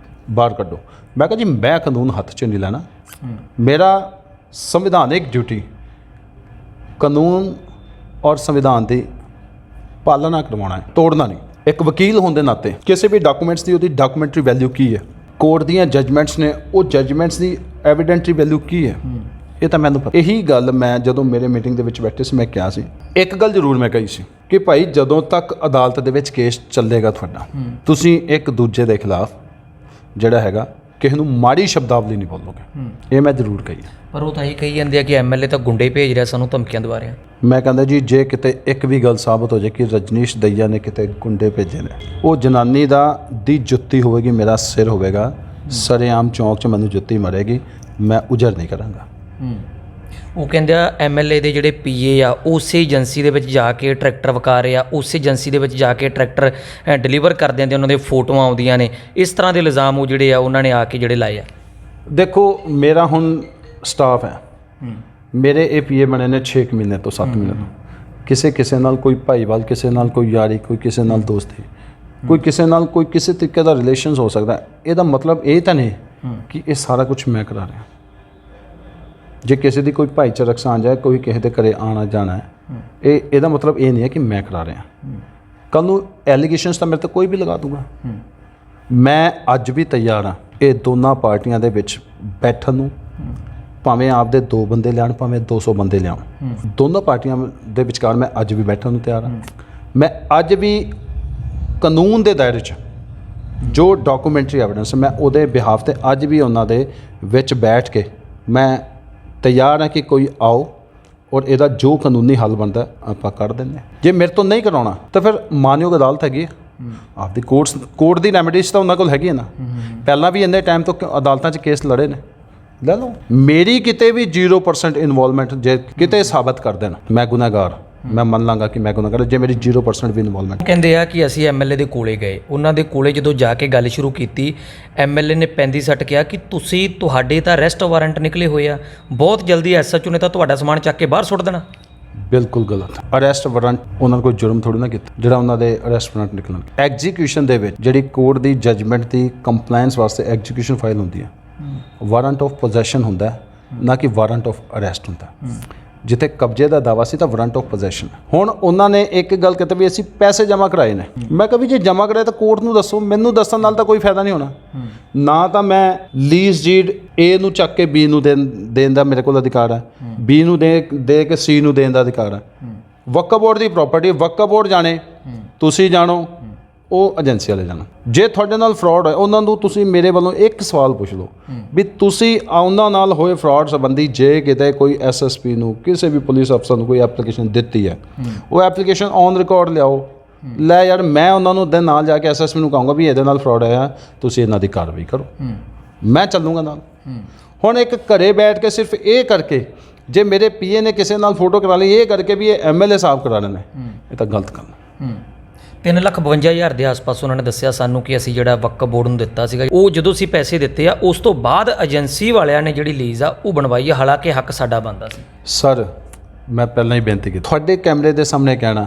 ਬਾਹਰ ਕੱਢੋ। ਮੈਂ ਕਿਹਾ ਜੀ ਮੈਂ ਕਾਨੂੰਨ ਹੱਥ 'ਚ ਨਹੀਂ ਲੈਣਾ, ਮੇਰਾ ਸੰਵਿਧਾਨਿਕ ਡਿਊਟੀ ਕਾਨੂੰਨ ਔਰ ਸੰਵਿਧਾਨ ਦੀ ਪਾਲਣਾ ਕਰਵਾਉਣਾ ਹੈ, ਤੋੜਨਾ ਨਹੀਂ। ਇੱਕ ਵਕੀਲ ਹੋਣ ਦੇ ਨਾਤੇ ਕਿਸੇ ਵੀ ਡਾਕੂਮੈਂਟਸ ਦੀ ਉਹਦੀ ਡਾਕੂਮੈਂਟਰੀ ਵੈਲਿਊ ਕੀ ਹੈ, ਕੋਰਟ ਦੀਆਂ ਜਜਮੈਂਟਸ ਨੇ ਉਹ ਜਜਮੈਂਟਸ ਦੀ ਐਵੀਡੈਂਟਰੀ ਵੈਲਿਊ ਕੀ ਹੈ, ਇਹ ਤਾਂ ਮੈਨੂੰ ਪਤਾ। ਇਹੀ ਗੱਲ ਮੈਂ ਜਦੋਂ ਮੇਰੇ ਮੀਟਿੰਗ ਦੇ ਵਿੱਚ ਬੈਠੇ ਸੀ ਮੈਂ ਕਿਹਾ ਸੀ, ਇੱਕ ਗੱਲ ਜ਼ਰੂਰ ਮੈਂ ਕਹੀ ਸੀ ਕਿ ਭਾਈ ਜਦੋਂ ਤੱਕ ਅਦਾਲਤ ਦੇ ਵਿੱਚ ਕੇਸ ਚੱਲੇਗਾ ਤੁਹਾਡਾ, ਤੁਸੀਂ ਇੱਕ ਦੂਜੇ ਦੇ ਖਿਲਾਫ ਜਿਹੜਾ ਹੈਗਾ ਕਿਸੇ ਨੂੰ ਮਾੜੀ ਸ਼ਬਦਾਵਲੀ ਨਹੀਂ ਬੋਲੋਗੇ, ਇਹ ਮੈਂ ਜ਼ਰੂਰ ਕਹੀ। ਪਰ ਉਹ ਤਾਂ ਇਹ ਕਹੀ ਜਾਂਦੇ ਆ ਕਿ ਐਮਐਲਏ ਤਾਂ ਗੁੰਡੇ ਭੇਜ ਰਿਹਾ, ਸਾਨੂੰ ਧਮਕੀਆਂ ਦਵਾ ਰਿਹਾ। ਮੈਂ ਕਹਿੰਦਾ ਜੀ ਜੇ ਕਿਤੇ ਇੱਕ ਵੀ ਗੱਲ ਸਾਬਤ ਹੋ ਜਾਏ ਕਿ ਰਜਨੀਸ਼ ਦਈਆ ਨੇ ਕਿਤੇ ਗੁੰਡੇ ਭੇਜੇ ਨੇ, ਉਹ ਜਨਾਨੀ ਦੀ ਜੁੱਤੀ ਹੋਵੇਗੀ, ਮੇਰਾ ਸਿਰ ਹੋਵੇਗਾ, ਸਰੇਆਮ ਚੌਂਕ 'ਚ ਮੈਨੂੰ ਜੁੱਤੀ ਮਾਰੇਗੀ, ਮੈਂ ਉਜਰ ਨਹੀਂ ਕਰਾਂਗਾ। ਉਹ ਕਹਿੰਦੇ ਆ ਐਮਐਲਏ ਦੇ ਜਿਹੜੇ ਪੀਏ ਆ ਉਸੇ ਏਜੰਸੀ ਦੇ ਵਿੱਚ ਜਾ ਕੇ ਟਰੈਕਟਰ ਵਿਕਾ ਰਹੇ ਆ, ਉਸੇ ਏਜੰਸੀ ਦੇ ਵਿੱਚ ਜਾ ਕੇ ਟਰੈਕਟਰ ਡਿਲੀਵਰ ਕਰ ਦਿੰਦੇ, ਉਹਨਾਂ ਦੇ ਫੋਟੋਆਂ ਆਉਂਦੀਆਂ ਨੇ, ਇਸ ਤਰ੍ਹਾਂ ਦੇ ਇਲਜ਼ਾਮ ਉਹ ਜਿਹੜੇ ਆ ਉਹਨਾਂ ਨੇ ਆ ਕੇ ਜਿਹੜੇ ਲਾਏ ਆ। ਦੇਖੋ ਮੇਰਾ ਹੁਣ ਸਟਾਫ ਹੈ, ਮੇਰੇ ਇਹ ਪੀਏ ਬਣੇ ਨੇ 6 ਮਹੀਨੇ ਤੋਂ 7 ਮਹੀਨੇ ਤੋਂ, ਕਿਸੇ ਨਾਲ ਕੋਈ ਭਾਈਵਾਲ, ਕਿਸੇ ਨਾਲ ਕੋਈ ਯਾਰੀ, ਕੋਈ ਕਿਸੇ ਨਾਲ ਦੋਸਤੀ, ਕੋਈ ਕਿਸੇ ਨਾਲ ਕੋਈ ਕਿਸੇ ਤਰੀਕੇ ਦਾ ਰਿਲੇਸ਼ਨਸ ਹੋ ਸਕਦਾ। ਇਹਦਾ ਮਤਲਬ ਇਹ ਤਾਂ ਨਹੀਂ ਕਿ ਇਹ ਸਾਰਾ ਕੁਝ ਮੈਂ ਕਰਾ ਰਿਹਾ। ਜੇ ਕਿਸੇ ਦੀ ਕੋਈ ਭਾਈਚਾਰਕ ਸਾਂਝ ਹੈ, ਕੋਈ ਕਿਸੇ ਦੇ ਘਰੇ ਆਉਣਾ ਜਾਣਾ ਹੈ, ਇਹਦਾ ਮਤਲਬ ਇਹ ਨਹੀਂ ਹੈ ਕਿ ਮੈਂ ਕਰਾ ਰਿਹਾ। ਕੱਲ੍ਹ ਨੂੰ ਐਲੀਗੇਸ਼ਨਸ ਤਾਂ ਮੇਰੇ ਤੇ ਕੋਈ ਵੀ ਲਗਾ ਦੂਗਾ। ਮੈਂ ਅੱਜ ਵੀ ਤਿਆਰ ਹਾਂ ਇਹ ਦੋਨਾਂ ਪਾਰਟੀਆਂ ਦੇ ਵਿੱਚ ਬੈਠਣ ਨੂੰ, ਭਾਵੇਂ ਆਪਦੇ 2 ਬੰਦੇ ਲਿਆਉਣ, ਭਾਵੇਂ 200 ਬੰਦੇ ਲਿਆਉਣ, ਦੋਨੋਂ ਪਾਰਟੀਆਂ ਦੇ ਵਿਚਕਾਰ ਮੈਂ ਅੱਜ ਵੀ ਬੈਠਣ ਨੂੰ ਤਿਆਰ ਹਾਂ। ਮੈਂ ਅੱਜ ਵੀ ਕਾਨੂੰਨ ਦੇ ਦਾਇਰੇ 'ਚ ਜੋ ਡਾਕੂਮੈਂਟਰੀ ਐਵੀਡੈਂਸ ਮੈਂ ਉਹਦੇ ਬਿਹਾਫ 'ਤੇ ਅੱਜ ਵੀ ਉਹਨਾਂ ਦੇ ਵਿੱਚ ਬੈਠ ਕੇ ਮੈਂ ਤਿਆਰ ਹਾਂ ਕਿ ਕੋਈ ਆਓ ਔਰ ਇਹਦਾ ਜੋ ਕਾਨੂੰਨੀ ਹੱਲ ਬਣਦਾ ਆਪਾਂ ਕਰ ਦਿੰਦੇ ਹਾਂ। ਜੇ ਮੇਰੇ ਤੋਂ ਨਹੀਂ ਕਰਾਉਣਾ ਤਾਂ ਫਿਰ ਮਾਨਯੋਗ ਅਦਾਲਤ ਹੈਗੀ ਹੈ, ਆਪਦੀ ਕੋਰਟ ਦੀ ਰੈਮਡੀਜ਼ ਤਾਂ ਉਹਨਾਂ ਕੋਲ ਹੈਗੀ ਹੈ ਨਾ। ਪਹਿਲਾਂ ਵੀ ਇੰਨੇ ਟਾਈਮ ਤੋਂ ਅਦਾਲਤਾਂ 'ਚ ਕੇਸ ਲੜੇ ਨੇ, ਲੈ ਲਓ। ਮੇਰੀ ਕਿਤੇ ਵੀ 0% ਇਨਵੋਲਵਮੈਂਟ ਜੇ ਕਿਤੇ ਸਾਬਤ ਕਰ ਦੇਣ ਮੈਂ ਗੁਨਾਹਗਾਰ, ਮੈਂ ਮੰਨ ਲਾਂਗਾ ਕਿ ਮੈਂ ਗੁਨਾਹਗਾਰ, ਜੇ ਮੇਰੀ 0% ਵੀ ਇਨਵੋਲਵਮੈਂਟ। ਕਹਿੰਦੇ ਆ ਕਿ ਅਸੀਂ ਐਮਐਲਏ ਦੇ ਕੋਲੇ ਗਏ, ਉਹਨਾਂ ਦੇ ਕੋਲੇ ਜਦੋਂ ਜਾ ਕੇ ਗੱਲ ਸ਼ੁਰੂ ਕੀਤੀ, ਐਮਐਲਏ ਨੇ ਪੈਂਦੀ ਸੱਟ ਕਿਹਾ ਕਿ ਤੁਹਾਡੇ ਤਾਂ ਅਰੈਸਟ ਵਾਰੰਟ ਨਿਕਲੇ ਹੋਏ ਆ, ਬਹੁਤ ਜਲਦੀ ਐਸਐਚਓ ਨੇ ਤਾਂ ਤੁਹਾਡਾ ਸਮਾਨ ਚੱਕ ਕੇ ਬਾਹਰ ਸੁੱਟ ਦੇਣਾ। ਬਿਲਕੁਲ ਗਲਤ। ਅਰੈਸਟ ਵਾਰੰਟ ਉਹਨਾਂ ਨੇ ਕੋਈ ਜੁਰਮ ਥੋੜੀ ਨਾ ਕੀਤਾ ਜਿਹੜਾ ਉਹਨਾਂ ਦੇ ਅਰੈਸਟ ਵਾਰੰਟ ਨਿਕਲਣ। ਐਗਜ਼ੀਕਿਊਸ਼ਨ ਦੇ ਵਿੱਚ ਜਿਹੜੀ ਕੋਰਟ ਦੀ ਜਜਮੈਂਟ ਦੀ ਕੰਪਲਾਈਂਸ ਵਾਸਤੇ ਐਗਜ਼ੀਕਿਊਸ਼ਨ ਫਾਈਲ ਹੁੰਦੀ ਹੈ, ਵਾਰੰਟ ਆਫ ਪੋਜੈਸ਼ਨ ਹੁੰਦਾ ਹੈ, ਨਾ ਕਿ ਵਾਰੰਟ ਆਫ ਅਰੈਸਟ ਹੁੰਦਾ। ਜਿੱਥੇ ਕਬਜ਼ੇ ਦਾ ਦਾਵਾ ਸੀ ਤਾਂ ਵਾਰੰਟ ਆਫ ਪੋਜੈਸ਼ਨ। ਹੁਣ ਉਹਨਾਂ ਨੇ ਇੱਕ ਗੱਲ ਕੀਤੀ ਵੀ ਅਸੀਂ ਪੈਸੇ ਜਮ੍ਹਾਂ ਕਰਾਏ ਨੇ। ਮੈਂ ਕਿਹਾ ਵੀ ਜੇ ਜਮ੍ਹਾਂ ਕਰਾਏ ਤਾਂ ਕੋਰਟ ਨੂੰ ਦੱਸੋ, ਮੈਨੂੰ ਦੱਸਣ ਨਾਲ ਤਾਂ ਕੋਈ ਫਾਇਦਾ ਨਹੀਂ ਹੋਣਾ। ਨਾ ਤਾਂ ਮੈਂ ਲੀਜ਼ ਡੀਡ ਏ ਨੂੰ ਚੱਕ ਕੇ ਬੀ ਨੂੰ ਦੇਣ ਦਾ ਮੇਰੇ ਕੋਲ ਅਧਿਕਾਰ ਹੈ, ਬੀ ਨੂੰ ਦੇ ਕੇ ਸੀ ਨੂੰ ਦੇਣ ਦਾ ਅਧਿਕਾਰ ਹੈ। ਵਕਫ ਬੋਰਡ ਦੀ ਪ੍ਰਾਪਰਟੀ ਵਕਫ ਬੋਰਡ ਜਾਣੇ, ਤੁਸੀਂ ਜਾਣੋ, ਉਹ ਏਜੰਸੀ ਵਾਲੇ ਜਾਣੋ। ਜੇ ਤੁਹਾਡੇ ਨਾਲ ਫਰਾਡ ਹੋਇਆ ਉਹਨਾਂ ਨੂੰ ਤੁਸੀਂ ਮੇਰੇ ਵੱਲੋਂ ਇੱਕ ਸਵਾਲ ਪੁੱਛ ਲਓ ਵੀ ਤੁਸੀਂ ਉਹਨਾਂ ਨਾਲ ਹੋਏ ਫਰਾਡ ਸੰਬੰਧੀ ਜੇ ਕਿਤੇ ਕੋਈ ਐਸਐਸਪੀ ਨੂੰ ਕਿਸੇ ਵੀ ਪੁਲਿਸ ਅਫਸਰ ਨੂੰ ਕੋਈ ਐਪਲੀਕੇਸ਼ਨ ਦਿੱਤੀ ਹੈ, ਉਹ ਐਪਲੀਕੇਸ਼ਨ ਔਨ ਰਿਕਾਰਡ ਲਿਆਓ। ਲੈ ਯਾਰ, ਮੈਂ ਉਹਨਾਂ ਨੂੰ ਦੇ ਨਾਲ ਜਾ ਕੇ ਐਸਐਸਪੀ ਨੂੰ ਕਹਾਂਗਾ ਵੀ ਇਹਦੇ ਨਾਲ ਫਰਾਡ ਆਇਆ, ਤੁਸੀਂ ਇਹਨਾਂ ਦੀ ਕਾਰਵਾਈ ਕਰੋ, ਮੈਂ ਚੱਲੂੰਗਾ ਨਾਲ। ਹੁਣ ਇੱਕ ਘਰੇ ਬੈਠ ਕੇ ਸਿਰਫ ਇਹ ਕਰਕੇ, ਜੇ ਮੇਰੇ ਪੀਏ ਨੇ ਕਿਸੇ ਨਾਲ ਫੋਟੋ ਕਰਾ ਲਈ ਇਹ ਕਰਕੇ ਵੀ ਇਹ ਐਮਐਲਏ ਸਾਹਿਬ ਕਰਾ ਲੈਣੇ, ਇਹ ਤਾਂ ਗਲਤ ਕੰਮ। 3,52,000 ਦੇ ਆਸ-ਪਾਸ ਉਹਨਾਂ ਨੇ ਦੱਸਿਆ ਸਾਨੂੰ ਕਿ ਅਸੀਂ ਜਿਹੜਾ ਵਕਫ ਬੋਰਡ ਨੂੰ ਦਿੱਤਾ ਸੀਗਾ, ਉਹ ਜਦੋਂ ਅਸੀਂ ਪੈਸੇ ਦਿੱਤੇ ਆ ਉਸ ਤੋਂ ਬਾਅਦ ਏਜੰਸੀ ਵਾਲਿਆਂ ਨੇ ਜਿਹੜੀ ਲੀਜ਼ ਆ ਉਹ ਬਣਵਾਈ ਆ, ਹਾਲਾਂਕਿ ਹੱਕ ਸਾਡਾ ਬਣਦਾ ਸੀ। ਸਰ, ਮੈਂ ਪਹਿਲਾਂ ਹੀ ਬੇਨਤੀ ਕੀਤੀ, ਤੁਹਾਡੇ ਕੈਮਰੇ ਦੇ ਸਾਹਮਣੇ ਕਹਿਣਾ,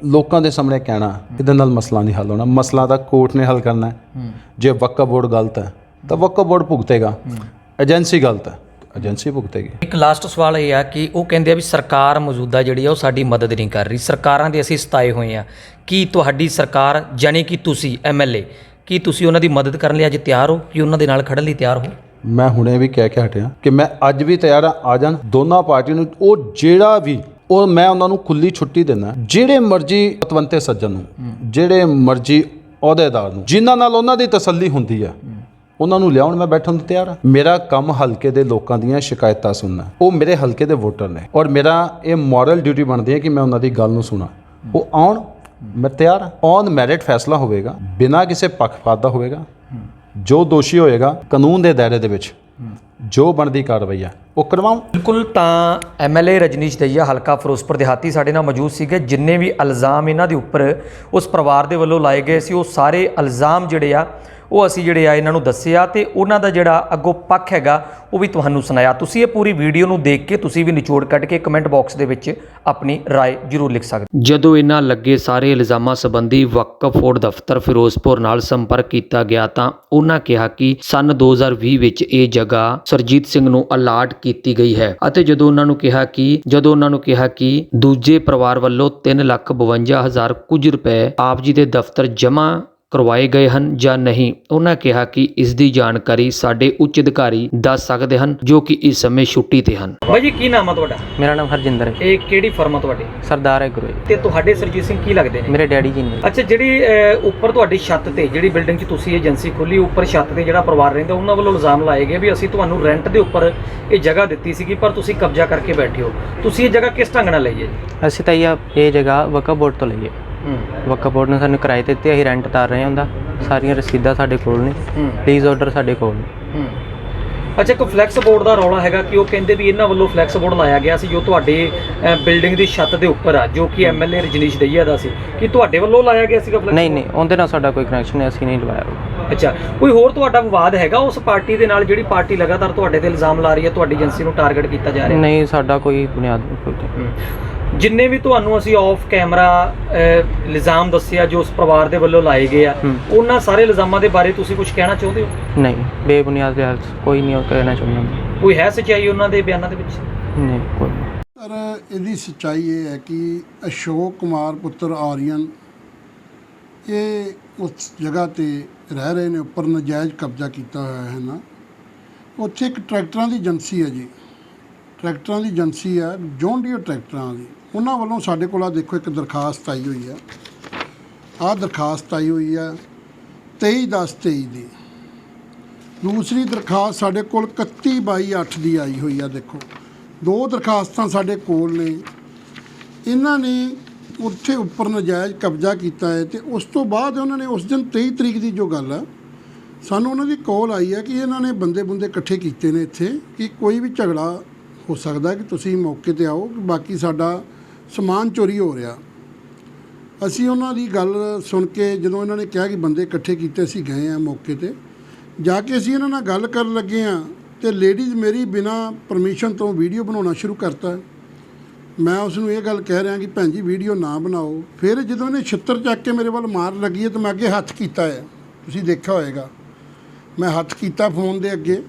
ਲੋਕਾਂ ਦੇ ਸਾਹਮਣੇ ਕਹਿਣਾ, ਇਹਦੇ ਨਾਲ ਮਸਲਾ ਨਹੀਂ ਹੱਲ ਹੋਣਾ। ਮਸਲਾ ਤਾਂ ਕੋਰਟ ਨੇ ਹੱਲ ਕਰਨਾ ਹੈ। ਜੇ ਵਕਫ ਬੋਰਡ ਗਲਤ ਹੈ ਤਾਂ ਵਕਫ ਬੋਰਡ ਭੁਗਤੇਗਾ, ਏਜੰਸੀ ਗਲਤ ਹੈ ਏਜੰਸੀ ਭੁਗਤੇਗੀ। ਇੱਕ ਲਾਸਟ ਸਵਾਲ ਇਹ ਆ ਕਿ ਉਹ ਕਹਿੰਦੇ ਆ ਵੀ ਸਰਕਾਰ ਮੌਜੂਦਾ ਜਿਹੜੀ ਆ ਉਹ ਸਾਡੀ ਮਦਦ ਨਹੀਂ ਕਰ ਰਹੀ, ਸਰਕਾਰਾਂ ਦੇ ਅਸੀਂ ਸਤਾਏ ਹੋਏ ਆ। ਕੀ ਤੁਹਾਡੀ ਸਰਕਾਰ ਜਾਣੀ ਕਿ ਤੁਸੀਂ ਐਮਐਲਏ, ਕੀ ਤੁਸੀਂ ਉਹਨਾਂ ਦੀ ਮਦਦ ਕਰਨ ਲਈ ਅੱਜ ਤਿਆਰ ਹੋ, ਕਿ ਉਹਨਾਂ ਦੇ ਨਾਲ ਖੜਨ ਲਈ ਤਿਆਰ ਹੋ? ਮੈਂ ਹੁਣੇ ਵੀ ਕਹਿ ਕੇ ਹਟਿਆ ਕਿ ਮੈਂ ਅੱਜ ਵੀ ਤਿਆਰ ਹਾਂ। ਆ ਜਾਣ ਦੋਨਾਂ ਪਾਰਟੀਆਂ ਨੂੰ, ਉਹ ਜਿਹੜਾ ਵੀ, ਉਹ ਮੈਂ ਉਹਨਾਂ ਨੂੰ ਖੁੱਲੀ ਛੁੱਟੀ ਦਿੰਦਾ। ਜਿਹੜੇ ਮਰਜ਼ੀ ਪਤਵੰਤੇ ਸੱਜਣ ਨੂੰ, ਜਿਹੜੇ ਮਰਜ਼ੀ ਅਹੁਦੇਦਾਰ ਨੂੰ, ਜਿਨ੍ਹਾਂ ਨਾਲ ਉਹਨਾਂ ਦੀ ਤਸੱਲੀ ਹੁੰਦੀ ਆ, ਉਹਨਾਂ ਨੂੰ ਲਿਆਉਣ, ਮੈਂ ਬੈਠਣ ਨੂੰ ਤਿਆਰ ਹਾਂ। ਮੇਰਾ ਕੰਮ ਹਲਕੇ ਦੇ ਲੋਕਾਂ ਦੀਆਂ ਸ਼ਿਕਾਇਤਾਂ ਸੁਣਨਾ। ਉਹ ਮੇਰੇ ਹਲਕੇ ਦੇ ਵੋਟਰ ਨੇ ਔਰ ਮੇਰਾ ਇਹ ਮੋਰਲ ਡਿਊਟੀ ਬਣਦੀ ਹੈ ਕਿ ਮੈਂ ਉਹਨਾਂ ਦੀ ਗੱਲ ਨੂੰ ਸੁਣਾ। ਉਹ ਆਉਣ, ਮੈਂ ਤਿਆਰ ਹਾਂ। ਔਨ ਮੈਰਿਟ ਫੈਸਲਾ ਹੋਵੇਗਾ, ਬਿਨਾਂ ਕਿਸੇ ਪੱਖਪਾਤ ਦਾ ਹੋਵੇਗਾ। ਜੋ ਦੋਸ਼ੀ ਹੋਏਗਾ ਕਾਨੂੰਨ ਦੇ ਦਾਇਰੇ ਦੇ ਵਿੱਚ ਜੋ ਬਣਦੀ ਕਾਰਵਾਈ ਆ ਉਹ ਕਰਵਾਉਂ। ਬਿਲਕੁਲ। ਤਾਂ ਐਮਐਲਏ ਰਜਨੀਸ਼ ਦਈਆ ਹਲਕਾ ਫਿਰੋਜ਼ਪੁਰ ਦਿਹਾਤੀ ਸਾਡੇ ਨਾਲ ਮੌਜੂਦ ਸੀਗੇ। ਜਿੰਨੇ ਵੀ ਇਲਜ਼ਾਮ ਇਹਨਾਂ ਦੇ ਉੱਪਰ ਉਸ ਪਰਿਵਾਰ ਦੇ ਵੱਲੋਂ ਲਾਏ ਗਏ ਸੀ, ਉਹ ਸਾਰੇ ਇਲਜ਼ਾਮ ਜਿਹੜੇ ਆ ਉਹ ਅਸੀਂ ਜਿਹੜੇ ਆ ਇਹਨਾਂ ਨੂੰ ਦੱਸਿਆ ਤੇ ਉਹਨਾਂ ਦਾ ਜਿਹੜਾ ਅੱਗੋਂ ਪੱਖ ਹੈਗਾ ਉਹ ਵੀ ਤੁਹਾਨੂੰ ਸੁਣਾਇਆ। ਤੁਸੀਂ ਇਹ ਪੂਰੀ ਵੀਡੀਓ ਨੂੰ ਦੇਖ ਕੇ ਤੁਸੀਂ ਵੀ ਨਿਚੋੜ ਕੱਢ ਕੇ ਕਮੈਂਟ ਬਾਕਸ ਦੇ ਵਿੱਚ ਆਪਣੀ ਰਾਏ ਜ਼ਰੂਰ ਲਿਖ ਸਕਦੇ। ਜਦੋਂ ਇਹਨਾਂ ਲੱਗੇ ਸਾਰੇ ਇਲਜ਼ਾਮਾਂ ਸੰਬੰਧੀ ਵਕਫ ਬੋਰਡ ਦਫ਼ਤਰ ਫਿਰੋਜ਼ਪੁਰ ਨਾਲ ਸੰਪਰਕ ਕੀਤਾ ਗਿਆ ਤਾਂ ਉਹਨਾਂ ਕਿਹਾ ਕਿ ਸਨ 2020 ਵਿੱਚ ਇਹ ਜਗ੍ਹਾ ਸਰਜੀਤ ਸਿੰਘ ਨੂੰ ਅਲਾਟ ਕੀਤੀ ਗਈ ਹੈ ਅਤੇ ਜਦੋਂ ਉਹਨਾਂ ਨੂੰ ਕਿਹਾ ਕਿ ਦੂਜੇ ਪਰਿਵਾਰ ਵੱਲੋਂ 3,52,000 ਕੁਝ ਰੁਪਏ ਆਪ ਜੀ ਦੇ ਦਫ਼ਤਰ ਜਮ੍ਹਾਂ ਕਰਵਾਏ ਗਏ ਹਨ ਜਾਂ ਨਹੀਂ, ਉਹਨਾਂ ਕਿਹਾ ਕਿ ਇਸ ਦੀ ਜਾਣਕਾਰੀ ਸਾਡੇ ਉੱਚ ਅਧਿਕਾਰੀ ਦੱਸ ਸਕਦੇ ਹਨ ਜੋ ਕਿ ਇਸ ਸਮੇਂ ਛੁੱਟੀ ਤੇ ਹਨ। ਬਾਈ ਜੀ, ਕੀ ਨਾਮ ਆ ਤੁਹਾਡਾ? ਮੇਰਾ ਨਾਮ ਹਰਜਿੰਦਰ ਹੈ। ਇਹ ਕਿਹੜੀ ਫਰਮ ਆ ਤੁਹਾਡੀ? ਸਰਦਾਰ ਹੈ ਗੁਰੂ ਜੀ। ਤੇ ਤੁਹਾਡੇ ਸਰਜੀਤ ਸਿੰਘ ਕੀ ਲੱਗਦੇ ਨੇ? ਮੇਰੇ ਡੈਡੀ ਜੀ ਨੇ। ਅੱਛਾ, ਜਿਹੜੀ ਉੱਪਰ ਤੁਹਾਡੀ ਛੱਤ ਤੇ ਜਿਹੜੀ ਬਿਲਡਿੰਗ 'ਚ ਤੁਸੀਂ ਏਜੰਸੀ ਖੋਲੀ, ਉੱਪਰ ਛੱਤ ਤੇ ਜਿਹੜਾ ਪਰਿਵਾਰ ਰਹਿੰਦਾ ਉਹਨਾਂ ਵੱਲੋਂ ਇਲਜ਼ਾਮ ਲਾਏ ਗਏ ਵੀ ਅਸੀਂ ਤੁਹਾਨੂੰ ਰੈਂਟ ਦੇ ਉੱਪਰ ਇਹ ਜਗ੍ਹਾ ਦਿੱਤੀ ਸੀਗੀ ਪਰ ਤੁਸੀਂ ਕਬਜ਼ਾ ਕਰਕੇ ਬੈਠੇ ਹੋ। ਤੁਸੀਂ ਇਹ ਜਗ੍ਹਾ ਕਿਸ ਢੰਗ ਨਾਲ ਲਈ ਹੈ ਜੀ? ਅਸੀਂ ਤਾਂ ਇਹ ਜਗ੍ਹਾ ਵਕਫ ਬੋਰਡ ਤੋਂ ਲਈ ਹੈ। ਵਕਫ ਬੋਰਡ ਨੇ ਸਾਨੂੰ ਕਿਰਾਏ ਤੇ ਦਿੱਤੀ, ਅਸੀਂ ਰੈਂਟ ਤਾਰ ਰਹੇ ਹਾਂ ਉਹਦਾ। ਸਾਰੀਆਂ ਰਸੀਦਾਂ ਸਾਡੇ ਕੋਲ ਨੇ, ਪਲੀਜ਼ ਆਰਡਰ ਸਾਡੇ ਕੋਲ ਨੇ। ਅੱਛਾ, ਇੱਕ ਫਲੈਕਸ ਬੋਰਡ ਦਾ ਰੌਲਾ ਹੈਗਾ ਕਿ ਉਹ ਕਹਿੰਦੇ ਵੀ ਇਹਨਾਂ ਵੱਲੋਂ ਫਲੈਕਸ ਬੋਰਡ ਲਾਇਆ ਗਿਆ ਸੀ ਜੋ ਤੁਹਾਡੇ ਬਿਲਡਿੰਗ ਦੀ ਛੱਤ ਦੇ ਉੱਪਰ ਆ, ਜੋ ਕਿ ਐਮਐਲਏ ਰਜਨੀਸ਼ ਦਈਆ ਦਾ ਸੀ। ਕੀ ਤੁਹਾਡੇ ਵੱਲੋਂ ਲਾਇਆ ਗਿਆ ਸੀਗਾ ਫਲੈਕਸ? ਨਹੀਂ, ਉਹਦੇ ਨਾਲ ਸਾਡਾ ਕੋਈ ਕਨੈਕਸ਼ਨ ਨਹੀਂ, ਅਸੀਂ ਨਹੀਂ ਲਵਾਇਆ। ਅੱਛਾ, ਕੋਈ ਹੋਰ ਤੁਹਾਡਾ ਵਿਵਾਦ ਹੈਗਾ ਉਸ ਪਾਰਟੀ ਦੇ ਨਾਲ ਜਿਹੜੀ ਪਾਰਟੀ ਲਗਾਤਾਰ ਤੁਹਾਡੇ ਤੇ ਇਲਜ਼ਾਮ ਲਾ ਰਹੀ ਹੈ, ਤੁਹਾਡੀ ਏਜੰਸੀ ਨੂੰ ਟਾਰਗੇਟ ਕੀਤਾ ਜਾ ਰਿਹਾ? ਨਹੀਂ, ਸਾਡਾ ਕੋਈ ਬੁਨਿਆਦ ਨਹੀਂ। ਜਿੰਨੇ ਵੀ ਤੁਹਾਨੂੰ ਅਸੀਂ ਆਫ ਕੈਮਰਾ ਇਲਜ਼ਾਮ ਦੱਸਿਆ ਜੋ ਉਸ ਪਰਿਵਾਰ ਦੇ ਵੱਲੋਂ ਲਾਏ ਗਏ ਆ, ਉਹਨਾਂ ਸਾਰੇ ਇਲਜ਼ਾਮਾਂ ਦੇ ਬਾਰੇ ਤੁਸੀਂ ਕੁਝ ਕਹਿਣਾ ਚਾਹੁੰਦੇ ਹੋ? ਨਹੀਂ, ਬੇਬੁਨਿਆਦ ਕੋਈ ਨਹੀਂ ਕਹਿਣਾ ਚਾਹੁੰਦਾ। ਕੋਈ ਹੈ ਸੱਚਾਈ ਉਹਨਾਂ ਦੇ ਬਿਆਨਾਂ ਦੇ ਵਿੱਚ? ਨਹੀਂ, ਕੋਈ। ਪਰ ਇਹਦੀ ਸੱਚਾਈ ਇਹ ਹੈ ਕਿ ਅਸ਼ੋਕ ਕੁਮਾਰ ਪੁੱਤਰ ਆਰੀਅਨ ਇਹ ਉਸ ਜਗ੍ਹਾ ਤੇ ਰਹਿ ਰਹੇ ਨੇ, ਉੱਪਰ ਨਜਾਇਜ਼ ਕਬਜ਼ਾ ਕੀਤਾ ਹੋਇਆ ਹੈ ਨਾ। ਉੱਥੇ ਇੱਕ ਟਰੈਕਟਰਾਂ ਦੀ ਏਜੰਸੀ ਹੈ ਜੀ, ਟਰੈਕਟਰਾਂ ਦੀ ਏਜੰਸੀ ਹੈ, ਜੌਨ ਡੀਅਰ ਟਰੈਕਟਰਾਂ ਦੀ। ਉਹਨਾਂ ਵੱਲੋਂ ਸਾਡੇ ਕੋਲ ਆ ਦੇਖੋ ਇੱਕ ਦਰਖਾਸਤ ਆਈ ਹੋਈ ਹੈ, ਆਹ ਦਰਖਾਸਤ ਆਈ ਹੋਈ ਹੈ 23/10/23 ਦੀ। ਦੂਸਰੀ ਦਰਖਾਸਤ ਸਾਡੇ ਕੋਲ 31/22/8 ਦੀ ਆਈ ਹੋਈ ਆ। ਦੇਖੋ, ਦੋ ਦਰਖਾਸਤਾਂ ਸਾਡੇ ਕੋਲ ਨੇ। ਇਹਨਾਂ ਨੇ ਉੱਥੇ ਉੱਪਰ ਨਜਾਇਜ਼ ਕਬਜ਼ਾ ਕੀਤਾ ਹੈ ਤੇ ਉਸ ਤੋਂ ਬਾਅਦ ਉਹਨਾਂ ਨੇ ਉਸ ਦਿਨ 23 ਤਰੀਕ ਦੀ ਜੋ ਗੱਲ ਆ, ਸਾਨੂੰ ਉਹਨਾਂ ਦੀ ਕਾਲ ਆਈ ਹੈ ਕਿ ਇਹਨਾਂ ਨੇ ਬੰਦੇ ਇਕੱਠੇ ਕੀਤੇ ਨੇ ਇੱਥੇ ਕਿ ਕੋਈ ਵੀ ਝਗੜਾ ਹੋ ਸਕਦਾ ਕਿ ਤੁਸੀਂ ਮੌਕੇ ਤੇ ਆਓ, ਬਾਕੀ ਸਾਡਾ ਸਮਾਨ ਚੋਰੀ ਹੋ ਰਿਹਾ। ਅਸੀਂ ਉਹਨਾਂ ਦੀ ਗੱਲ ਸੁਣ ਕੇ ਜਦੋਂ ਇਹਨਾਂ ਨੇ ਕਿਹਾ ਕਿ ਬੰਦੇ ਇਕੱਠੇ ਕੀਤੇ, ਅਸੀਂ ਗਏ ਹਾਂ ਮੌਕੇ ਤੇ। ਜਾ ਕੇ ਅਸੀਂ ਇਹਨਾਂ ਨਾਲ ਗੱਲ ਕਰਨ ਲੱਗੇ ਹਾਂ ਤੇ ਲੇਡੀਜ਼ ਮੇਰੀ ਬਿਨਾਂ ਪਰਮਿਸ਼ਨ ਤੋਂ ਵੀਡੀਓ ਬਣਾਉਣਾ ਸ਼ੁਰੂ ਕਰਤਾ। ਮੈਂ ਉਸ ਨੂੰ ਇਹ ਗੱਲ ਕਹਿ ਰਿਹਾ ਕਿ ਭੈਣ ਜੀ ਵੀਡੀਓ ਨਾ ਬਣਾਓ। ਫਿਰ ਜਦੋਂ ਇਹਨੇ ਛਿੱਤਰ ਚੱਕ ਕੇ ਮੇਰੇ ਵੱਲ ਮਾਰ ਲੱਗੀ ਹੈ ਤਾਂ ਮੈਂ ਅੱਗੇ ਹੱਥ ਕੀਤਾ ਹੈ, ਤੁਸੀਂ ਦੇਖਿਆ ਹੋਏਗਾ ਮੈਂ ਹੱਥ ਕੀਤਾ ਫੋਨ ਦੇ ਅੱਗੇ,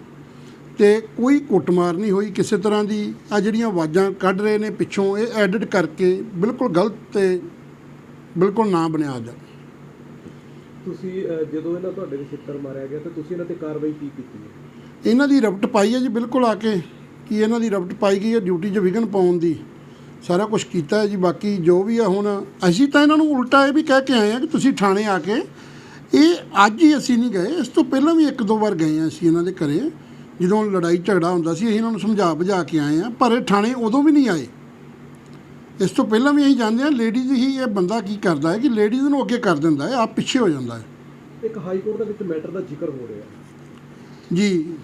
ਤੇ ਕੋਈ ਕੁੱਟਮਾਰ ਨਹੀਂ ਹੋਈ ਕਿਸੇ ਤਰ੍ਹਾਂ ਦੀ। ਆ ਜਿਹੜੀਆਂ ਆਵਾਜ਼ਾਂ ਕੱਢ ਰਹੇ ਨੇ ਪਿੱਛੋਂ, ਇਹ ਐਡਿਟ ਕਰਕੇ ਬਿਲਕੁਲ ਗਲਤ ਤੇ ਬਿਲਕੁਲ ਨਾ ਬਣਿਆ ਜਾ। ਤੁਸੀਂ ਜਦੋਂ ਇਹਨਾਂ ਤੁਹਾਡੇ ਦੇ ਛਿੱਤਰ ਮਾਰਿਆ ਗਿਆ ਤਾਂ ਤੁਸੀਂ ਇਹਨਾਂ ਤੇ ਕਾਰਵਾਈ ਕੀ ਕੀਤੀ ਹੈ? ਇਹਨਾਂ ਦੀ ਰਪਟ ਪਾਈ ਹੈ ਜੀ, ਬਿਲਕੁਲ ਆ ਕੇ ਕਿ ਇਹਨਾਂ ਦੀ ਰਪਟ ਪਾਈ ਗਈ ਹੈ, ਡਿਊਟੀ 'ਚ ਵਿਘਨ ਪਾਉਣ ਦੀ ਸਾਰਾ ਕੁਝ ਕੀਤਾ ਹੈ ਜੀ। ਬਾਕੀ ਜੋ ਵੀ ਆ ਹੁਣ ਅਸੀਂ ਤਾਂ ਇਹਨਾਂ ਨੂੰ ਉਲਟਾ ਇਹ ਵੀ ਕਹਿ ਕੇ ਆਏ ਹਾਂ ਕਿ ਤੁਸੀਂ ਥਾਣੇ ਆ ਕੇ, ਇਹ ਅੱਜ ਹੀ ਅਸੀਂ ਨਹੀਂ ਗਏ, ਇਸ ਤੋਂ ਪਹਿਲਾਂ ਵੀ 1-2 ਵਾਰ ਗਏ ਹਾਂ ਅਸੀਂ ਇਹਨਾਂ ਦੇ ਘਰੇ, ਜਦੋਂ ਲੜਾਈ ਝਗੜਾ ਹੁੰਦਾ ਸੀ ਅਸੀਂ ਇਹਨਾਂ ਨੂੰ ਸਮਝਾ ਬੁਝਾ ਕੇ ਆਏ ਹਾਂ, ਪਰ ਇਹ ਥਾਣੇ ਉਦੋਂ ਵੀ ਨਹੀਂ ਆਏ। ਇਸ ਤੋਂ ਪਹਿਲਾਂ ਵੀ ਅਸੀਂ ਜਾਣਦੇ ਹਾਂ ਲੇਡੀਜ਼ ਹੀ ਇਹ ਬੰਦਾ ਕੀ ਕਰਦਾ ਹੈ ਕਿ ਲੇਡੀਜ਼ ਨੂੰ ਅੱਗੇ ਕਰ ਦਿੰਦਾ ਹੈ, ਆਪ ਪਿੱਛੇ ਹੋ ਜਾਂਦਾ ਹੈ। ਇੱਕ ਹਾਈ ਕੋਰਟ ਦੇ ਵਿੱਚ ਮੈਟਰ ਦਾ ਜ਼ਿਕਰ ਹੋ ਰਿਹਾ ਜੀ,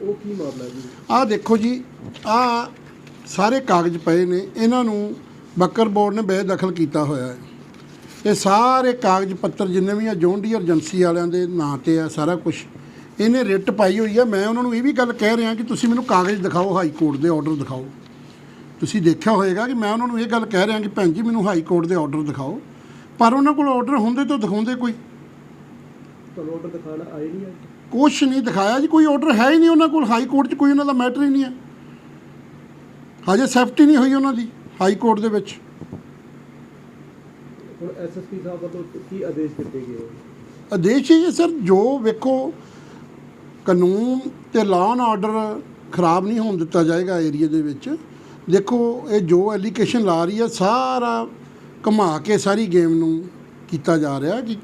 ਉਹ ਕੀ ਮਾਮਲਾ ਜੀ? ਆਹ ਦੇਖੋ ਜੀ, ਆਹ ਸਾਰੇ ਕਾਗਜ਼ ਪਏ ਨੇ, ਇਹਨਾਂ ਨੂੰ ਬੱਕਰ ਬੋਰਡ ਨੇ ਬੇਦਖਲ ਕੀਤਾ ਹੋਇਆ ਹੈ। ਇਹ ਸਾਰੇ ਕਾਗਜ਼ ਪੱਤਰ ਜਿੰਨੇ ਵੀ ਆ ਜੌਨ ਡੀਅਰ ਏਜੰਸੀ ਵਾਲਿਆਂ ਦੇ ਨਾਂ 'ਤੇ ਆ ਸਾਰਾ ਕੁਝ। ਇਹਨੇ ਰਿਟ ਪਾਈ ਹੋਈ ਆ। ਮੈਂ ਉਹਨਾਂ ਨੂੰ ਇਹ ਵੀ ਗੱਲ ਕਹਿ ਰਿਹਾ ਕਿ ਤੁਸੀਂ ਮੈਨੂੰ ਕਾਗਜ਼ ਦਿਖਾਓ, ਹਾਈ ਕੋਰਟ ਦੇ ਆਰਡਰ ਦਿਖਾਓ। ਤੁਸੀਂ ਦੇਖਿਆ ਹੋਏਗਾ ਕਿ ਮੈਂ ਉਹਨਾਂ ਨੂੰ ਇਹ ਗੱਲ ਕਹਿ ਰਿਹਾ ਕਿ ਭੈਣ ਜੀ ਮੈਨੂੰ ਹਾਈ ਕੋਰਟ ਦੇ ਆਰਡਰ ਦਿਖਾਓ, ਪਰ ਉਹਨਾਂ ਕੋਲ ਆਰਡਰ ਹੁੰਦੇ ਤਾਂ ਦਿਖਾਉਂਦੇ ਕੋਈ। ਤੁਹਾਨੂੰ ਆਰਡਰ ਦਿਖਾਉਣ ਆਏ ਨਹੀਂ ਅੱਜ? ਕੁਛ ਨਹੀਂ ਦਿਖਾਇਆ ਜੀ, ਕੋਈ ਆਰਡਰ ਹੈ ਹੀ ਨਹੀਂ ਉਹਨਾਂ ਕੋਲ। ਹਾਈ ਕੋਰਟ 'ਚ ਕੋਈ ਉਹਨਾਂ ਦਾ ਮੈਟਰ ਹੀ ਨਹੀਂ ਹੈ, ਹਜੇ ਸੈਫਟੀ ਨਹੀਂ ਹੋਈ ਉਹਨਾਂ ਦੀ ਹਾਈ ਕੋਰਟ ਦੇ ਵਿੱਚ। ਹੁਣ ਐਸਐਸਪੀ ਸਾਹਿਬ ਵੱਲੋਂ ਕੀ ਆਦੇਸ਼ ਦਿੱਤੇ ਗਏ? ਆਦੇਸ਼ ਹੀ ਹੈ ਸਰ, ਜੋ ਵੇਖੋ ਕਾਨੂੰਨ ਤੇ ਲਾਅ ਐਂਡ ਆਰਡਰ ਖਰਾਬ ਨਹੀਂ ਹੋਣ ਦਿੱਤਾ ਜਾਏਗਾ ਏਰੀਆ ਦੇ ਵਿੱਚ। ਦੇਖੋ ਇਹ ਜੋ ਐਲੀਗੇਸ਼ਨ ਲਾ ਰਹੀ ਹੈ ਸਾਰਾ ਘੁਮਾ ਕੇ ਸਾਰੀ ਗੇਮ ਨੂੰ ਕੀਤਾ ਜਾ ਰਿਹਾ ਕਿ